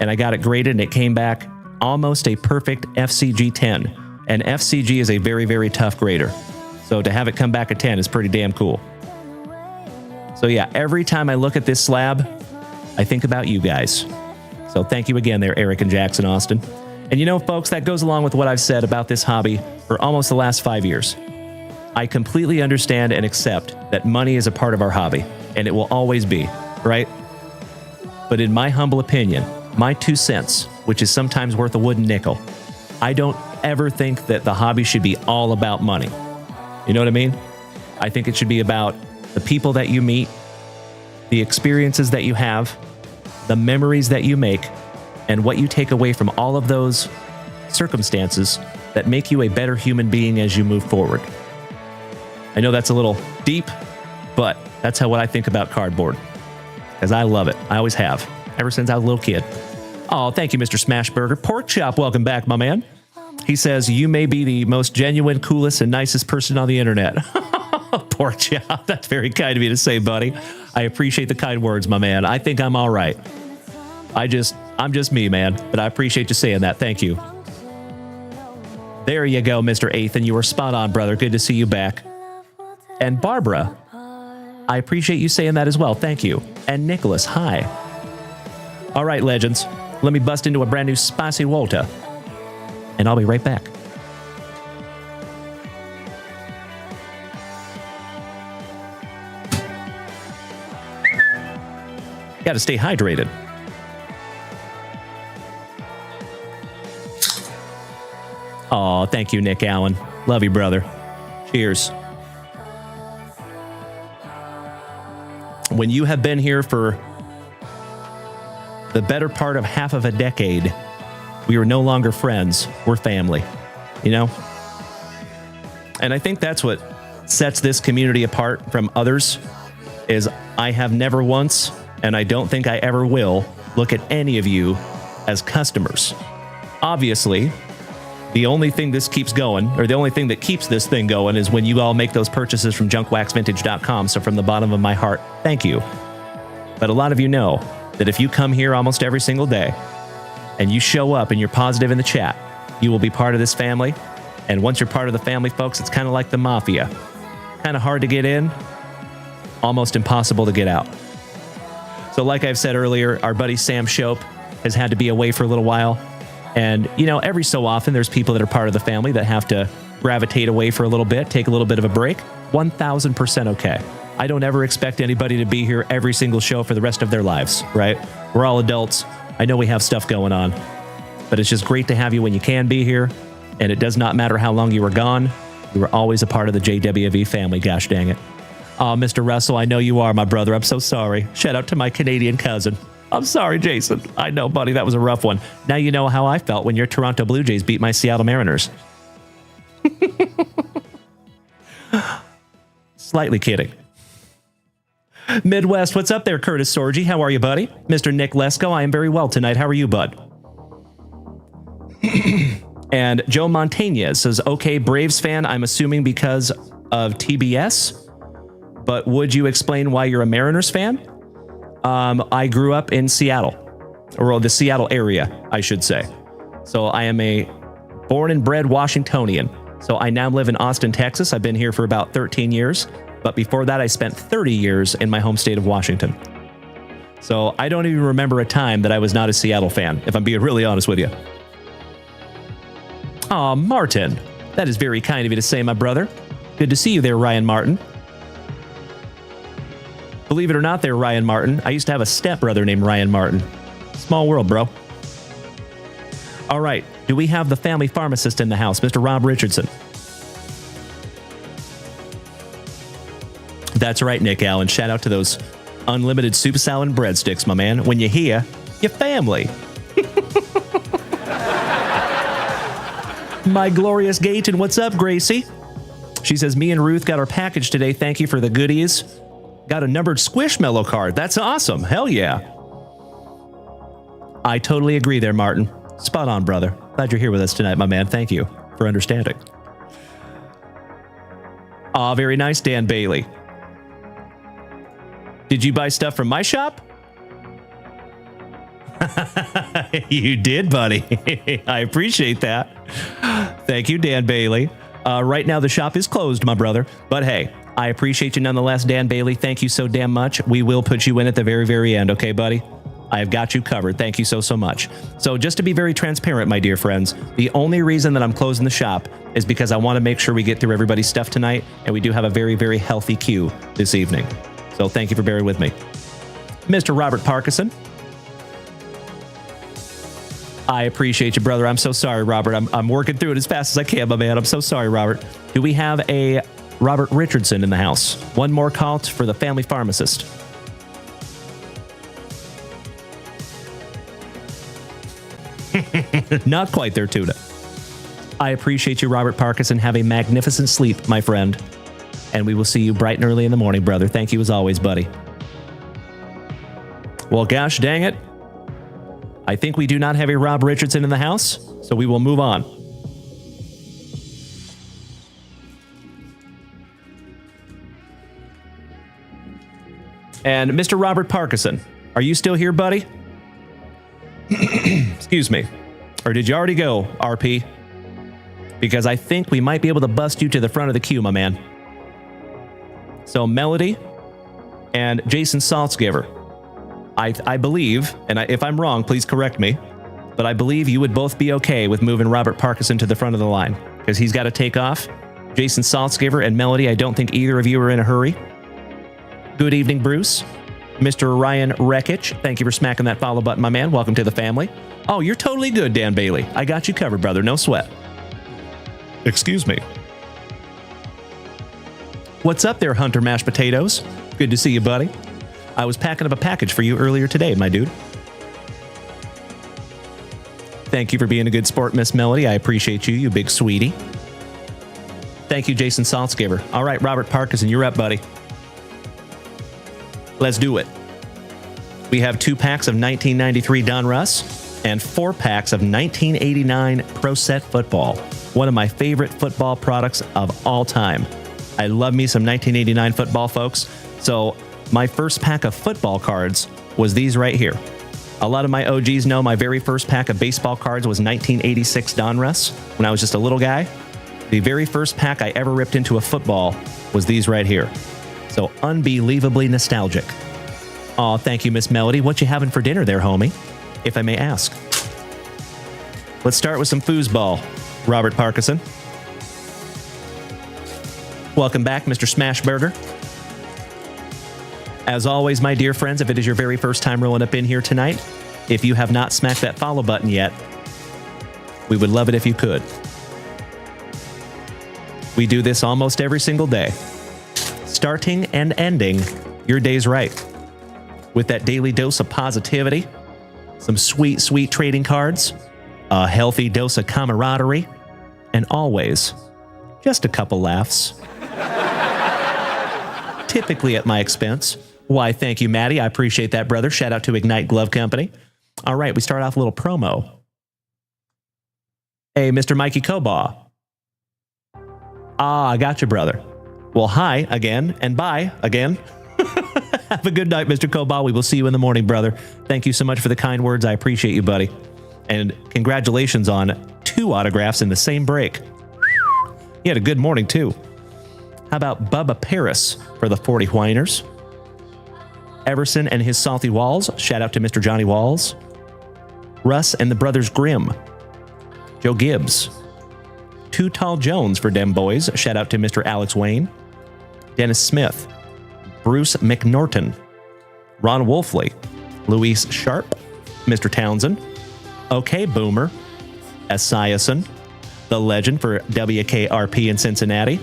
And I got it graded and it came back almost a perfect FCG 10. And FCG is a very, very tough grader. So to have it come back a 10 is pretty damn cool. So yeah, every time I look at this slab, I think about you guys. So thank you again there, Eric and Jackson Austin. And you know, folks, that goes along with what I've said about this hobby for almost the last 5 years. I completely understand and accept that money is a part of our hobby, and it will always be, right? But in my humble opinion, my 2 cents, which is sometimes worth a wooden nickel, I don't ever think that the hobby should be all about money. You know what I mean? I think it should be about the people that you meet, the experiences that you have, the memories that you make, and what you take away from all of those circumstances that make you a better human being as you move forward. I know that's a little deep, but that's what I think about cardboard, because I love it. I always have, ever since I was a little kid. Oh, thank you, Mr. Smashburger. Pork Chop, welcome back, my man. He says, you may be the most genuine, coolest, and nicest person on the internet. Pork Chop, that's very kind of you to say, buddy. I appreciate the kind words, my man. I think I'm all right. I'm just me, man, but I appreciate you saying that. Thank you. There you go, Mr. Ethan. You were spot on, brother. Good to see you back. And Barbara, I appreciate you saying that as well. Thank you. And Nicholas, hi. All right, legends. Let me bust into a brand new spicy Walter, and I'll be right back. Got to stay hydrated. Oh, thank you, Nick Allen. Love you, brother. Cheers. When you have been here for the better part of half of a decade, we are no longer friends. We're family, you know? And I think that's what sets this community apart from others, is I have never once, and I don't think I ever will, look at any of you as customers. Obviously, the only thing this keeps going, or the only thing that keeps this thing going, is when you all make those purchases from junkwaxvintage.com. So from the bottom of my heart, thank you. But a lot of you know that if you come here almost every single day and you show up and you're positive in the chat, you will be part of this family. And once you're part of the family, folks, it's kind of like the mafia. Kind of hard to get in, almost impossible to get out. So like I've said earlier, our buddy Sam Shope has had to be away for a little while. And, you know, every so often there's people that are part of the family that have to gravitate away for a little bit, take a little bit of a break. 1000% okay. I don't ever expect anybody to be here every single show for the rest of their lives, right? We're all adults. I know we have stuff going on, but it's just great to have you when you can be here. And it does not matter how long you were gone. You were always a part of the JWV family, gosh dang it. Oh, Mr. Russell, I know you are, my brother. I'm so sorry. Shout out to my Canadian cousin. I'm sorry, Jason. I know, buddy, that was a rough one. Now you know how I felt when your Toronto Blue Jays beat my Seattle Mariners. Slightly kidding. Midwest, what's up there, Curtis Sorgi? How are you, buddy? Mr. Nick Lesko, I am very well tonight. How are you, bud? And Joe Montañez says, okay, Braves fan, I'm assuming because of TBS, but would you explain why you're a Mariners fan? I grew up in Seattle, or the Seattle area, I should say. So I am a born and bred Washingtonian. So I now live in Austin, Texas. I've been here for about 13 years. But before that, I spent 30 years in my home state of Washington. So I don't even remember a time that I was not a Seattle fan, if I'm being really honest with you. Aw, Martin. That is very kind of you to say, my brother. Good to see you there, Ryan Martin. Believe it or not there, Ryan Martin, I used to have a stepbrother named Ryan Martin. Small world, bro. All right. Do we have the family pharmacist in the house, Mr. Rob Richardson? That's right, Nick Allen. Shout out to those unlimited soup salad and breadsticks, my man. When you hear, your family. My glorious Gayton, what's up, Gracie? She says, me and Ruth got our package today. Thank you for the goodies. Got a numbered Squishmallow card. That's awesome. Hell yeah. I totally agree there, Martin. Spot on, brother. Glad you're here with us tonight, my man. Thank you for understanding. Aw, very nice, Dan Bailey. Did you buy stuff from my shop? You did, buddy. I appreciate that. Thank you, Dan Bailey. Right now, the shop is closed, my brother. But hey, I appreciate you nonetheless, Dan Bailey. Thank you so damn much. We will put you in at the very, very end. Okay, buddy? I've got you covered. Thank you so, so much. So just to be very transparent, my dear friends, the only reason that I'm closing the shop is because I want to make sure we get through everybody's stuff tonight. And we do have a very, very healthy queue this evening. So thank you for bearing with me. Mr. Robert Parkinson. I appreciate you, brother. I'm so sorry, Robert. I'm working through it as fast as I can, my man. I'm so sorry, Robert. Do we have a Robert Richardson in the house? One more call for the family pharmacist. Not quite there, Tuna. I appreciate you, Robert Parkinson. Have a magnificent sleep, my friend. And we will see you bright and early in the morning, brother. Thank you as always, buddy. Well, gosh dang it. I think we do not have a Rob Richardson in the house, so we will move on. And Mr. Robert Parkinson, are you still here, buddy? Excuse me. Or did you already go, RP? Because I think we might be able to bust you to the front of the queue, my man. So Melody and Jason Saltzgiver. I believe, and if I'm wrong, please correct me, but I believe you would both be okay with moving Robert Parkinson to the front of the line because he's got to take off. Jason Saltzgiver and Melody, I don't think either of you are in a hurry. Good evening, Bruce. Mr. Ryan Rekich, thank you for smacking that follow button, my man. Welcome to the family. Oh, you're totally good, Dan Bailey. I got you covered, brother. No sweat. Excuse me. What's up there, Hunter Mashed Potatoes? Good to see you, buddy. I was packing up a package for you earlier today, my dude. Thank you for being a good sport, Miss Melody. I appreciate you, you big sweetie. Thank you, Jason Saltzgiver. All right, Robert Parkinson, you're up, buddy. Let's do it. We have 2 packs of 1993 Donruss and 4 packs of 1989 Pro Set Football. One of my favorite football products of all time. I love me some 1989 football, folks. So my first pack of football cards was these right here. A lot of my OGs know my very first pack of baseball cards was 1986 Donruss when I was just a little guy. The very first pack I ever ripped into a football was these right here. So unbelievably nostalgic. Aw, thank you, Miss Melody. What you having for dinner there, homie? If I may ask. Let's start with some foosball. Robert Parkinson. Welcome back, Mr. Smashburger. As always, my dear friends, if it is your very first time rolling up in here tonight, if you have not smacked that follow button yet, we would love it if you could. We do this almost every single day, starting and ending your days right with that daily dose of positivity, some sweet, sweet trading cards, a healthy dose of camaraderie, and always just a couple laughs. Typically at my expense. Why, thank you, Maddie. I appreciate that, brother. Shout out to Ignite Glove Company. All right, we start off a little promo. Hey, Mr. Mikey Kobaugh. I got you, brother. Well, hi again, and bye again. Have a good night, Mr. Kobaugh. We will see you in the morning, brother. Thank you so much for the kind words. I appreciate you, buddy. And congratulations on 2 autographs in the same break. He had a good morning, too. How about Bubba Paris for the 40 Whiners? Everson and his Salty Walls. Shout out to Mr. Johnny Walls. Russ and the Brothers Grimm. Joe Gibbs. Too Tall Jones for Dem Boys. Shout out to Mr. Alex Wayne. Dennis Smith. Bruce McNorton. Ron Wolfley. Luis Sharp. Mr. Townsend. OK Boomer. Esiason. The Legend for WKRP in Cincinnati.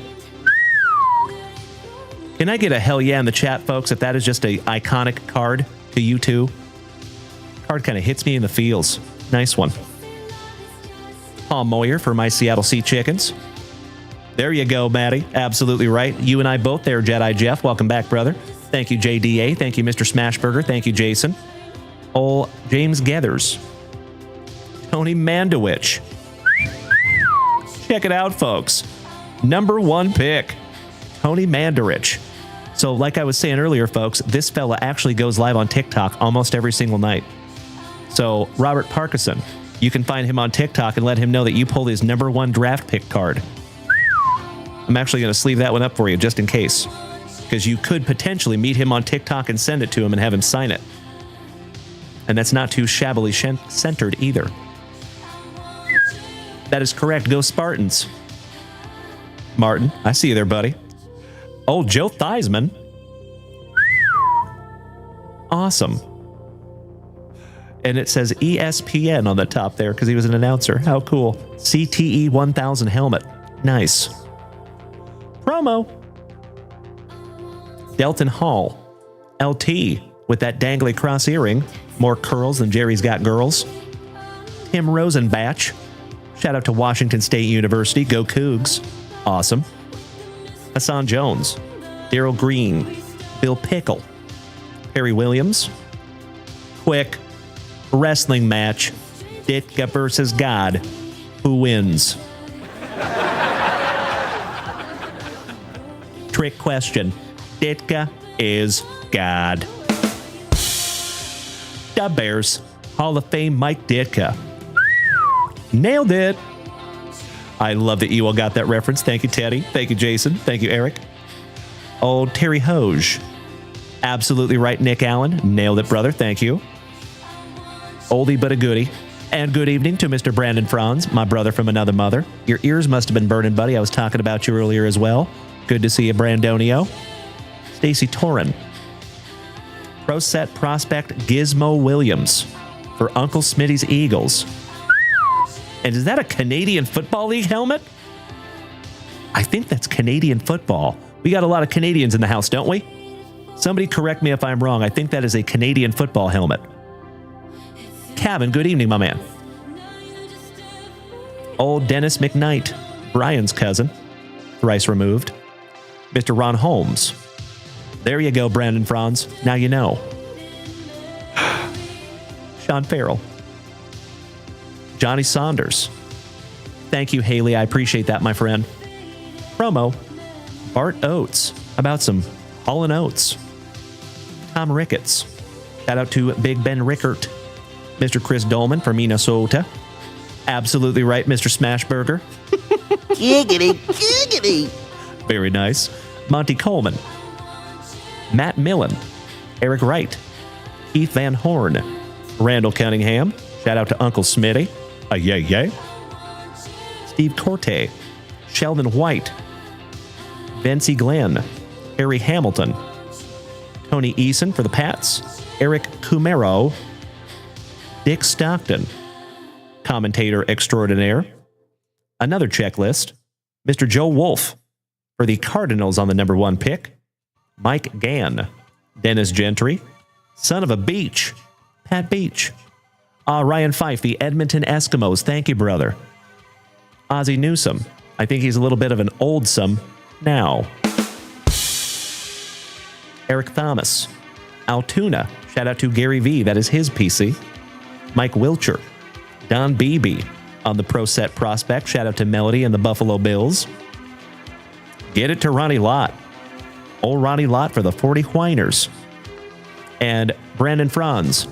Can I get a hell yeah in the chat, folks, if that is just an iconic card to you two? Card kind of hits me in the feels. Nice one. Paul Moyer for my Seattle Sea Chickens. There you go, Maddie. Absolutely right. You and I both there, Jedi Jeff. Welcome back, brother. Thank you, JDA. Thank you, Mr. Smashburger. Thank you, Jason. Old James Gathers. Tony Mandowich. Check it out, folks. Number 1 pick, Tony Mandarich. So like I was saying earlier, folks, this fella actually goes live on TikTok almost every single night. So Robert Parkinson, you can find him on TikTok and let him know that you pulled his number 1 draft pick card. I'm actually going to sleeve that one up for you just in case, because you could potentially meet him on TikTok and send it to him and have him sign it. And that's not too shabbily centered either. That is correct. Go Spartans. Martin, I see you there, buddy. Oh, Joe Theismann. Awesome. And it says ESPN on the top there because he was an announcer. How cool. CTE 1000 helmet. Nice. Promo. Delton Hall. LT with that dangly cross earring. More curls than Jerry's Got Girls. Tim Rosenbach. Shout out to Washington State University. Go Cougs. Awesome. Hassan Jones. Daryl Green. Bill Pickle. Perry Williams. Quick. Wrestling match. Ditka versus God. Who wins? Trick question. Ditka is God. Da Bears. Hall of Fame Mike Ditka. Nailed it. I love that you all got that reference. Thank you, Teddy. Thank you, Jason. Thank you, Eric. Old Terry Hoge. Absolutely right, Nick Allen. Nailed it, brother. Thank you. Oldie but a goodie. And good evening to Mr. Brandon Franz, my brother from another mother. Your ears must have been burning, buddy. I was talking about you earlier as well. Good to see you, Brandonio. Stacy Torren. Pro Set Prospect Gizmo Williams for Uncle Smitty's Eagles. And is that a Canadian Football League helmet? I think that's Canadian football. We got a lot of Canadians in the house, don't we? Somebody correct me if I'm wrong. I think that is a Canadian football helmet. Kevin, good evening, my man. Old Dennis McKnight, Brian's cousin, thrice removed. Mr. Ron Holmes. There you go, Brandon Franz. Now you know. Sean Farrell. Johnny Saunders. Thank you, Haley. I appreciate that, my friend. Promo. Bart Oates. About some Hall & Oates. Tom Ricketts. Shout out to Big Ben Rickert. Mr. Chris Dolman from Minnesota. Absolutely right, Mr. Smashburger. Giggity, giggity. Very nice. Monty Coleman. Matt Millen. Eric Wright. Keith Van Horn. Randall Cunningham. Shout out to Uncle Smitty. Yay. Steve Corte, Sheldon White, Vincey Glenn, Harry Hamilton, Tony Eason for the Pats, Eric Kumero, Dick Stockton, commentator extraordinaire. Another checklist, Mr. Joe Wolf for the Cardinals on the number 1 pick, Mike Gann, Dennis Gentry, Son of a Beach, Pat Beach, Ryan Fife, the Edmonton Eskimos, thank you, brother. Ozzie Newsome, I think he's a little bit of an old-some now. Eric Thomas, Altoona, shout out to Gary V, that is his PC. Mike Wilcher, Don Beebe on the Pro Set Prospect, shout out to Melody and the Buffalo Bills. Get it to Ronnie Lott, old Ronnie Lott for the 40 Whiners. And Brandon Franz,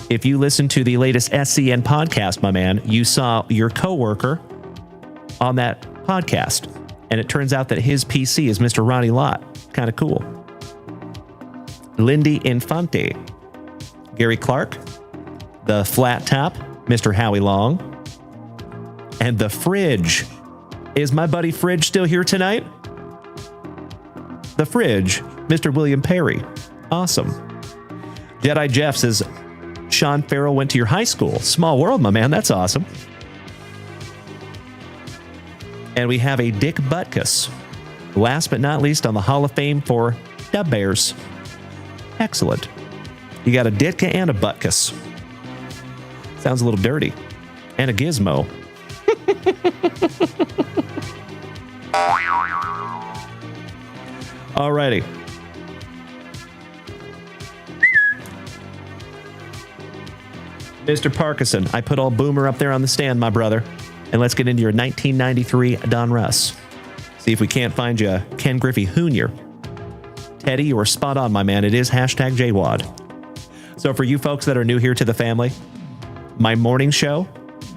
if you listen to the latest SCN podcast, my man, you saw your coworker on that podcast. And it turns out that his PC is Mr. Ronnie Lott. Kind of cool. Lindy Infante, Gary Clark, the Flat Top, Mr. Howie Long, and the Fridge. Is my buddy Fridge still here tonight? The Fridge, Mr. William Perry. Awesome. Jedi Jeff says, Sean Farrell went to your high school. Small world, my man. That's awesome. And we have a Dick Butkus. Last but not least on the Hall of Fame for Dub Bears. Excellent. You got a Ditka and a Butkus. Sounds a little dirty. And a Gizmo. Alrighty. Mr. Parkinson, I put all Boomer up there on the stand, my brother. And let's get into your 1993 Don Russ. See if we can't find you Ken Griffey Jr. Teddy, you are spot on, my man. It is hashtag JWAD. So for you folks that are new here to the family, my morning show,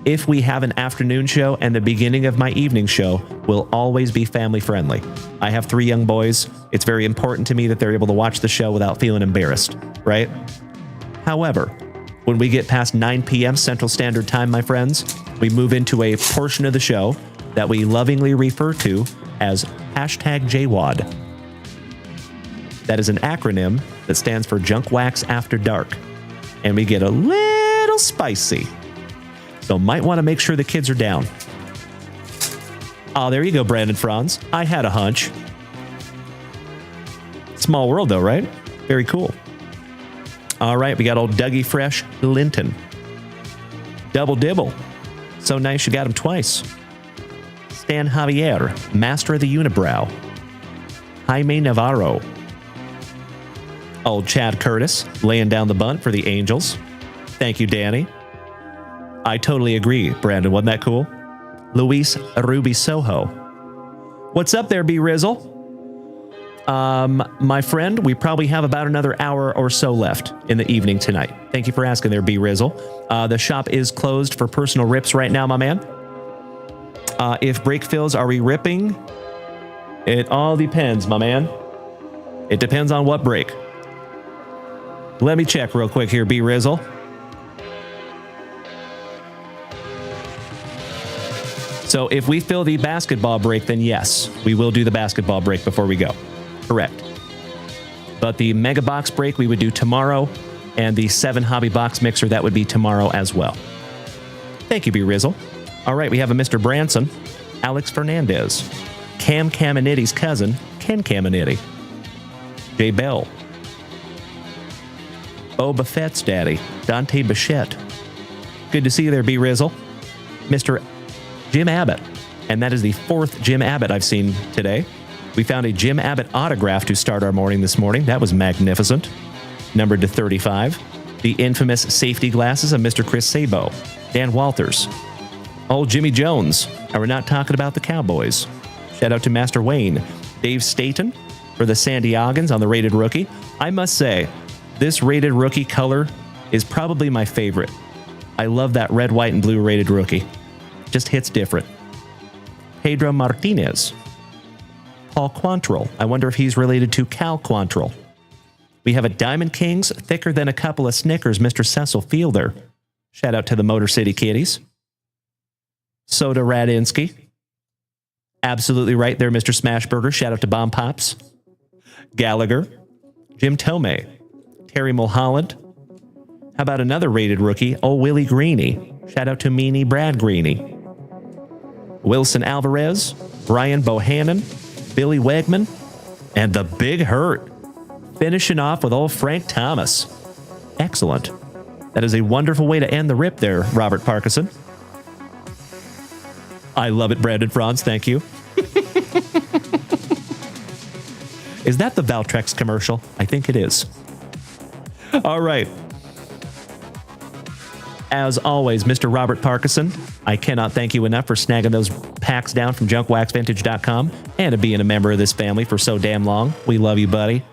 if we have an afternoon show, and the beginning of my evening show will always be family friendly. I have 3 young boys. It's very important to me that they're able to watch the show without feeling embarrassed, right? However, when we get past 9 p.m. Central Standard Time, my friends, we move into a portion of the show that we lovingly refer to as hashtag JWAD. That is an acronym that stands for Junk Wax After Dark. And we get a little spicy. So might want to make sure the kids are down. Oh, there you go, Brandon Franz. I had a hunch. Small world, though, right? Very cool. All right, we got old Dougie Fresh Linton. Double Dibble. So nice you got him twice. Stan Javier, Master of the Unibrow. Jaime Navarro. Old Chad Curtis, laying down the bunt for the Angels. Thank you, Danny. I totally agree, Brandon. Wasn't that cool? Luis Ruby Soho. What's up there, B Rizzle? My friend, we probably have about another hour or so left in the evening tonight. Thank you for asking there, B Rizzle. The shop is closed for personal rips right now, my man. If break fills, are we ripping? It all depends, my man. It depends on what break. Let me check real quick here, B Rizzle. So if we fill the basketball break, then yes, we will do the basketball break before we go. Correct. But the mega box break we would do tomorrow, and the 7 hobby box mixer, that would be tomorrow as well. Thank you, B Rizzle. All right, we have a Mr. Branson, Alex Fernandez, Cam Caminiti's cousin, Ken Caminiti, Jay Bell, Boba Fett's daddy, Dante Bichette. Good to see you there, B Rizzle. Mr. Jim Abbott, and that is the 4th Jim Abbott I've seen today. We found a Jim Abbott autograph to start our morning this morning. That was magnificent. Numbered to 35. The infamous safety glasses of Mr. Chris Sabo, Dan Walters, old Jimmy Jones. And we're not talking about the Cowboys. Shout out to Master Wayne. Dave Staten for the San Diegans on the rated rookie. I must say, this rated rookie color is probably my favorite. I love that red, white, and blue rated rookie. Just hits different. Pedro Martinez. Paul Quantrill. I wonder if he's related to Cal Quantrill. We have a Diamond Kings, thicker than a couple of Snickers, Mr. Cecil Fielder. Shout out to the Motor City Kitties. Soda Radinsky. Absolutely right there, Mr. Smashburger. Shout out to Bomb Pops. Gallagher. Jim Tomei. Terry Mulholland. How about another rated rookie? Oh, Willie Greeny. Shout out to Meanie Brad Greeny. Wilson Alvarez. Brian Bohannon. Billy Wegman. And the Big Hurt. Finishing off with old Frank Thomas. Excellent. That is a wonderful way to end the rip there, Robert Parkinson. I love it, Brandon Franz. Thank you. Is that the Valtrex commercial? I think it is. All right. As always, Mr. Robert Parkinson, I cannot thank you enough for snagging those packs down from JunkWaxVintage.com and to being a member of this family for so damn long. We love you, buddy.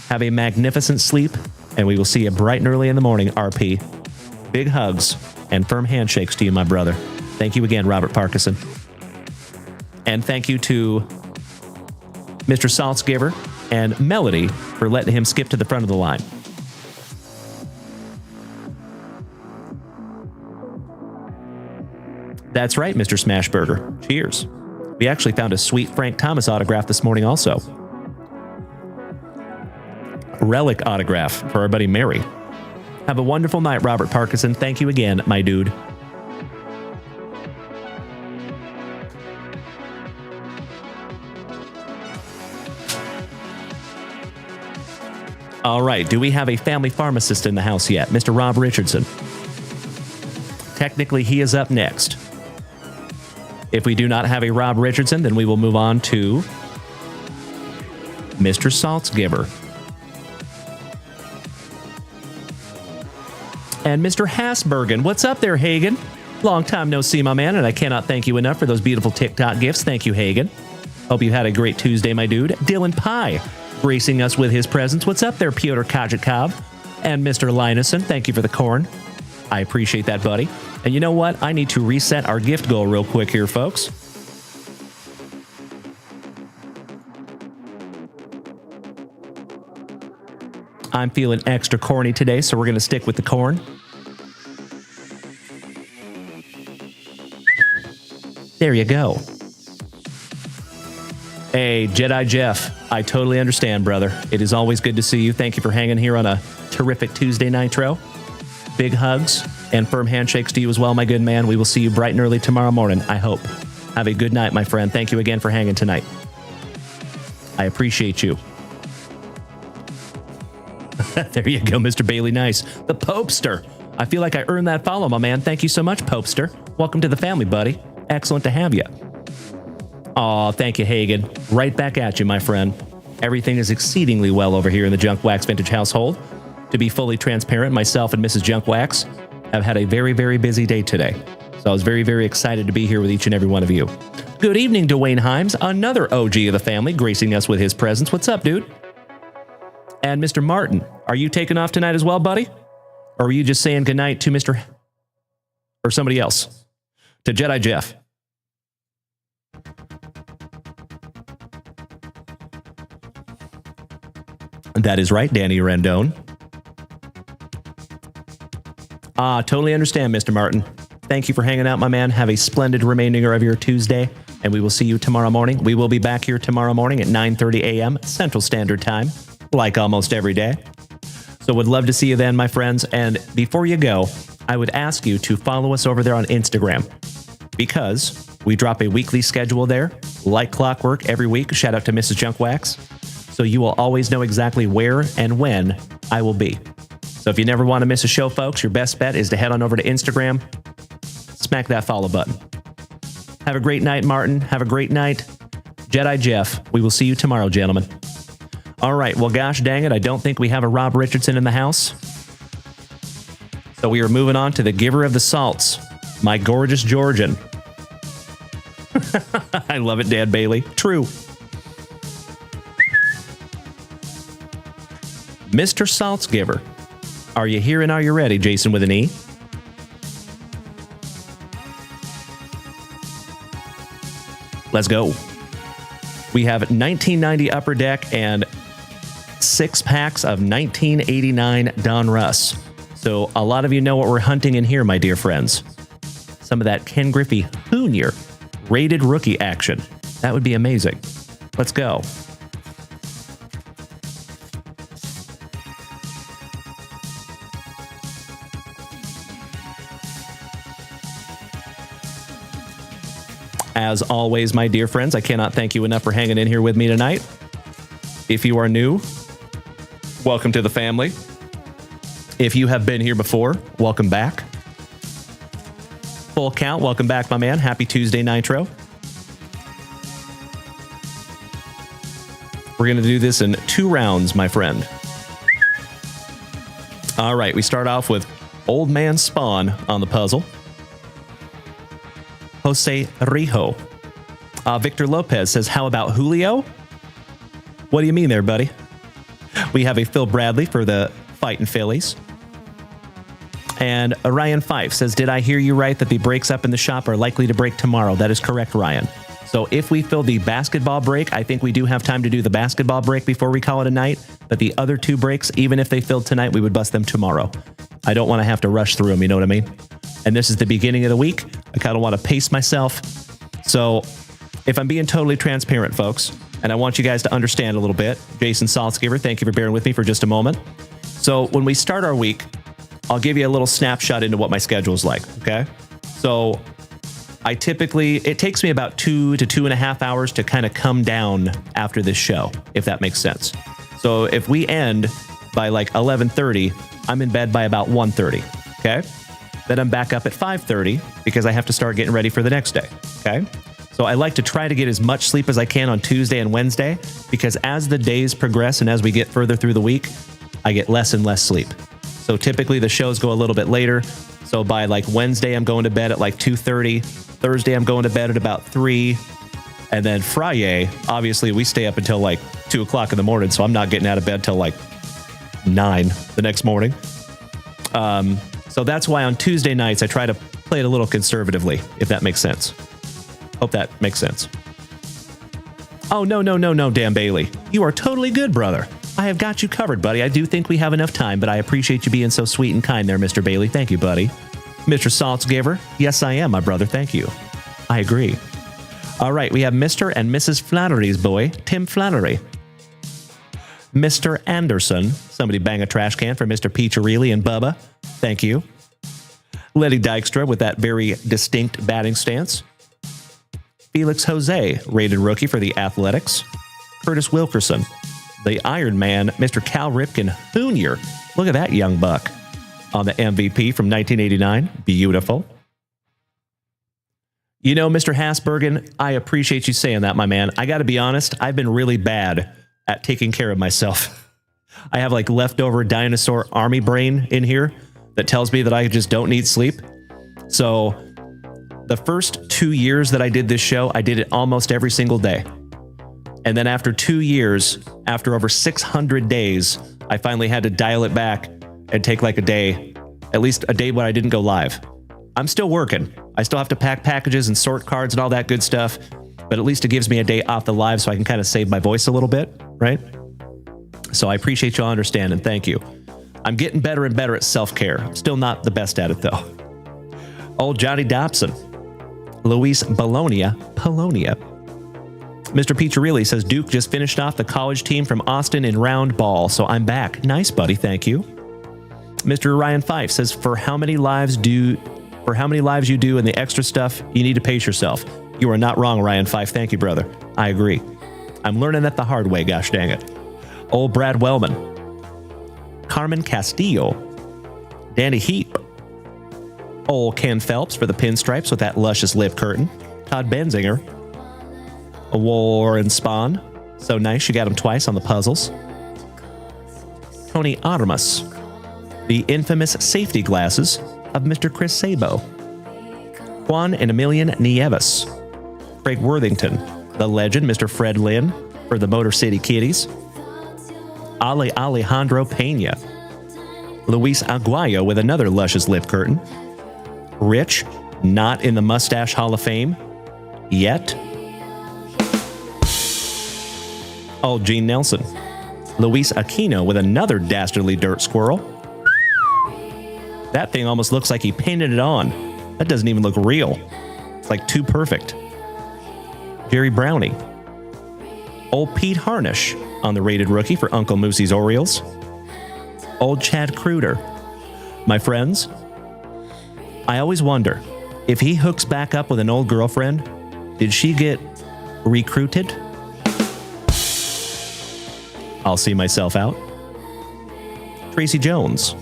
Have a magnificent sleep, and we will see you bright and early in the morning, RP. Big hugs and firm handshakes to you, my brother. Thank you again, Robert Parkinson. And thank you to Mr. Saltzgiver and Melody for letting him skip to the front of the line. That's right, Mr. Smashburger. Cheers. We actually found a sweet Frank Thomas autograph this morning also. Relic autograph for our buddy Mary. Have a wonderful night, Robert Parkinson. Thank you again, my dude. All right, do we have a family pharmacist in the house yet? Mr. Rob Richardson. Technically, he is up next. If we do not have a Rob Richardson, then we will move on to Mr. Saltzgiver. And Mr. Hasbergen. What's up there, Hagen? Long time no see, my man, and I cannot thank you enough for those beautiful TikTok gifts. Thank you, Hagen. Hope you had a great Tuesday, my dude. Dylan Pye, gracing us with his presence. What's up there, Pyotr Kajikov? And Mr. Linuson, thank you for the corn. I appreciate that, buddy. And you know what? I need to reset our gift goal real quick here, folks. I'm feeling extra corny today, so we're going to stick with the corn. There you go. Hey, Jedi Jeff, I totally understand, brother. It is always good to see you. Thank you for hanging here on a terrific Tuesday Nitro. Big hugs and firm handshakes to you as well, my good man. We will see you bright and early tomorrow morning, I hope. Have a good night, my friend. Thank you again for hanging tonight. I appreciate you. There you go, Mr. Bailey Nice. The Popester. I feel like I earned that follow, my man. Thank you so much, Popester. Welcome to the family, buddy. Excellent to have you. Aw, thank you, Hagen. Right back at you, my friend. Everything is exceedingly well over here in the Junk Wax Vintage household. To be fully transparent, myself and Mrs. Junk Wax have had a very, very busy day today. So I was very, very excited to be here with each and every one of you. Good evening, Dwayne Himes, another OG of the family, gracing us with his presence. What's up, dude? And Mr. Martin, are you taking off tonight as well, buddy? Or were you just saying goodnight to Mr. or somebody else? To Jedi Jeff. That is right, Danny Rendon. Totally understand, Mr. Martin. Thank you for hanging out, my man. Have a splendid remainder of your Tuesday, and we will see you tomorrow morning. We will be back here tomorrow morning at 9:30 a.m. Central Standard Time, like almost every day. So would love to see you then, my friends. And before you go, I would ask you to follow us over there on Instagram, because we drop a weekly schedule there, like clockwork every week. Shout out to Mrs. Junk Wax. So you will always know exactly where and when I will be. So if you never want to miss a show, folks, your best bet is to head on over to Instagram, smack that follow button. Have a great night, Martin. Have a great night, Jedi Jeff. We will see you tomorrow, gentlemen. All right. Well, gosh dang it. I don't think we have a Rob Richardson in the house. So we are moving on to the giver of the salts, my gorgeous Georgian. I love it, Dan Bailey. True. Mr. Saltzgiver. Are you here and are you ready, Jason with an E? Let's go. We have 1990 Upper Deck and 6 packs of 1989 Don Russ. So a lot of you know what we're hunting in here, my dear friends. some of that Ken Griffey Jr. rated rookie action. That would be amazing. Let's go. As always, my dear friends, I cannot thank you enough for hanging in here with me tonight. If you are new, welcome to the family. If you have been here before, welcome back. Full count, welcome back, my man. Happy Tuesday Nitro. We're going to do this in 2 rounds, my friend. All right, we start off with Old Man Spawn on the puzzle. Jose Rijo. Victor Lopez says, how about Julio? What do you mean there, buddy? We have a Phil Bradley for the Fightin' Phillies. And Ryan Fife says, did I hear you right that the breaks up in the shop are likely to break tomorrow? That is correct, Ryan. So if we fill the basketball break, I think we do have time to do the basketball break before we call it a night. But the other 2 breaks, even if they filled tonight, we would bust them tomorrow. I don't want to have to rush through them, you know what I mean? And this is the beginning of the week. I kind of want to pace myself. So if I'm being totally transparent, folks, and I want you guys to understand a little bit, Jason Saltzgiver, thank you for bearing with me for just a moment. So when we start our week, I'll give you a little snapshot into what my schedule is like, okay? So I typically, it takes me about 2 to 2.5 hours to kind of come down after this show, if that makes sense. So if we end by like 11:30, I'm in bed by about 1:30, okay? Then I'm back up at 5:30 because I have to start getting ready for the next day, okay? So I like to try to get as much sleep as I can on Tuesday and Wednesday because as the days progress and as we get further through the week, I get less and less sleep. So typically the shows go a little bit later. So by like Wednesday, I'm going to bed at like 2:30. Thursday, I'm going to bed at about 3. And then Friday, obviously we stay up until like 2 o'clock in the morning. So I'm not getting out of bed till like 9 the next morning. So that's why on Tuesday nights, I try to play it a little conservatively, if that makes sense. Hope that makes sense. Oh, no, Dan Bailey. You are totally good, brother. I have got you covered, buddy. I do think we have enough time, but I appreciate you being so sweet and kind there, Mr. Bailey. Thank you, buddy. Mr. Saltzgiver. Yes, I am, my brother. Thank you. I agree. All right, we have Mr. and Mrs. Flannery's boy, Tim Flannery. Mr. Anderson. Somebody bang a trash can for Mr. Peacharelli and Bubba. Thank you. Letty Dykstra with that very distinct batting stance. Felix Jose, rated rookie for the Athletics. Curtis Wilkerson. The Iron Man, Mr. Cal Ripken Jr. Look at that young buck on the MVP from 1989. Beautiful. You know, Mr. Hasbergen, I appreciate you saying that, my man. I got to be honest, I've been really bad at taking care of myself. I have like leftover dinosaur army brain in here that tells me that I just don't need sleep. So the first 2 years that I did this show, I did it almost every single day. And then after 2 years, after over 600 days, I finally had to dial it back and take like a day, at least a day when I didn't go live. I'm still working. I still have to pack packages and sort cards and all that good stuff, but at least it gives me a day off the live so I can kind of save my voice a little bit, right? So I appreciate y'all understanding. Thank you. I'm getting better and better at self-care. I'm still not the best at it though. Old Johnny Dobson. Luis Polonia. Mr. Peacharelli says, Duke just finished off the college team from Austin in round ball, so I'm back. Nice, buddy. Thank you. Mr. Ryan Fife says, for how many lives you do and the extra stuff, you need to pace yourself. You are not wrong, Ryan Fife. Thank you, brother. I agree. I'm learning that the hard way, gosh dang it. Old Brad Wellman. Carmen Castillo. Danny Heap. Old Ken Phelps for the pinstripes with that luscious lip curtain. Todd Benzinger. Warren Spawn. So nice, you got him twice on the puzzles. Tony Armas. The infamous safety glasses of Mr. Chris Sabo. Juan and Emilian Nieves. Craig Worthington. The legend, Mr. Fred Lynn for the Motor City Kitties. Ali Alejandro Pena. Luis Aguayo with another luscious lip curtain. Rich, not in the Mustache Hall of Fame yet. Old Gene Nelson. Luis Aquino with another dastardly dirt squirrel. That thing almost looks like he painted it on. That doesn't even look real. It's like too perfect. Jerry Brownie. Old Pete Harnish on the rated rookie for Uncle Moosey's Orioles. Old Chad Kruder. My friends, I always wonder, if he hooks back up with an old girlfriend, did she get recruited? I'll see myself out. Tracy Jones.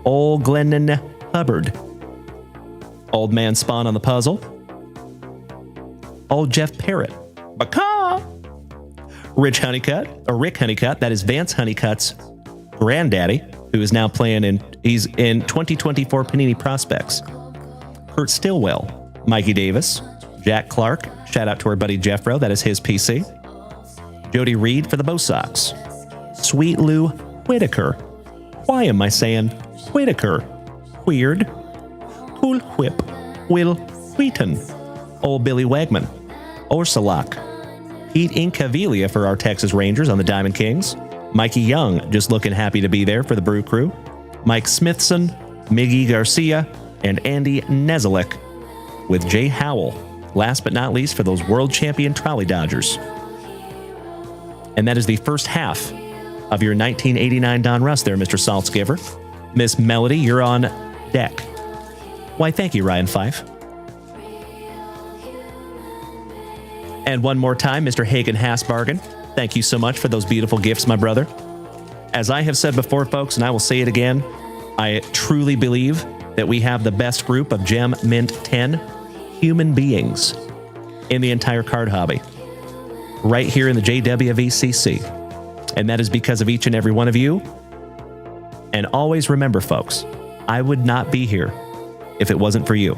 Old Glennon Hubbard. Old Man Spawn on the puzzle. Old Jeff Parrott. Bacaw! Rick Honeycutt, that is Vance Honeycutt's granddaddy, who is now playing he's in 2024 Panini Prospects. Kurt Stillwell, Mikey Davis, Jack Clark, shout out to our buddy Jeffro, that is his PC. Jody Reed for the Bo Sox. Sweet Lou Whitaker. Why am I saying Whitaker? Weird. Cool Whip. Will Wheaton. Old Billy Wagman. Orsalak. Pete Incaviglia for our Texas Rangers on the Diamond Kings. Mikey Young, just looking happy to be there for the Brew Crew. Mike Smithson, Miggy Garcia, and Andy Nezelik with Jay Howell, last but not least for those world champion Trolley Dodgers. And that is the first half of your 1989 Don Russ there, Mr. Saltzgiver. Miss Melody, you're on deck. Why, thank you, Ryan Fife. And one more time, Mr. Hagen Hasbargen, thank you so much for those beautiful gifts, my brother. As I have said before, folks, and I will say it again, I truly believe that we have the best group of Gem Mint 10 human beings in the entire card hobby, right here in the JWV CC. And that is because of each and every one of you. And always remember, folks, I would not be here if it wasn't for you.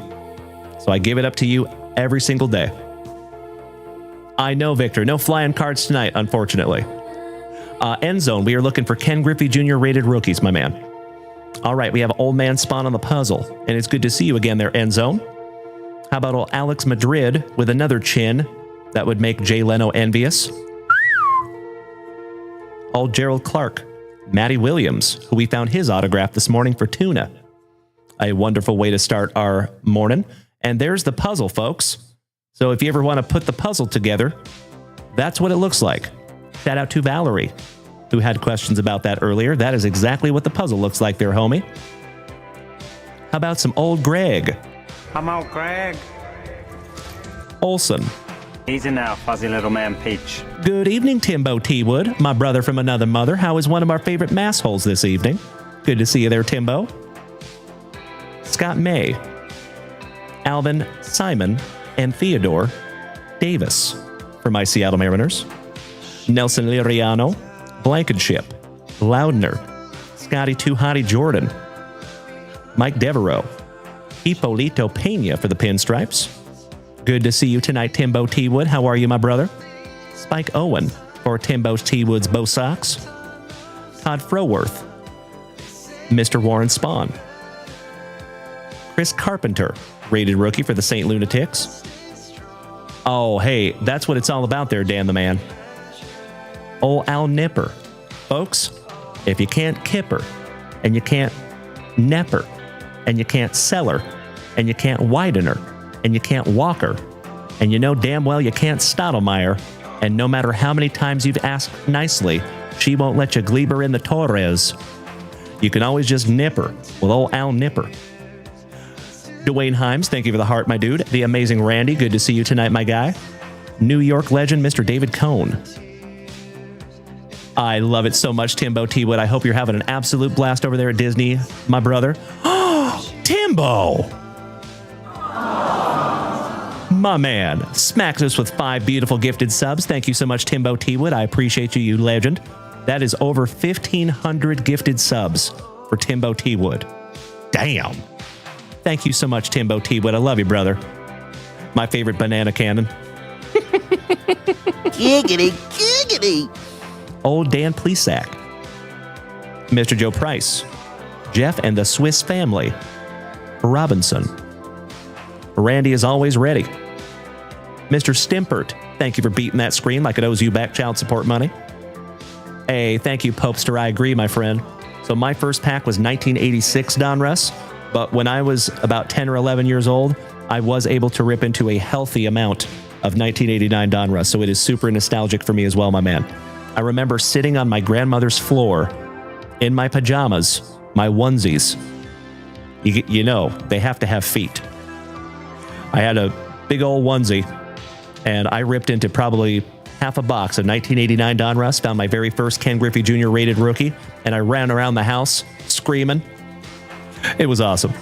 So I give it up to you every single day. I know, Victor, no flying cards tonight, unfortunately. End zone, we are looking for Ken Griffey Jr. rated rookies, my man. All right, we have Old Man Spawn on the puzzle, and it's good to see you again there, End zone. How about old Alex Madrid with another chin that would make Jay Leno envious? Old Gerald Clark, Matty Williams, who we found his autograph this morning for Tuna. A wonderful way to start our morning. And there's the puzzle, folks. So if you ever want to put the puzzle together, that's what it looks like. Shout out to Valerie, who had questions about that earlier. That is exactly what the puzzle looks like there, homie. How about some old Greg? I'm out, Greg. Olson. Easy now, fuzzy little man Peach. Good evening, Timbo T. Wood, my brother from another mother. How is one of our favorite mass holes this evening? Good to see you there, Timbo. Scott May. Alvin Simon and Theodore Davis for my Seattle Mariners. Nelson Liriano, Blankenship, Loudner, Scotty Too Hottie Jordan, Mike Devereaux, Hipolito Pena for the Pinstripes. Good to see you tonight, Timbo T. Wood. How are you, my brother? Spike Owen for Timbo's T. Wood's Bo Sox. Todd Froworth, Mr. Warren Spawn. Chris Carpenter, rated rookie for the St. Lunatics. Oh, hey, that's what it's all about there, Dan the Man. Old Al Nipper. Folks, if you can't kipper, and you can't nepper, and you can't seller, and you can't widener, and you can't walker, and you know damn well you can't Stottlemyre, and no matter how many times you've asked nicely, she won't let you gleeber in the Torres. You can always just nipper with old Al Nipper. Dwayne Himes, thank you for the heart, my dude. The amazing Randy, good to see you tonight, my guy. New York legend, Mr. David Cohn. I love it so much, Timbo T. Wood. I hope you're having an absolute blast over there at Disney, my brother. Timbo! My man smacks us with 5 beautiful gifted subs. Thank you so much, Timbo T. Wood. I appreciate you, you legend. That is over 1,500 gifted subs for Timbo T. Wood. Damn. Thank you so much, Timbo T. Wood. I love you, brother. My favorite banana cannon. Giggity, giggity. Old Dan Plesac. Mr. Joe Price. Jeff and the Swiss family. Robinson. Randy is always ready. Mr. Stimpert, thank you for beating that screen like it owes you back child support money. Hey, thank you, Popester. I agree, my friend. So my first pack was 1986 Don Russ. But when I was about 10 or 11 years old, I was able to rip into a healthy amount of 1989 Donruss, so it is super nostalgic for me as well, my man. I remember sitting on my grandmother's floor in my pajamas, my onesies. You know, they have to have feet. I had a big old onesie, and I ripped into probably half a box of 1989 Donruss, found my very first Ken Griffey Jr. rated rookie, and I ran around the house screaming. It was awesome.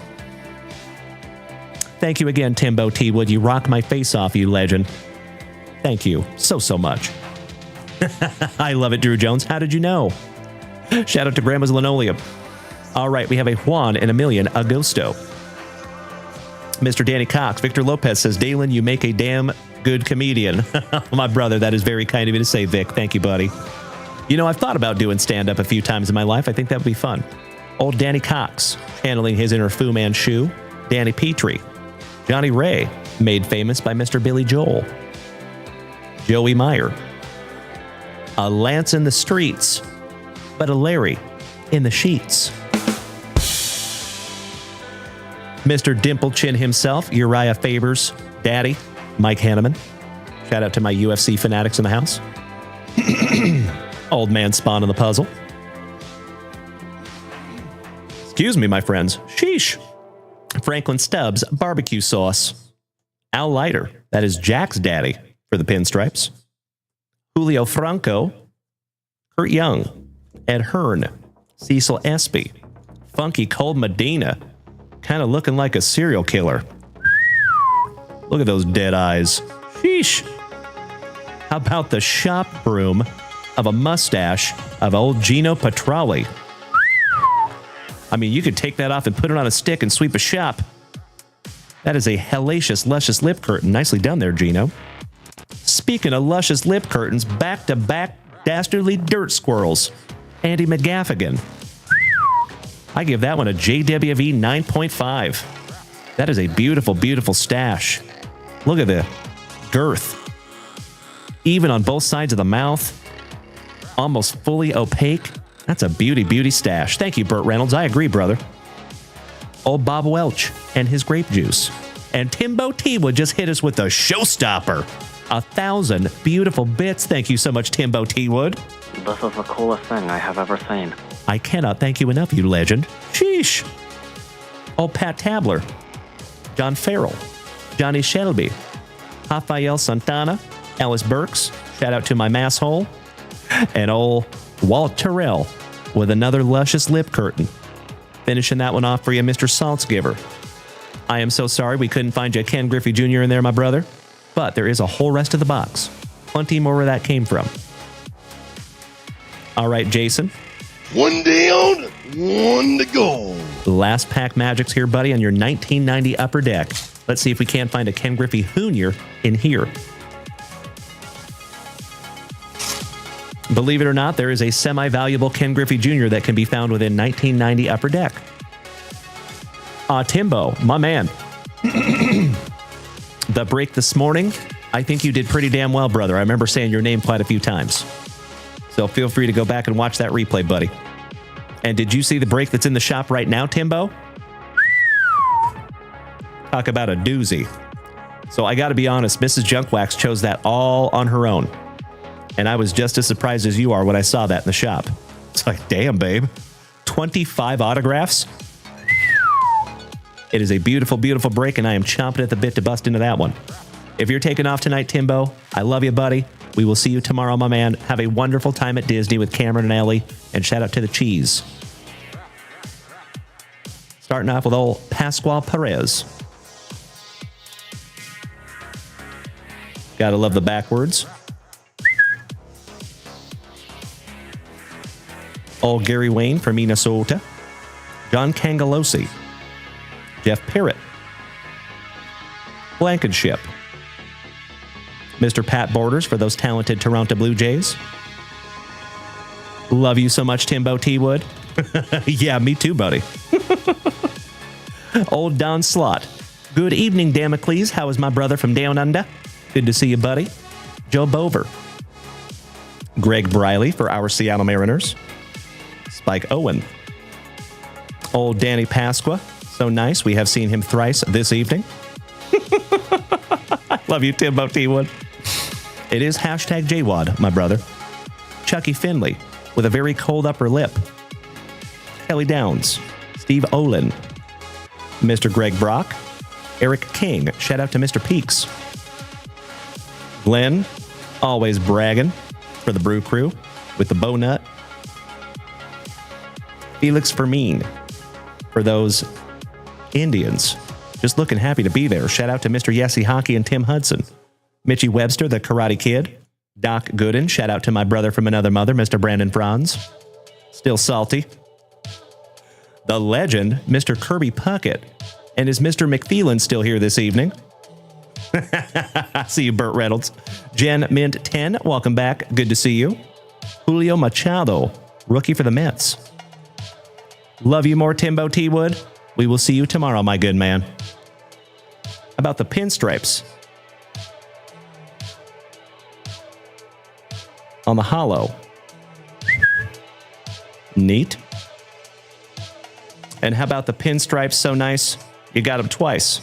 Thank you again, Timbo T. Wood. You rock my face off, you legend. Thank you so much. I love it, Drew Jones. How did you know? Shout out to Grandma's Linoleum. All right, we have a Juan and Emilian Agosto. Mr. Danny Cox. Victor Lopez says, Dalen, you make a damn good comedian. My brother, that is very kind of you to say, Vic. Thank you, buddy. You know, I've thought about doing stand-up a few times in my life. I think that would be fun. Old Danny Cox, handling his inner Fu Manchu. Danny Petrie. Johnny Ray, made famous by Mr. Billy Joel. Joey Meyer. A Lance in the streets, but a Larry in the sheets. Mr. Dimple Chin himself, Uriah Faber's daddy, Mike Hanneman. Shout out to my UFC fanatics in the house. Old man Spawn in the puzzle. Excuse me, my friends. Sheesh. Franklin Stubbs barbecue sauce. Al Leiter, that is Jack's daddy for the pinstripes. Julio Franco. Kurt Young. Ed Hearn. Cecil Espy. Funky Cold Medina. Kind of looking like a serial killer. Look at those dead eyes. Sheesh. How about the shop broom of a mustache of old Gino Petrali? I mean, you could take that off and put it on a stick and sweep a shop. That is a hellacious, luscious lip curtain. Nicely done there, Gino. Speaking of luscious lip curtains, back-to-back dastardly dirt squirrels. Andy McGaffigan. I give that one a JWV 9.5. That is a beautiful, beautiful stash. Look at the girth. Even on both sides of the mouth. Almost fully opaque. That's a beauty, beauty stash. Thank you, Burt Reynolds. I agree, brother. Old Bob Welch and his grape juice. And Timbo T would just hit us with a showstopper. 1,000 beautiful bits. Thank you so much, Timbo T Wood. This is the coolest thing I have ever seen. I cannot thank you enough, you legend. Sheesh. Old Pat Tabler. John Farrell. Johnny Shelby. Rafael Santana. Alice Burks. Shout out to my masshole. And old Walt Terrell with another luscious lip curtain. Finishing that one off for you, Mr. Saltzgiver. I am so sorry we couldn't find you Ken Griffey Jr. in there, my brother. But there is a whole rest of the box. Plenty more where that came from. All right, Jason. One down, one to go. Last pack magics here, buddy, on your 1990 upper deck. Let's see if we can't find a Ken Griffey Jr. in here. Believe it or not, there is a semi-valuable Ken Griffey Jr. that can be found within 1990 upper deck. Timbo, my man. The break this morning, I think you did pretty damn well, brother. I remember saying your name quite a few times. So feel free to go back and watch that replay, buddy. And did you see the break that's in the shop right now, Timbo? Talk about a doozy. So I got to be honest, Mrs. Junkwax chose that all on her own. And I was just as surprised as you are when I saw that in the shop. It's like, damn, babe. 25 autographs? It is a beautiful, beautiful break, and I am chomping at the bit to bust into that one. If you're taking off tonight, Timbo, I love you, buddy. We will see you tomorrow, my man. Have a wonderful time at Disney with Cameron and Ellie, and shout out to the cheese. Starting off with old Pascual Perez. Gotta love the backwards. Old Gary Wayne from Minnesota. John Cangalosi. Jeff Parrott. Blankenship. Mr. Pat Borders for those talented Toronto Blue Jays. Love you so much, Timbo T. Wood. Yeah, me too, buddy. Old Don Slott. Good evening, Damocles. How is my brother from down under? Good to see you, buddy. Joe Bover. Greg Briley for our Seattle Mariners. Spike Owen. Old Danny Pasqua. So nice. We have seen him thrice this evening. I love you, Timbo T-Wood. It is hashtag JWAD, my brother. Chucky Finley with a very cold upper lip. Kelly Downs. Steve Olin. Mr. Greg Brock. Eric King. Shout out to Mr. Peaks. Glenn, always bragging for the Brew Crew with the bow nut. Felix Fermin for those Indians. Just looking happy to be there. Shout out to Mr. Yessie Hockey and Tim Hudson. Mitchie Webster, the Karate Kid. Doc Gooden. Shout out to my brother from another mother, Mr. Brandon Franz. Still salty. The legend, Mr. Kirby Puckett. And is Mr. McPhelan still here this evening? See you, Burt Reynolds. Jen Mint 10, welcome back. Good to see you. Julio Machado, rookie for the Mets. Love you more, Timbo T-Wood. We will see you tomorrow, my good man. About the pinstripes. On the hollow. Neat. And how about the pinstripes? So nice. You got them twice.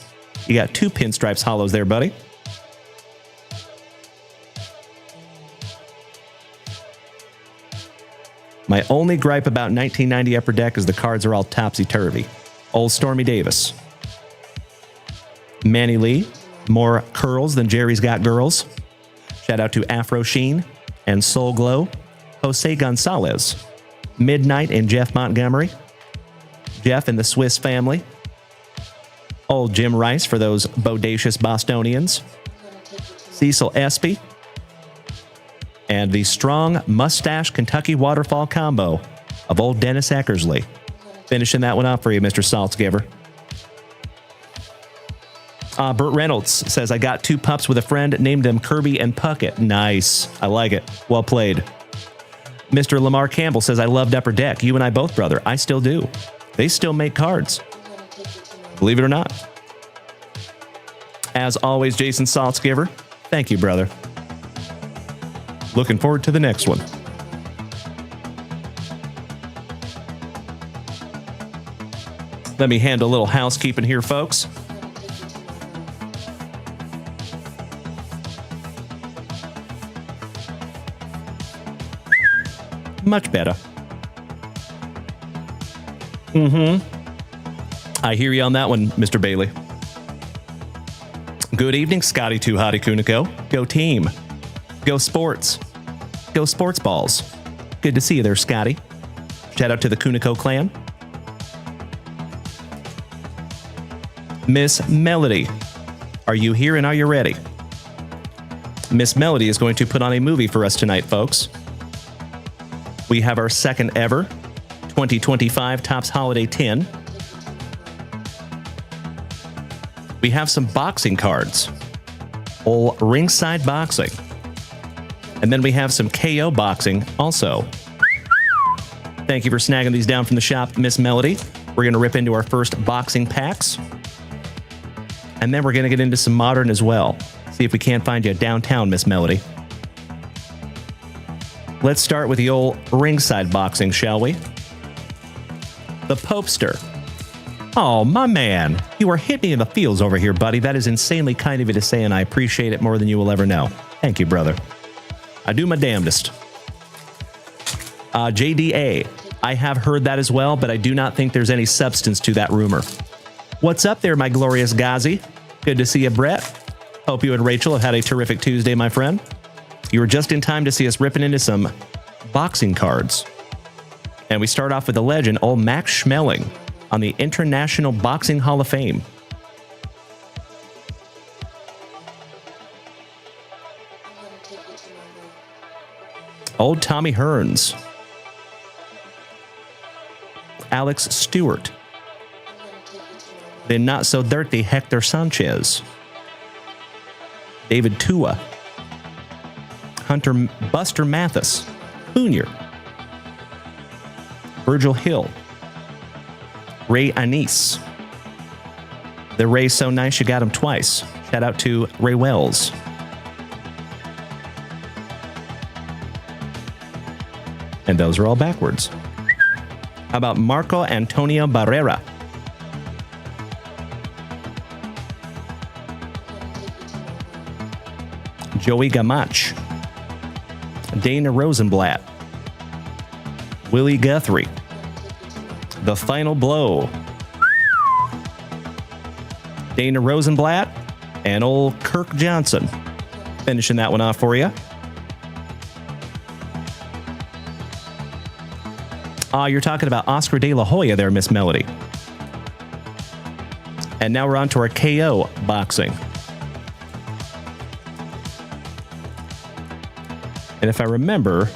You got 2 pinstripes hollows there, buddy. My only gripe about 1990 Upper Deck is the cards are all topsy-turvy. Old Stormy Davis. Manny Lee. More curls than Jerry's got girls. Shout out to Afro Sheen and Soul Glow. Jose Gonzalez. Midnight and Jeff Montgomery. Jeff and the Swiss Family. Old Jim Rice for those bodacious Bostonians. Cecil Espy. And the strong mustache Kentucky waterfall combo of old Dennis Eckersley. Finishing that one up for you, Mr. Saltzgiver. Burt Reynolds says, I got 2 pups with a friend, named them Kirby and Puckett. Nice. I like it. Well played. Mr. Lamar Campbell says, I loved Upper Deck. You and I both, brother. I still do. They still make cards. Believe it or not. As always, Jason Saltzgiver, thank you, brother. Looking forward to the next one. Let me handle a little housekeeping here, folks. Much better. I hear you on that one, Mr. Bailey. Good evening, Scotty Too Hottie Kuniko. Go team. Go sports. Go sports balls. Good to see you there, Scotty. Shout out to the Kuniko clan. Miss Melody, are you here and are you ready? Miss Melody is going to put on a movie for us tonight, folks. We have our second ever 2025 Topps Holiday 10. We have some boxing cards. Old ringside boxing. And then we have some KO boxing also. Thank you for snagging these down from the shop, Miss Melody. We're going to rip into our first boxing packs. And then we're going to get into some modern as well. See if we can't find you downtown, Miss Melody. Let's start with the old ringside boxing, shall we? The Popester. Oh, my man. You are hitting me in the feels over here, buddy. That is insanely kind of you to say, and I appreciate it more than you will ever know. Thank you, brother. I do my damnedest. JDA. I have heard that as well, but I do not think there's any substance to that rumor. What's up there, my glorious Ghazi? Good to see you, Brett. Hope you and Rachel have had a terrific Tuesday, my friend. You were just in time to see us ripping into some boxing cards. And we start off with the legend, old Max Schmeling, on the International Boxing Hall of Fame. Old Tommy Hearns. Alex Stewart. The not so dirty Hector Sanchez. David Tua. Hunter Buster Mathis. Jr. Virgil Hill. Ray Anise. The Ray's so nice you got him twice. Shout out to Ray Wells. And those are all backwards. How about Marco Antonio Barrera? Joey Gamach, Dana Rosenblatt, Willie Guthrie, The Final Blow, Dana Rosenblatt, and old Kirk Johnson. Finishing that one off for you. You're talking about Oscar De La Hoya there, Miss Melody. And now we're on to our KO boxing. And if I remember...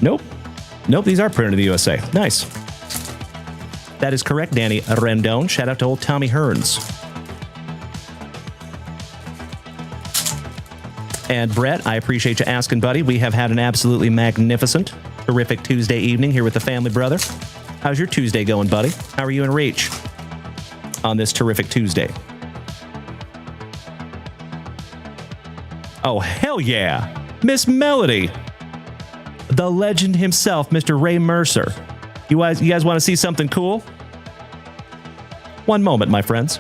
Nope, these are printed in the USA. Nice. That is correct, Danny Rendon. Shout out to old Tommy Hearns. And Brett, I appreciate you asking, buddy. We have had an absolutely magnificent, terrific Tuesday evening here with the family, brother. How's your Tuesday going, buddy? How are you and Rach on this terrific Tuesday? Oh, hell yeah. Miss Melody. The legend himself, Mr. Ray Mercer. You guys want to see something cool? One moment, my friends.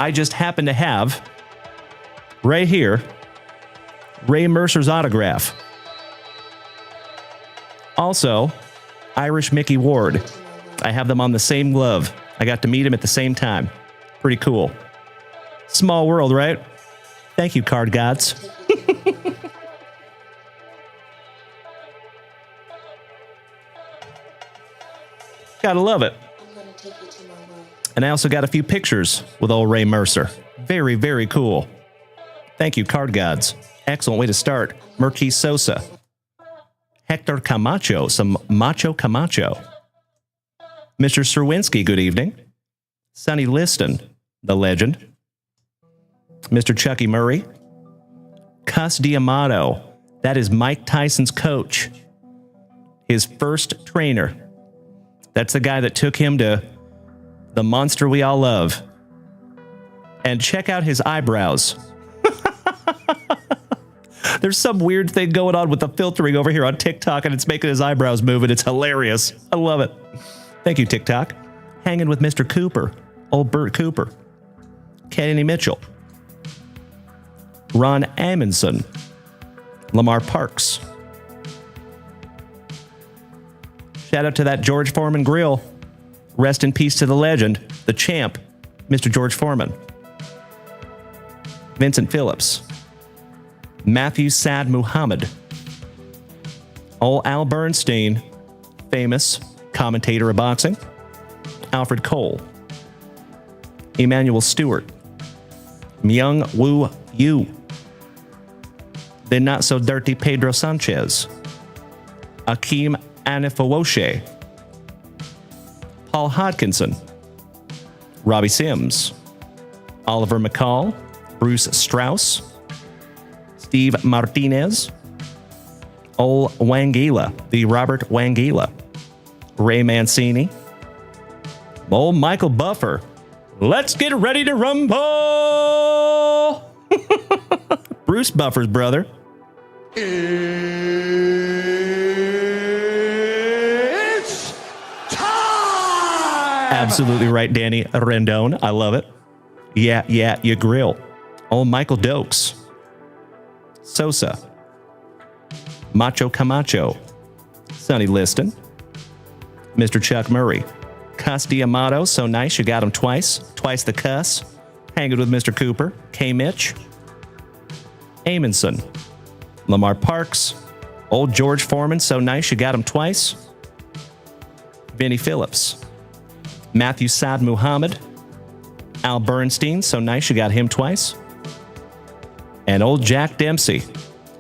I just happen to have, right here, Ray Mercer's autograph. Also, Irish Mickey Ward. I have them on the same glove. I got to meet him at the same time. Pretty cool. Small world, right? Thank you, card gods. Gotta love it. And I also got a few pictures with old Ray Mercer. Very, very cool. Thank you, card gods. Excellent way to start. Murky Sosa. Hector Camacho, some Macho Camacho. Mr. Serwinski, good evening. Sonny Liston, the legend. Mr. Chucky Murray. Cus D'Amato. That is Mike Tyson's coach. His first trainer. That's the guy that took him to the monster we all love. And check out his eyebrows. There's some weird thing going on with the filtering over here on TikTok, and it's making his eyebrows move, and it's hilarious. I love it. Thank you, TikTok. Hanging with Mr. Cooper. Old Bert Cooper. Kenny Mitchell. Ron Amundsen. Lamar Parks. Shout out to that George Foreman grill. Rest in peace to the legend, the champ, Mr. George Foreman. Vincent Phillips. Matthew Sad Muhammad. Old Al Bernstein, famous commentator of boxing. Alfred Cole. Emmanuel Stewart. Myung Woo Yu. The not so dirty Pedro Sanchez. Akeem Anifawoshe. Paul Hodkinson. Robbie Sims. Oliver McCall. Bruce Strauss. Steve Martinez. Ol Wangila, the Robert Wangila. Ray Mancini. Old Michael Buffer. Let's get ready to rumble! Bruce Buffer's brother. It's time! Absolutely right, Danny Rendon. I love it. Yeah, you grill. Old Michael Dokes. Sosa. Macho Camacho. Sonny Liston. Mr. Chuck Murray. Cus D'Amato, so nice you got him twice. Twice the cuss. Hanging with Mr. Cooper. K. Mitch. Amundsen. Lamar Parks. Old George Foreman, so nice you got him twice. Vinnie Phillips. Matthew Saad Muhammad. Al Bernstein, so nice you got him twice. And old Jack Dempsey,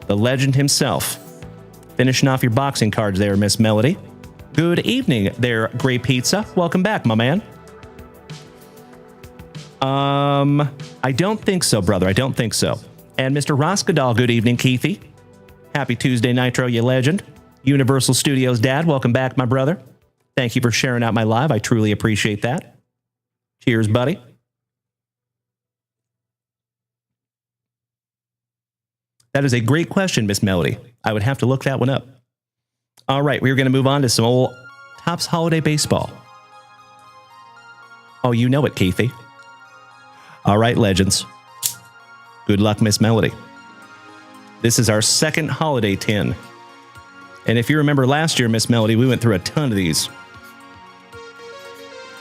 the legend himself. Finishing off your boxing cards there, Miss Melody. Good evening there, Grey Pizza. Welcome back, my man. I don't think so, brother. I don't think so. And Mr. Roskadal, good evening, Keithy. Happy Tuesday, Nitro, you legend. Universal Studios dad, welcome back, my brother. Thank you for sharing out my live. I truly appreciate that. Cheers, buddy. That is a great question, Miss Melody. I would have to look that one up. All right, we're going to move on to some old Topps Holiday Baseball. Oh, you know it, Keithy. All right, legends. Good luck, Miss Melody. This is our second holiday tin. And if you remember last year, Miss Melody, we went through a ton of these.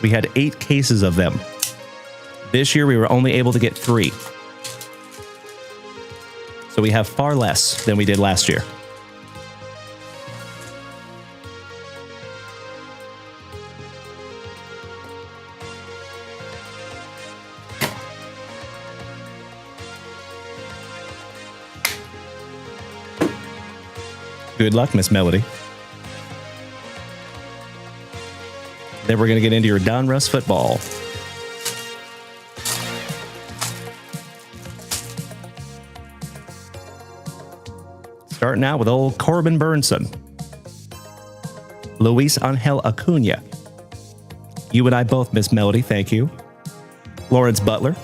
We had 8 cases of them. This year, we were only able to get 3. So we have far less than we did last year. Good luck, Miss Melody. Then we're going to get into your Donruss football. Starting out with old Corbin Burnson. Luis Angel Acuna. You and I both, Miss Melody, thank you. Lawrence Butler.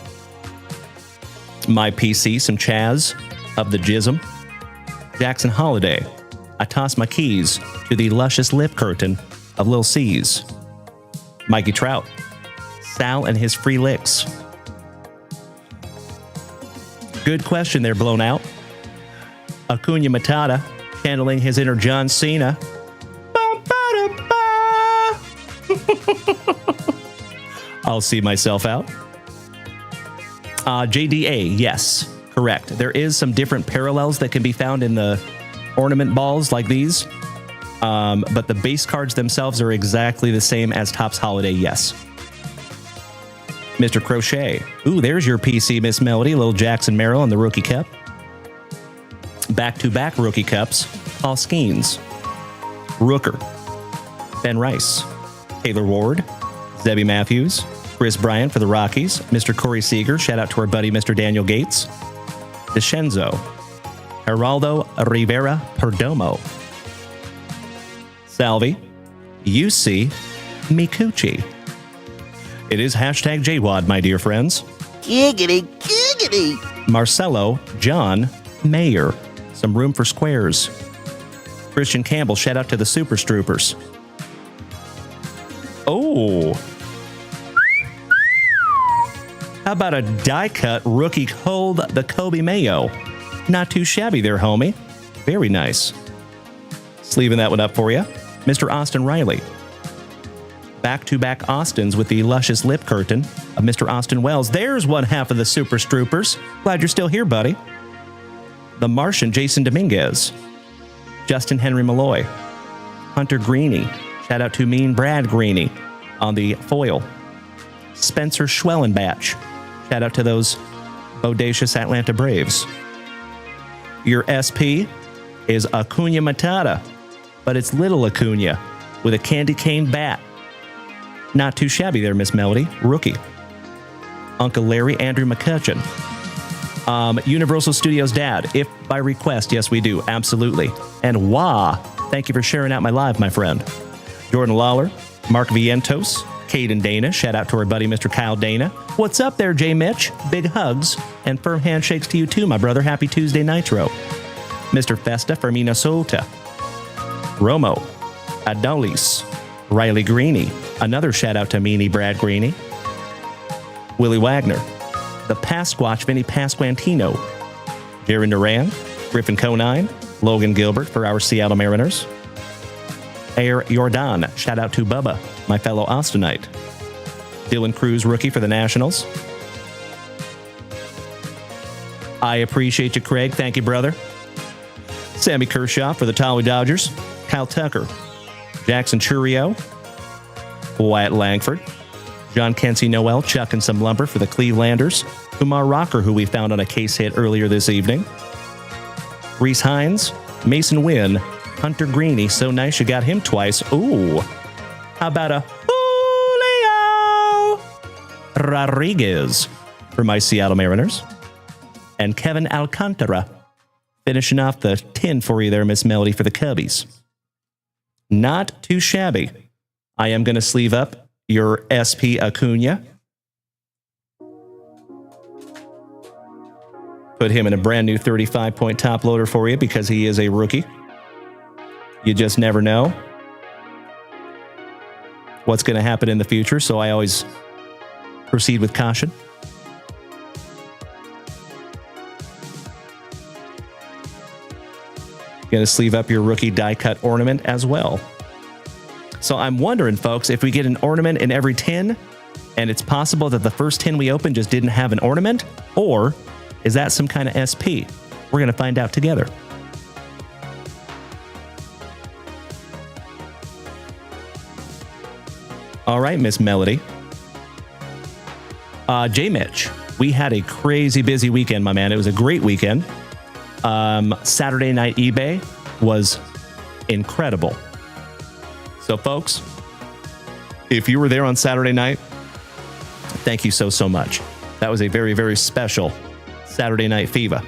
My PC, some Chaz of the Jism. Jackson Holiday. I toss my keys to the luscious lip curtain of Lil C's. Mikey Trout. Sal and his free licks. Good question there, Blown Out. Acuna Matata, channeling his inner John Cena. I'll see myself out. JDA, yes, correct. There is some different parallels that can be found in the ornament balls like these, but the base cards themselves are exactly the same as Topps Holiday, yes. Mr. Crochet. Ooh, there's your PC, Miss Melody. Little Jackson Merrill on the Rookie Cup. Back-to-back Rookie Cups. Paul Skeens. Rooker. Ben Rice. Taylor Ward. Zebby Matthews. Chris Bryant for the Rockies. Mr. Corey Seager. Shout out to our buddy, Mr. Daniel Gates. DeScenzo. Geraldo Rivera Perdomo. Salvi. UC Mikuchi. It is hashtag JWAD, my dear friends. Giggity, giggity. Marcelo John Mayer. Some room for squares. Christian Campbell, shout out to the Super Stroopers. Oh. How about a die cut rookie hold the Kobe Mayo? Not too shabby there, homie. Very nice. Sleeving that one up for you. Mr. Austin Riley. Back-to-back Austins with the luscious lip curtain of Mr. Austin Wells. There's one half of the Super Stroopers. Glad you're still here, buddy. The Martian Jason Dominguez. Justin Henry Malloy. Hunter Greeny. Shout out to Mean Brad Greeny on the foil. Spencer Schwellenbach. Shout out to those bodacious Atlanta Braves. Your SP is Acuna Matata, but it's little Acuna with a candy cane bat. Not too shabby there, Miss Melody. Rookie. Uncle Larry, Andrew McCutcheon. Universal Studios Dad, if by request, yes, we do, absolutely. And Wah, thank you for sharing out my live, my friend. Jordan Lawler, Mark Vientos, Caden Dana, shout out to our buddy, Mr. Kyle Dana. What's up there, J. Mitch? Big hugs and firm handshakes to you too, my brother. Happy Tuesday Nitro. Mr. Festa from Minnesota. Romo, Adolis, Riley Greeny, another shout out to Meanie Brad Greeny. Willie Wagner, the Pasquatch Vinny Pasquantino, Jaron Duran, Griffin Conine, Logan Gilbert for our Seattle Mariners. Air Jordan, shout out to Bubba, my fellow Austinite. Dylan Cruz, rookie for the Nationals. I appreciate you, Craig. Thank you, brother. Sammy Kershaw for the Tolly Dodgers. Kyle Tucker. Jackson Churio. Wyatt Langford. John Kensey Noel chucking some lumber for the Clevelanders. Kumar Rocker, who we found on a case hit earlier this evening. Reese Hines. Mason Wynn. Hunter Greeny. So nice you got him twice. Ooh. How about a Julio Rodriguez for my Seattle Mariners. And Kevin Alcantara finishing off the tin for you there, Miss Melody, for the Cubbies. Not too shabby. I am going to sleeve up your SP Acuna. Put him in a brand new 35-point top loader for you because he is a rookie. You just never know. what's going to happen in the future, so I always proceed with caution. Going to sleeve up your rookie die cut ornament as well. So I'm wondering, folks, if we get an ornament in every tin, and it's possible that the first tin we opened just didn't have an ornament, or is that some kind of SP? We're going to find out together. All right, Miss Melody. J. Mitch, we had a crazy busy weekend, my man. It was a great weekend. Saturday night eBay was incredible. So, folks, if you were there on Saturday night, thank you so much. That was a very, very special Saturday night FIVA.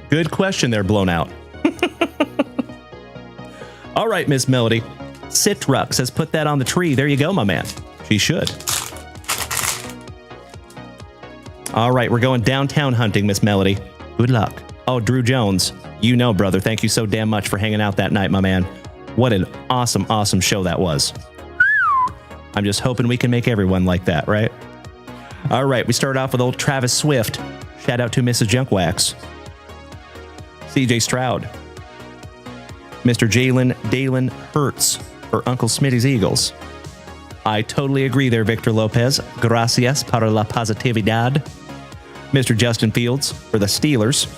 Good question there, Blown Out. All right, Miss Melody. Citrux has put that on the tree. There you go, my man. She should. All right, we're going downtown hunting, Miss Melody. Good luck. Oh, Drew Jones. You know, brother, thank you so damn much for hanging out that night, my man. What an awesome, awesome show that was. I'm just hoping we can make everyone like that, right? All right, we start off with old Travis Swift. Shout out to Mrs. Junkwax. CJ Stroud. Mr. Jalen Dalen Hurts for Uncle Smitty's Eagles. I totally agree there, Victor Lopez. Gracias para la positividad. Mr. Justin Fields for the Steelers.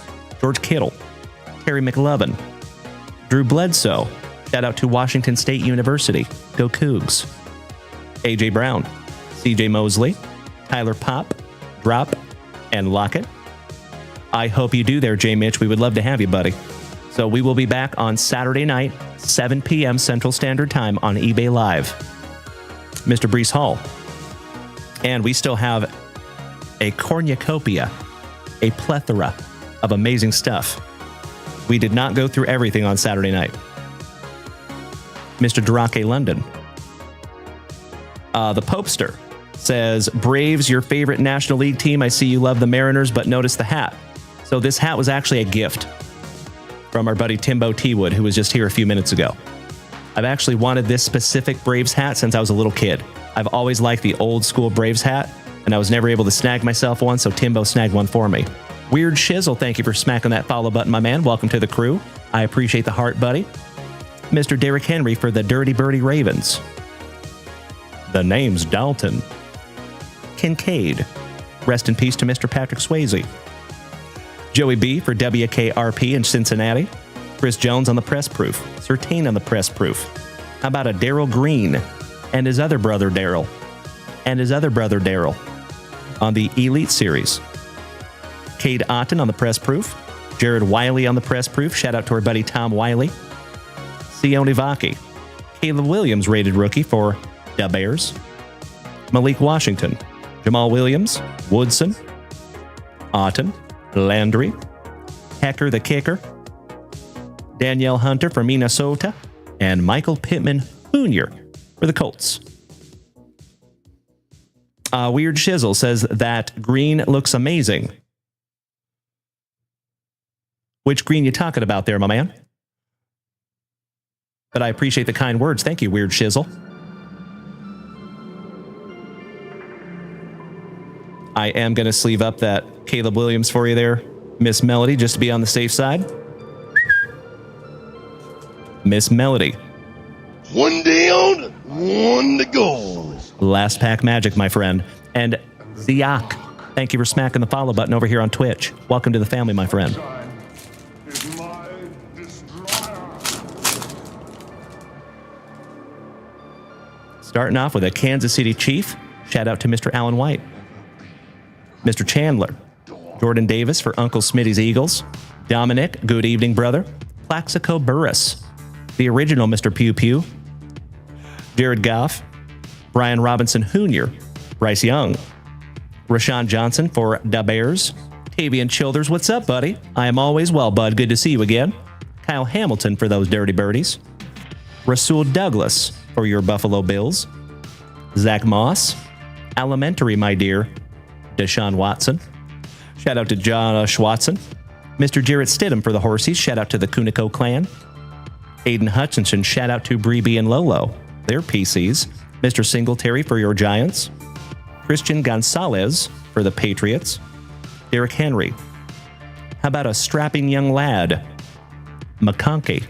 George Kittle. Terry McLovin. Drew Bledsoe. Shout out to Washington State University. Go Cougs. A.J. Brown. C.J. Mosley. Tyler Pop. Drop. And Lockett. I hope you do there, J. Mitch. We would love to have you, buddy. So we will be back on Saturday night, 7 p.m. Central Standard Time on eBay Live. Mr. Brees Hall. And we still have a cornucopia, a plethora of amazing stuff. We did not go through everything on Saturday night. Mr. Drake London. The Popester says, Braves, your favorite National League team. I see you love the Mariners, but notice the hat. So this hat was actually a gift from our buddy Timbo T-Wood, who was just here a few minutes ago. I've actually wanted this specific Braves hat since I was a little kid. I've always liked the old school Braves hat, and I was never able to snag myself one, so Timbo snagged one for me. Weird Shizzle, thank you for smacking that follow button, my man. Welcome to the crew. I appreciate the heart, buddy. Mr. Derrick Henry for the Dirty Birdie Ravens. The name's Dalton. Kincaid. Rest in peace to Mr. Patrick Swayze. Joey B for WKRP in Cincinnati. Chris Jones on the press proof. Sertain on the press proof. How about a Daryl Green and his other brother Daryl and his other brother Daryl on the Elite Series. Cade Otten on the press proof. Jared Wiley on the press proof. Shout out to our buddy Tom Wiley. Sione Vaki. Caleb Williams rated rookie for the Bears. Malik Washington. Jamal Williams. Woodson. Otten. Landry. Hecker the Kicker. Danielle Hunter from Minnesota. And Michael Pittman Jr. for the Colts. Weird Shizzle says that green looks amazing. Which green you talking about there, my man? But I appreciate the kind words. Thank you, Weird Shizzle. I am going to sleeve up that Caleb Williams for you there, Miss Melody, just to be on the safe side. Miss Melody. One down, one to go. Last pack magic, my friend. And Ziak, thank you for smacking the follow button over here on Twitch. Welcome to the family, my friend. Starting off with a Kansas City Chief. Shout out to Mr. Alan White. Mr. Chandler. Jordan Davis for Uncle Smitty's Eagles. Dominic, good evening, brother. Plaxico Burris. The original Mr. Pew Pew. Jared Goff. Brian Robinson Jr. Bryce Young. Rashawn Johnson for the Bears. Tavian Childers, what's up, buddy? I am always well, bud. Good to see you again. Kyle Hamilton for those Dirty Birdies. Rasul Douglas for your Buffalo Bills. Zach Moss. Elementary, my dear. Deshaun Watson. Shout out to Josh Watson. Mr. Jarrett Stidham for the Horsies. Shout out to the Kunico clan. Aiden Hutchinson, shout out to Bree B and Lolo. They're PCs. Mr. Singletary for your Giants. Christian Gonzalez for the Patriots. Derrick Henry. How about a strapping young lad? McConkey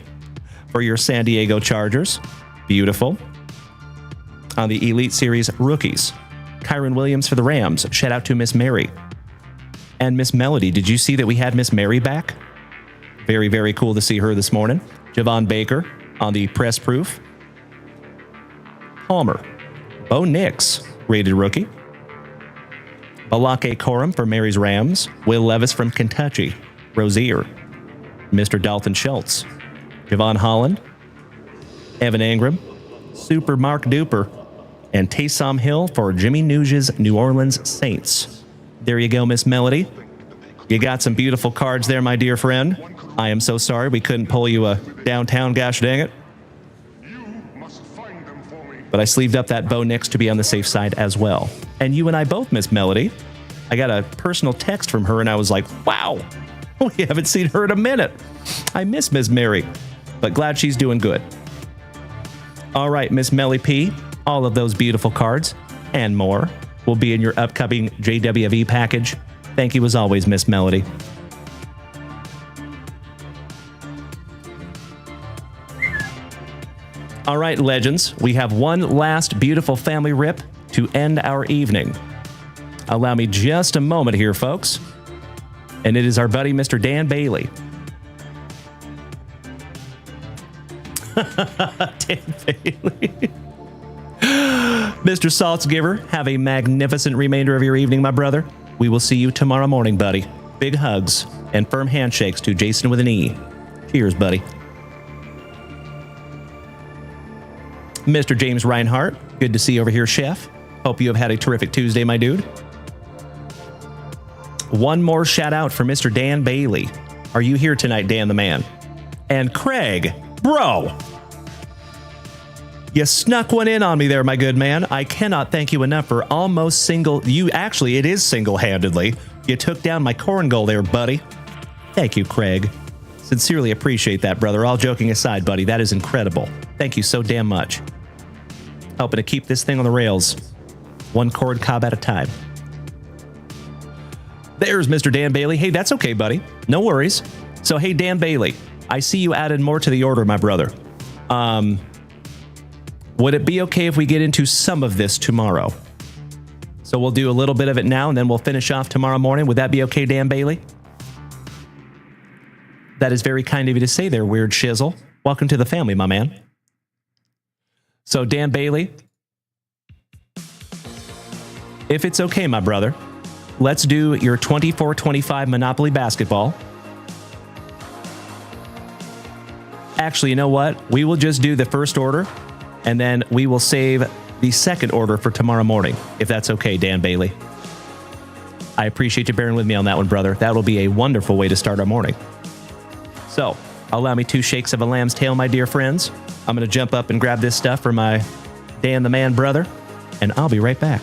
for your San Diego Chargers. Beautiful. On the Elite Series rookies, Kyron Williams for the Rams. Shout out to Miss Mary. And Miss Melody, did you see that we had Miss Mary back? Very, very cool to see her this morning. Javon Baker on the press proof. Palmer. Bo Nix, rated rookie. Balake Corum for Mary's Rams. Will Levis from Kentucky. Rozier. Mr. Dalton Schultz. Javon Holland. Evan Ingram. Super Mark Duper. And Taysom Hill for Jimmy Nuge's New Orleans Saints. There you go, Miss Melody. You got some beautiful cards there, my dear friend. I am so sorry we couldn't pull you a downtown, gosh dang it. But I sleeved up that Bo Nix to be on the safe side as well. And you and I both, Miss Melody. I got a personal text from her and I was like, wow, we haven't seen her in a minute. I miss Miss Mary, but glad she's doing good. All right, Miss Melly P, all of those beautiful cards and more will be in your upcoming JWV package. Thank you as always, Miss Melody. All right, legends, we have one last beautiful family rip to end our evening. Allow me just a moment here, folks. And it is our buddy, Mr. Dan Bailey. Dan Bailey. Mr. Saltzgiver, have a magnificent remainder of your evening, my brother. We will see you tomorrow morning, buddy. Big hugs and firm handshakes to Jason with an E. Cheers, buddy. Mr. James Reinhart, good to see you over here, Chef. Hope you have had a terrific Tuesday, my dude. One more shout out for Mr. Dan Bailey. Are you here tonight, Dan the man? And Craig, bro. You snuck one in on me there, my good man. I cannot thank you enough for almost it is single-handedly. You took down my corn goal there, buddy. Thank you, Craig. Sincerely appreciate that, brother. All joking aside, buddy, that is incredible. Thank you so damn much. Helping to keep this thing on the rails. One corn cob at a time. There's Mr. Dan Bailey. Hey, that's okay, buddy. No worries. So, hey, Dan Bailey, I see you added more to the order, my brother. Would it be okay if we get into some of this tomorrow? So we'll do a little bit of it now, and then we'll finish off tomorrow morning. Would that be okay, Dan Bailey? That is very kind of you to say there, Weird Shizzle. Welcome to the family, my man. So, Dan Bailey, if it's okay, my brother, let's do your 24-25 Monopoly basketball. Actually, you know what? We will just do the first order, and then we will save the second order for tomorrow morning, if that's okay, Dan Bailey. I appreciate you bearing with me on that one, brother. That'll be a wonderful way to start our morning. So, allow me 2 shakes of a lamb's tail, my dear friends. I'm going to jump up and grab this stuff for my Dan the Man brother, and I'll be right back.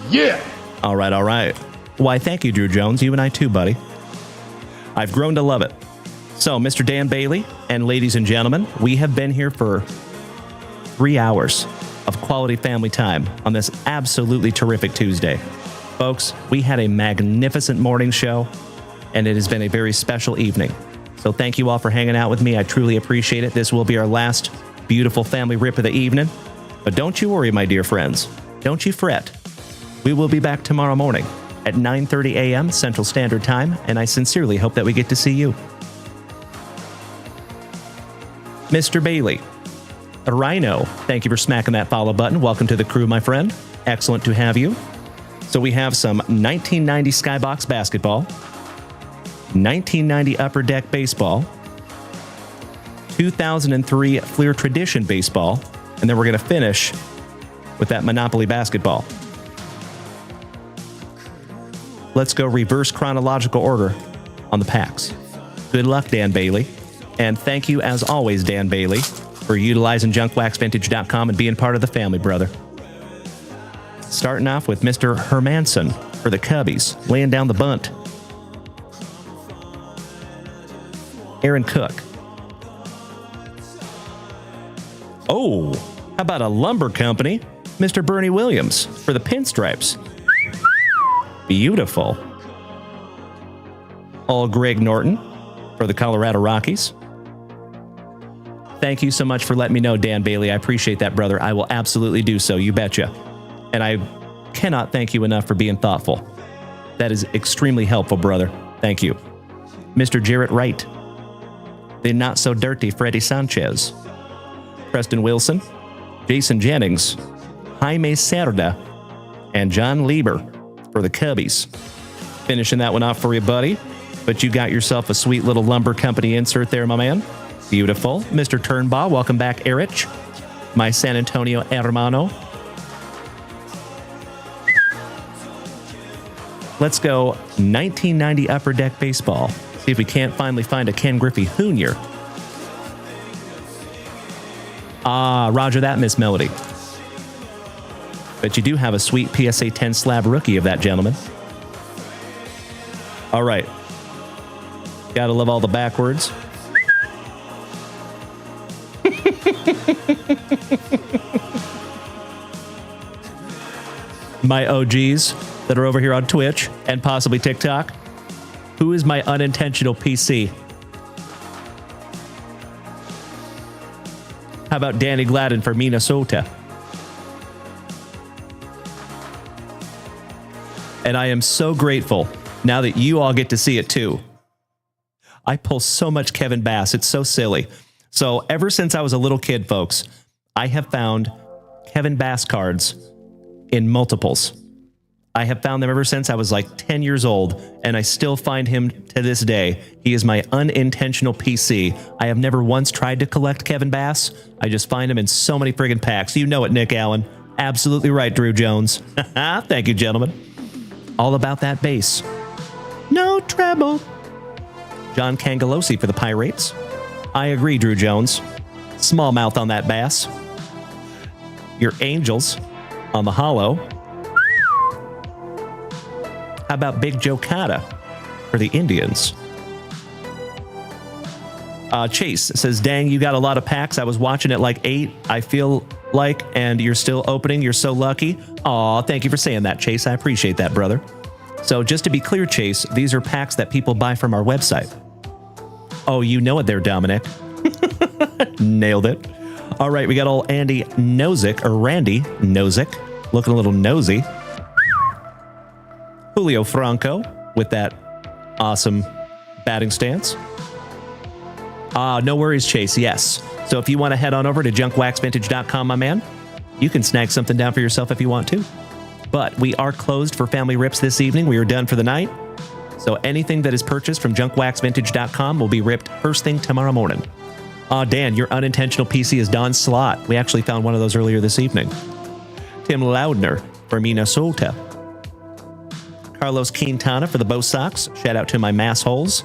Yeah. All right. Why, thank you, Drew Jones. You and I too, buddy. I've grown to love it. So, Mr. Dan Bailey and ladies and gentlemen, we have been here for 3 hours of quality family time on this absolutely terrific Tuesday. Folks, we had a magnificent morning show, and it has been a very special evening. So thank you all for hanging out with me. I truly appreciate it. This will be our last beautiful family rip of the evening. But don't you worry, my dear friends. Don't you fret. We will be back tomorrow morning at 9:30 a.m. Central Standard Time, and I sincerely hope that we get to see you. Mr. Bailey, Rhino, thank you for smacking that follow button. Welcome to the crew, my friend. Excellent to have you. So we have some 1990 Skybox basketball, 1990 Upper Deck baseball, 2003 Fleer Tradition baseball, and then we're going to finish with that Monopoly basketball. Let's go reverse chronological order on the packs. Good luck, Dan Bailey. And thank you, as always, Dan Bailey, for utilizing JunkWaxVintage.com and being part of the family, brother. Starting off with Mr. Hermanson for the Cubbies, laying down the bunt. Aaron Cook. Oh, how about a lumber company? Mr. Bernie Williams for the Pinstripes. Beautiful. All Greg Norton for the Colorado Rockies. Thank you so much for letting me know, Dan Bailey. I appreciate that, brother. I will absolutely do so. You betcha. And I cannot thank you enough for being thoughtful. That is extremely helpful, brother. Thank you. Mr. Jarrett Wright. The not-so-dirty Freddie Sanchez. Preston Wilson. Jason Jennings. Jaime Cerda. And John Lieber for the Cubbies. Finishing that one off for you, buddy. But you got yourself a sweet little lumber company insert there, my man. Beautiful. Mr. Turnbaugh, welcome back, Erich. My San Antonio hermano. Let's go 1990 Upper Deck Baseball. See if we can't finally find a Ken Griffey Jr. Ah, roger that, Miss Melody. But you do have a sweet PSA 10 slab rookie of that gentleman. All right. Gotta love all the backwards. My OGs that are over here on Twitch and possibly TikTok. Who is my unintentional PC? How about Danny Gladden for Minnesota? And I am so grateful now that you all get to see it too. I pull so much Kevin Bass. It's so silly. So ever since I was a little kid, folks, I have found Kevin Bass cards in multiples. I have found them ever since I was like 10 years old, and I still find him to this day. He is my unintentional PC. I have never once tried to collect Kevin Bass. I just find him in so many friggin' packs. You know it, Nick Allen. Absolutely right, Drew Jones. Thank you, gentlemen. All about that bass. No treble. John Cangelosi for the Pirates. I agree, Drew Jones. Small mouth on that bass. Your Angels on the hollow. How about Big Joe Cata for the Indians? Chase says, dang, you got a lot of packs. I was watching at like 8, I feel like, and you're still opening. You're so lucky. Aw, thank you for saying that, Chase. I appreciate that, brother. So just to be clear, Chase, these are packs that people buy from our website. Oh, you know it there, Dominic. Nailed it. All right, we got old Andy Nozick, or Randy Nozick, looking a little nosy. Julio Franco with that awesome batting stance. No worries, Chase. Yes. So if you want to head on over to junkwaxvintage.com, my man, you can snag something down for yourself if you want to. But we are closed for family rips this evening. We are done for the night. So anything that is purchased from junkwaxvintage.com will be ripped first thing tomorrow morning. Dan, your unintentional PC is Don Slott. We actually found one of those earlier this evening. Tim Loudner for Minnesota. Carlos Quintana for the Bo Sox. Shout out to my mass holes.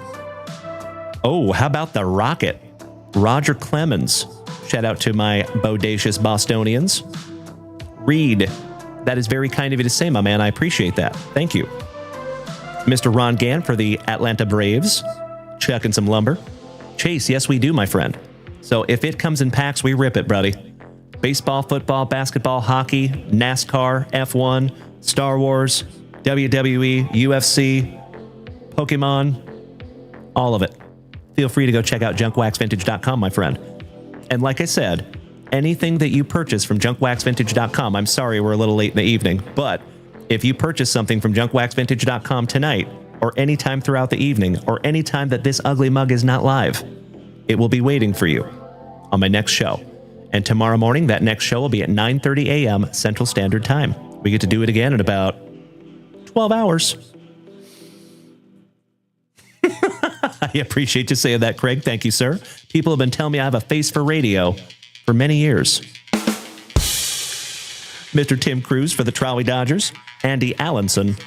Oh, how about the Rocket? Roger Clemens. Shout out to my bodacious Bostonians. Reed. That is very kind of you to say, my man. I appreciate that. Thank you. Mr. Ron Gann for the Atlanta Braves. Chucking some lumber. Chase, yes, we do, my friend. So if it comes in packs, we rip it, buddy. Baseball, football, basketball, hockey, NASCAR, F1, Star Wars, WWE, UFC, Pokemon, all of it. Feel free to go check out junkwaxvintage.com, my friend. And like I said, anything that you purchase from junkwaxvintage.com, I'm sorry we're a little late in the evening, but if you purchase something from junkwaxvintage.com tonight, or anytime throughout the evening, or any time that this ugly mug is not live, it will be waiting for you on my next show. And tomorrow morning, that next show will be at 9:30 a.m. Central Standard Time. We get to do it again in about 12 hours. appreciate you saying that, Craig. Thank you, sir. People have been telling me I have a face for radio for many years. Mr. Tim Cruz for the Trolley Dodgers, Andy Allenson,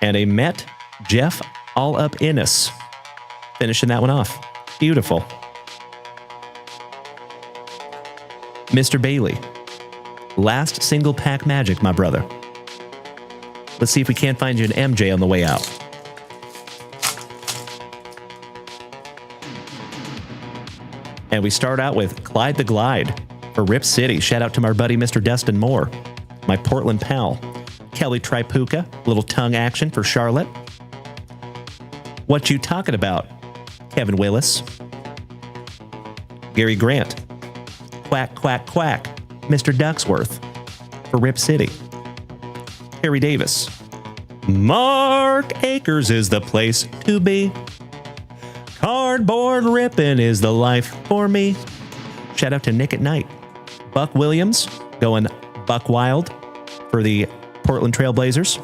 and a Met Jeff All Up Innes. Finishing that one off. Beautiful. Mr. Bailey, last single pack magic, my brother. Let's see if we can't find you an MJ on the way out. And we start out with Clyde the Glide for Rip City. Shout out to my buddy, Mr. Destin Moore, my Portland pal. Kelly Tripuka, little tongue action for Charlotte. What You Talking About? Kevin Willis. Gary Grant. Quack, quack, quack. Mr. Ducksworth for Rip City. Harry Davis. Mark Akers is the place to be. Cardboard ripping is the life for me. Shout out to Nick at Night. Buck Williams going Buck Wild for the Portland Trailblazers.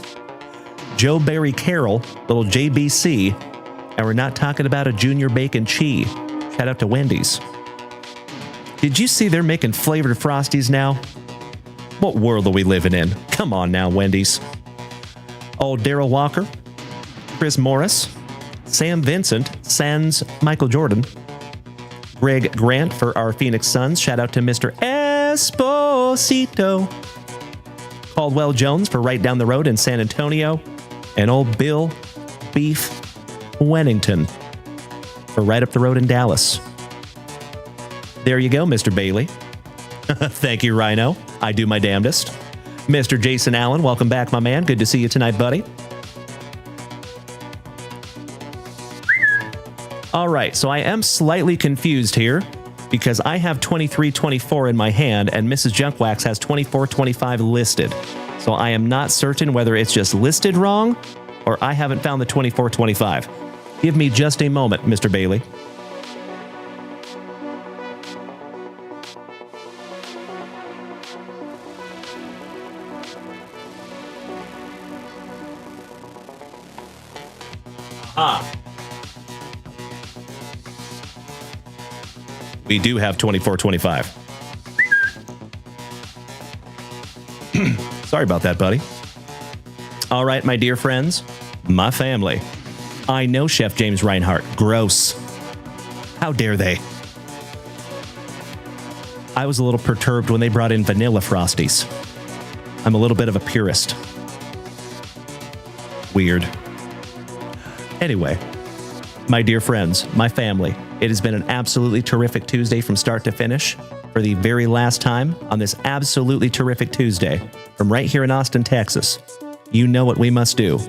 Joe Barry Carroll, little JBC. And we're not talking about a Junior Bacon Cheese. Shout out to Wendy's. Did you see they're making flavored Frosties now? What world are we living in? Come on now, Wendy's. Old Daryl Walker, Chris Morris, Sam Vincent, sans Michael Jordan, Greg Grant for our Phoenix Suns. Shout out to Mr. Esposito. Caldwell Jones for right down the road in San Antonio. And old Bill Beef Wennington for right up the road in Dallas. There you go, Mr. Bailey. Thank you, Rhino. I do my damnedest. Mr. Jason Allen, welcome back, my man. Good to see you tonight, buddy. All right, so I am slightly confused here because I have 23-24 in my hand and Mrs. Junkwax has 24-25 listed. So I am not certain whether it's just listed wrong or I haven't found the 24-25. Give me just a moment, Mr. Bailey. We do have 24-25. Sorry about that, buddy. All right, my dear friends, my family. I know Chef James Reinhart. Gross. How dare they? I was a little perturbed when they brought in vanilla Frosties. I'm a little bit of a purist. Weird. Anyway, my dear friends, my family, it has been an absolutely terrific Tuesday from start to finish. For the very last time on this absolutely terrific Tuesday from right here in Austin, Texas, you know what we must do.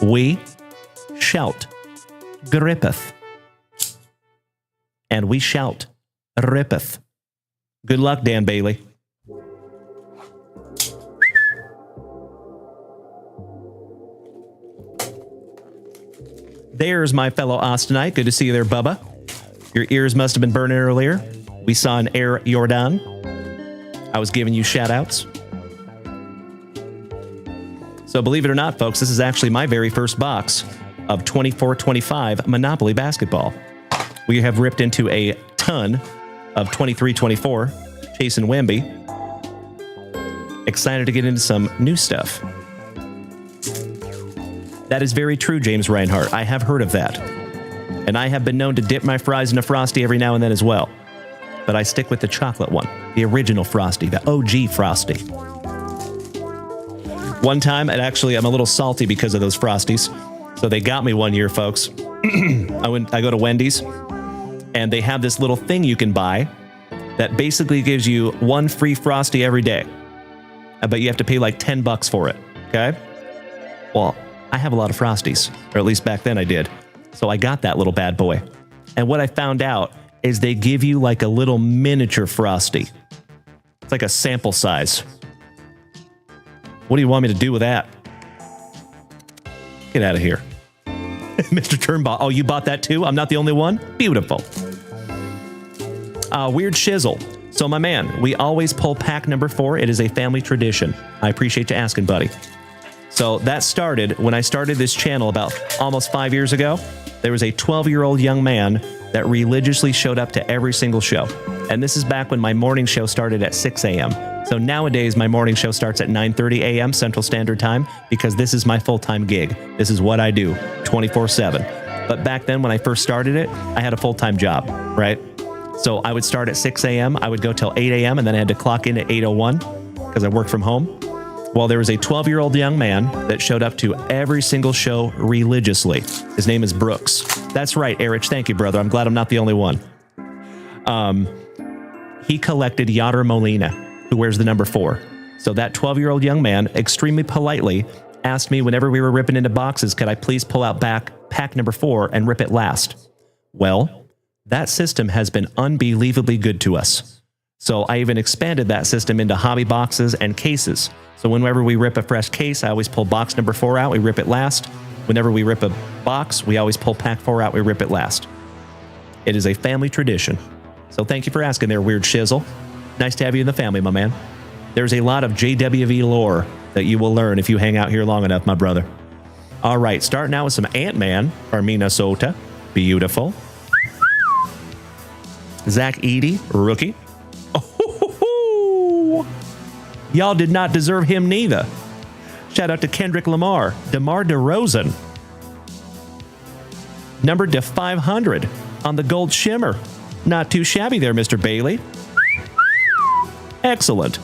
We shout grippeth. And we shout rippeth. Good luck, Dan Bailey. There's my fellow Austinite. Good to see you there, Bubba. Your ears must have been burning earlier. We saw an Air Jordan. I was giving you shout-outs. So believe it or not, folks, this is actually my very first box of 24-25 Monopoly basketball. We have ripped into a ton of 23-24 Chase and Wemby. Excited to get into some new stuff. That is very true, James Reinhart. I have heard of that. And I have been known to dip my fries in a Frosty every now and then as well. But I stick with the chocolate one, the original Frosty, the OG Frosty. One time, and actually I'm a little salty because of those Frosties. So they got me one year, folks. I go to Wendy's, and they have this little thing you can buy that basically gives you one free Frosty every day. But you have to pay like $10 for it, okay? Well, I have a lot of Frosties, or at least back then I did. So I got that little bad boy. And what I found out is they give you like a little miniature Frosty. It's like a sample size. What do you want me to do with that? Get out of here. Mr. Turnbaugh. Oh, you bought that too? I'm not the only one? Beautiful. Weird Shizzle. So my man, we always pull pack number 4. It is a family tradition. I appreciate you asking, buddy. So that started when I started this channel about almost 5 years ago. there was a 12-year-old young man that religiously showed up to every single show. And this is back when my morning show started at 6 a.m. So nowadays, my morning show starts at 9:30 a.m. Central Standard Time because this is my full-time gig. This is what I do 24/7. But back then, when I first started it, I had a full-time job, right? So I would start at 6 a.m., I would go till 8 a.m., and then I had to clock in at 8:01 because I worked from home. Well, there was a 12-year-old young man that showed up to every single show religiously. His name is Brooks. That's right, Erich. Thank you, brother. I'm glad I'm not the only one. He collected Yadier Molina, who wears the number 4. So that 12-year-old young man extremely politely asked me whenever we were ripping into boxes, could I please pull out pack number 4 and rip it last? Well, that system has been unbelievably good to us. So I even expanded that system into hobby boxes and cases. So whenever we rip a fresh case, I always pull box number 4 out, we rip it last. Whenever we rip a box, we always pull pack 4 out, we rip it last. It is a family tradition. So thank you for asking there, Weird Shizzle. Nice to have you in the family, my man. There's a lot of JWV lore that you will learn if you hang out here long enough, my brother. All right, starting out with some Ant-Man from Minnesota. Beautiful. Zach Eady, rookie. Oh, y'all did not deserve him neither. Shout out to Kendrick Lamar, DeMar DeRozan. Numbered to 500 on the gold shimmer. Not too shabby there, Mr. Bailey. Excellent.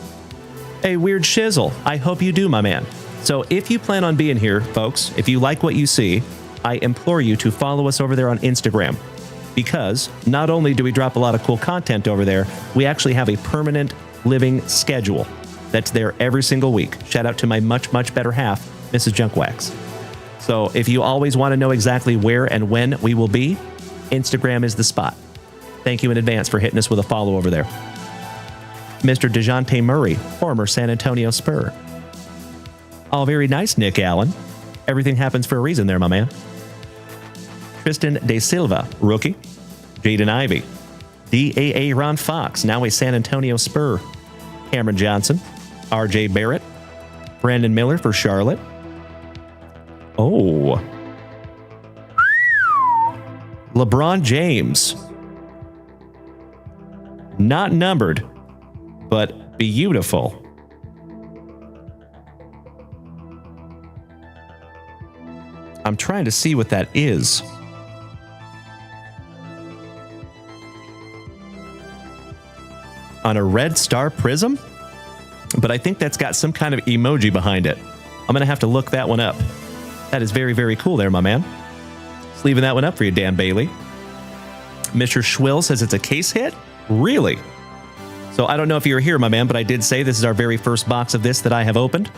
A Weird Shizzle. I hope you do, my man. So if you plan on being here, folks, if you like what you see, I implore you to follow us over there on Instagram. Because not only do we drop a lot of cool content over there, we actually have a permanent living schedule that's there every single week. Shout out to my much, much better half, Mrs. Junkwax. So if you always want to know exactly where and when we will be, Instagram is the spot. Thank you in advance for hitting us with a follow over there. Mr. DeJounte Murray, former San Antonio Spur. All very nice, Nick Allen. Everything happens for a reason there, my man. Tristan De Silva, rookie. Jaden Ivey. DAA Ron Fox, now a San Antonio Spur. Cameron Johnson. RJ Barrett. Brandon Miller for Charlotte. Oh. LeBron James. Not numbered, but beautiful. I'm trying to see what that is. On a red star prism? But I think that's got some kind of emoji behind it. I'm going to have to look that one up. That is very, very cool there, my man. Just leaving that one up for you, Dan Bailey. Mr. Schwill says it's a case hit? Really? So I don't know if you were here, my man, but I did say this is our very first box of this that I have opened.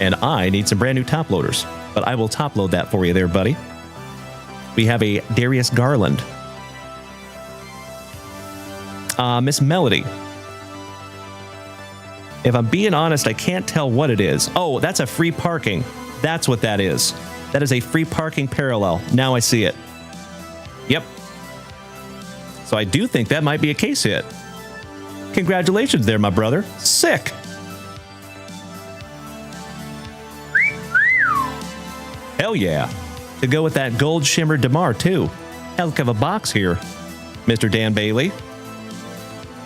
And I need some brand new top loaders, but I will top load that for you there, buddy. We have a Darius Garland. Miss Melody. If I'm being honest, I can't tell what it is. Oh, that's a free parking. That's what that is. That is a free parking parallel. Now I see it. Yep. So I do think that might be a case hit. Congratulations there, my brother. Sick. Hell yeah. To go with that gold shimmer DeMar, too. Heck of a box here, Mr. Dan Bailey.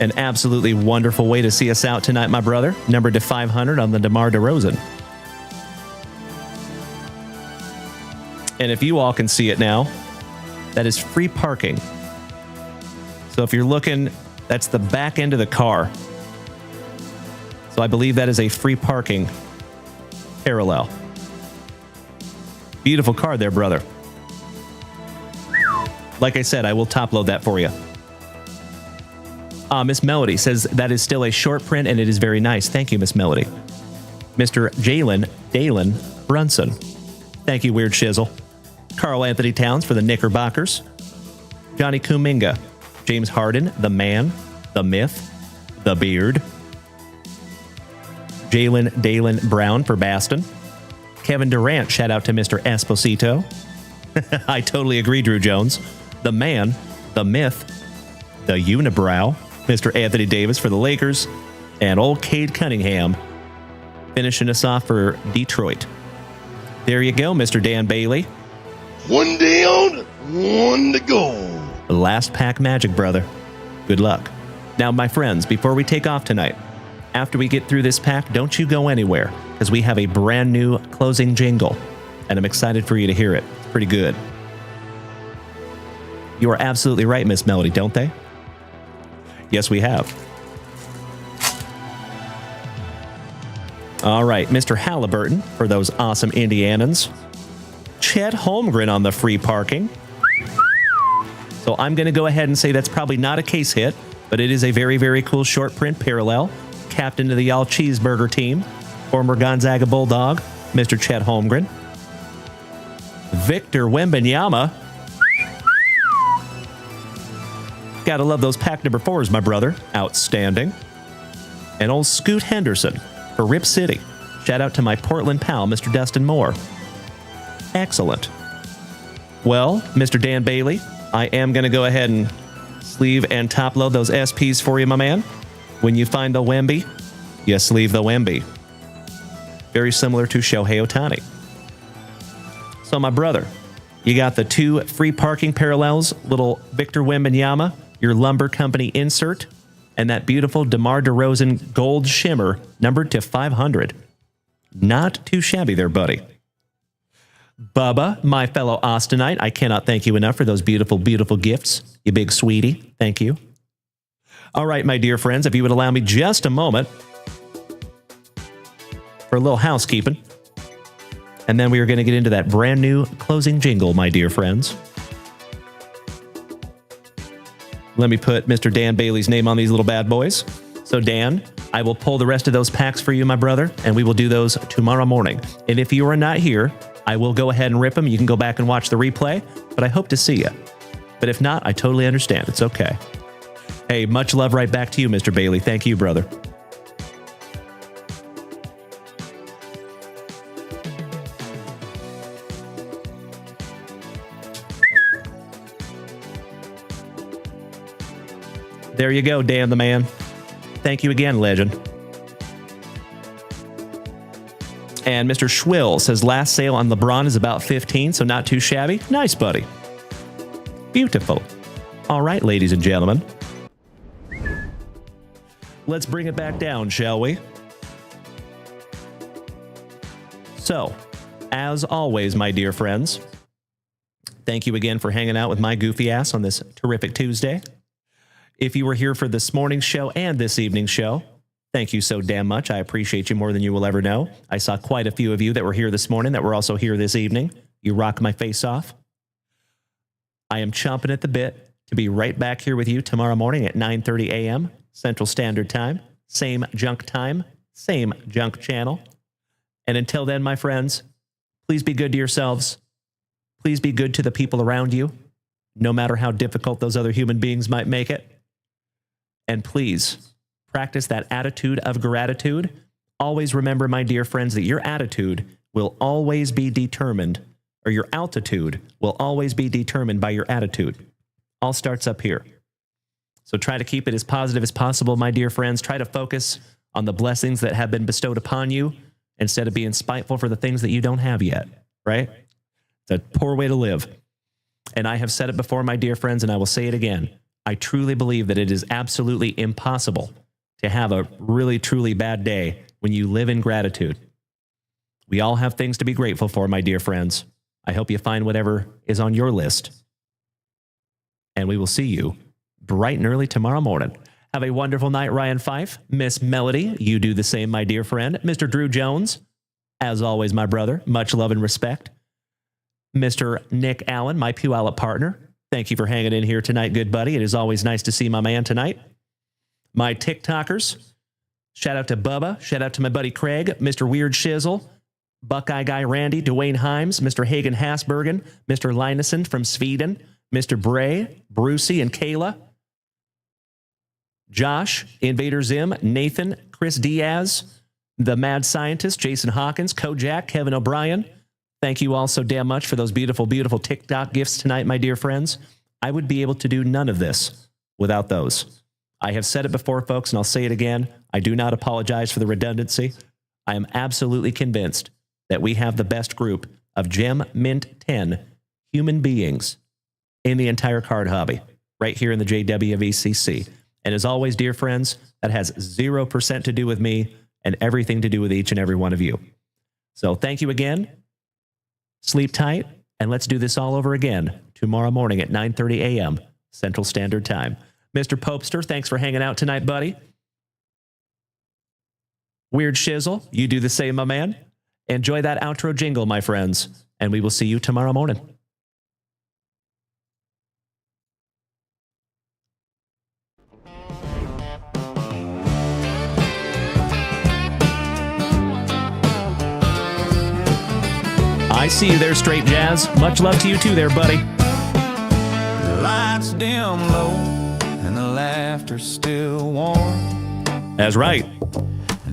An absolutely wonderful way to see us out tonight, my brother. Numbered to 500 on the DeMar DeRozan. And if you all can see it now, that is free parking. So if you're looking, that's the back end of the car. So I believe that is a free parking parallel. Beautiful card there, brother. Like I said, I will top load that for you. Miss Melody says that is still a short print and it is very nice. Thank you, Miss Melody. Mr. Dalen Brunson. Thank you, Weird Shizzle. Carl Anthony Towns for the Knickerbockers. Johnny Kuminga. James Harden, the man, the myth, the beard. Dalen Brown for Baston. Kevin Durant, shout out to Mr. Esposito. I totally agree, Drew Jones. The man, the myth, the unibrow, Mr. Anthony Davis for the Lakers, and old Cade Cunningham finishing us off for Detroit. There you go, Mr. Dan Bailey. 1 down, 1 to go. Last pack magic, brother. Good luck. Now, my friends, before we take off tonight, after we get through this pack, don't you go anywhere, because we have a brand new closing jingle, and I'm excited for you to hear it. It's pretty good. You are absolutely right, Miss Melody, don't they? Yes, we have. All right, Mr. Halliburton for those awesome Indianans. Chet Holmgren on the free parking. So I'm going to go ahead and say that's probably not a case hit, but it is a very, very cool short print parallel. Captain of the Y'all Cheeseburger team, former Gonzaga Bulldog, Mr. Chet Holmgren. Victor Wembanyama. Gotta love those pack number 4s, my brother. Outstanding. And old Scoot Henderson for Rip City. Shout out to my Portland pal, Mr. Dustin Moore. Excellent. Well, Mr. Dan Bailey, I am going to go ahead and sleeve and top load those SPs for you, my man. When you find the Wemby, you sleeve the Wemby. Very similar to Shohei Ohtani. So, my brother, you got the 2 free parking parallels, little Victor Wembanyama, your lumber company insert, and that beautiful DeMar DeRozan gold shimmer numbered to 500. Not too shabby there, buddy. Bubba, my fellow Austinite, I cannot thank you enough for those beautiful, beautiful gifts. You big sweetie. Thank you. All right, my dear friends, if you would allow me just a moment for a little housekeeping. And then we are going to get into that brand new closing jingle, my dear friends. Let me put Mr. Dan Bailey's name on these little bad boys. So, Dan, I will pull the rest of those packs for you, my brother, and we will do those tomorrow morning. And if you are not here, I will go ahead and rip them. You can go back and watch the replay, but I hope to see you. But if not, I totally understand. It's okay. Hey, much love right back to you, Mr. Bailey. Thank you, brother. There you go, Dan the man. Thank you again, legend. And Mr. Schwill says last sale on LeBron is about 15, so not too shabby. Nice, buddy. Beautiful. All right, ladies and gentlemen. Let's bring it back down, shall we? So, as always, my dear friends, thank you again for hanging out with my goofy ass on this terrific Tuesday. If you were here for this morning's show and this evening's show, thank you so damn much. I appreciate you more than you will ever know. I saw quite a few of you that were here this morning that were also here this evening. You rock my face off. I am chomping at the bit to be right back here with you tomorrow morning at 9:30 a.m. Central Standard Time. Same junk time, same junk channel. And until then, my friends, please be good to yourselves. Please be good to the people around you, no matter how difficult those other human beings might make it. And please practice that attitude of gratitude. Always remember, my dear friends, that your attitude will always be determined, or your altitude will always be determined by your attitude. All starts up here. So try to keep it as positive as possible, my dear friends. Try to focus on the blessings that have been bestowed upon you instead of being spiteful for the things that you don't have yet, right? It's a poor way to live. And I have said it before, my dear friends, and I will say it again. I truly believe that it is absolutely impossible to have a really, truly bad day when you live in gratitude. We all have things to be grateful for, my dear friends. I hope you find whatever is on your list. And we will see you bright and early tomorrow morning. Have a wonderful night, Ryan Fife. Miss Melody, you do the same, my dear friend. Mr. Drew Jones, as always, my brother, much love and respect. Mr. Nick Allen, my Puyallup partner, thank you for hanging in here tonight, good buddy. It is always nice to see my man tonight. My TikTokers, shout out to Bubba, shout out to my buddy Craig, Mr. Weird Shizzle, Buckeye Guy Randy, Dwayne Himes, Mr. Hagen Hasbergen, Mr. Linesen from Sweden, Mr. Bray, Brucey and Kayla, Josh, Invader Zim, Nathan, Chris Diaz, the Mad Scientist, Jason Hawkins, Kojak, Kevin O'Brien. Thank you all so damn much for those beautiful, beautiful TikTok gifts tonight, my dear friends. I would be able to do none of this without those. I have said it before, folks, and I'll say it again. I do not apologize for the redundancy. I am absolutely convinced that we have the best group of Gem Mint 10 human beings in the entire card hobby right here in the JWVCC. And as always, dear friends, that has 0% to do with me and everything to do with each and every one of you. So thank you again. Sleep tight, and let's do this all over again tomorrow morning at 9:30 a.m. Central Standard Time. Mr. Popester, thanks for hanging out tonight, buddy. Weird Shizzle, you do the same, my man. Enjoy that outro jingle, my friends, and we will see you tomorrow morning. I see you there, Straight Jazz. Much love to you too there, buddy. The lights dim low and the laughter still warm. That's right.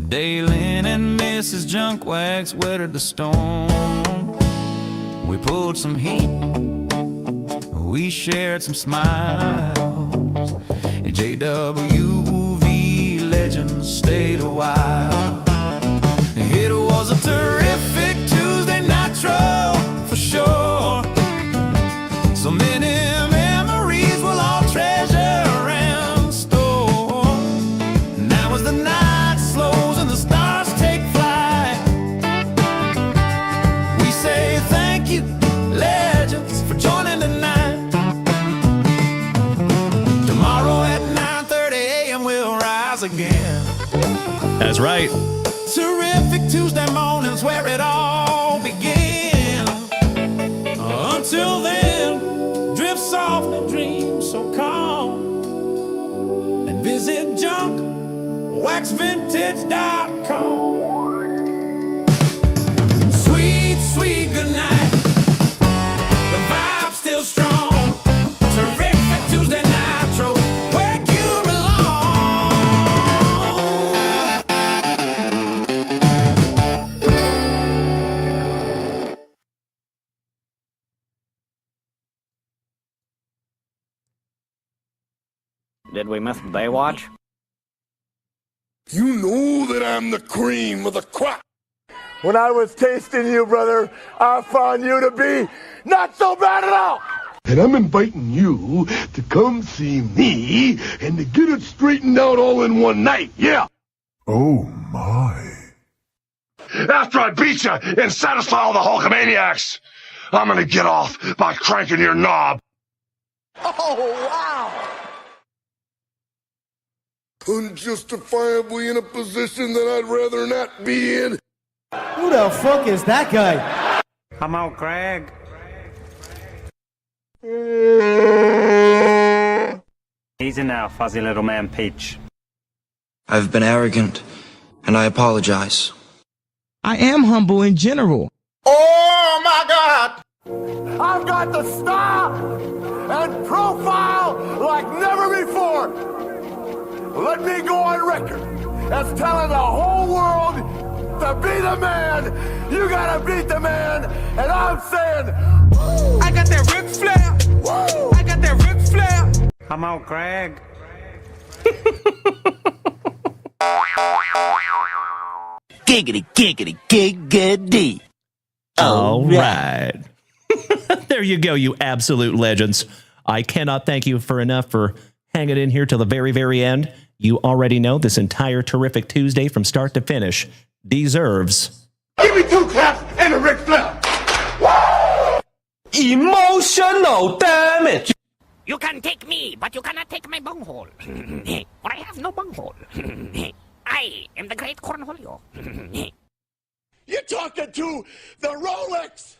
Daylin and Mrs. Junkwax weathered the storm. We pulled some heat, we shared some smiles. JWV legends stayed a while. It was a terrific Tuesday Nitro for sure. So many memories we'll all treasure and store. Now as the night slows and the stars take flight, we say thank you, legends, for joining tonight. Tomorrow at 9:30 a.m. we'll rise again. That's right. Terrific Tuesday mornings where it all began. Until then, drift softly, dream so calm, and visit junkwxvintage.com. Sweet, sweet good night. The vibe's still strong. Terrific Tuesday Nitro, where you belong. Did we miss Baywatch? You know that I'm the cream of the crop. When I was tasting you, brother, I found you to be not so bad at all. And I'm inviting you to come see me and to get it straightened out all in one night, yeah. Oh, my. After I beat you and satisfy all the Hulkamaniacs, I'm gonna get off by cranking your knob. Oh, wow. Unjustifiably in a position that I'd rather not be in. Who the fuck is that guy? Come out, Craig. Easy now, fuzzy little man Peach. I've been arrogant, and I apologize. I am humble in general. Oh, my God. I've got the style and profile like never before. Let me go on record as telling the whole world to be the man. You gotta beat the man. And I'm saying, woo. I got that Ric Flair. Woo. I got that Ric Flair. Come out, Craig. Giggity, giggity, giggity. All right. There you go, you absolute legends. I cannot thank you for enough for hanging in here till the very, very end. You already know this entire Terrific Tuesday from start to finish deserves... Give me 2 claps and a Ric Flair. Emotional damage. You can take me, but you cannot take my bunghole. For I have no bunghole. I am the great Cornholio. You're talking to the Rolex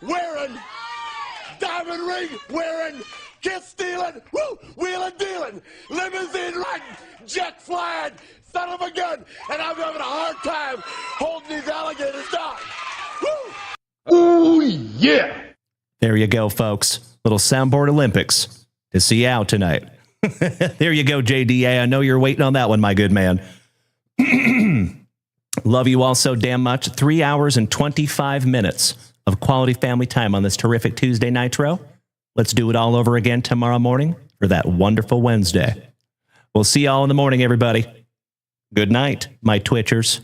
wearing, diamond ring wearing, kiss stealing, woo, wheeling dealing, limousine riding, jet flying, son of a gun, and I'm having a hard time holding these alligators down. Woo! Ooh, yeah. There you go, folks. Little Soundboard Olympics to see you out tonight. There you go, JDA. I know you're waiting on that one, my good man. Love you all so damn much. 3 hours and 25 minutes of quality family time on this Terrific Tuesday Nitro. Let's do it all over again tomorrow morning for that wonderful Wednesday. We'll see y'all in the morning, everybody. Good night, my Twitchers.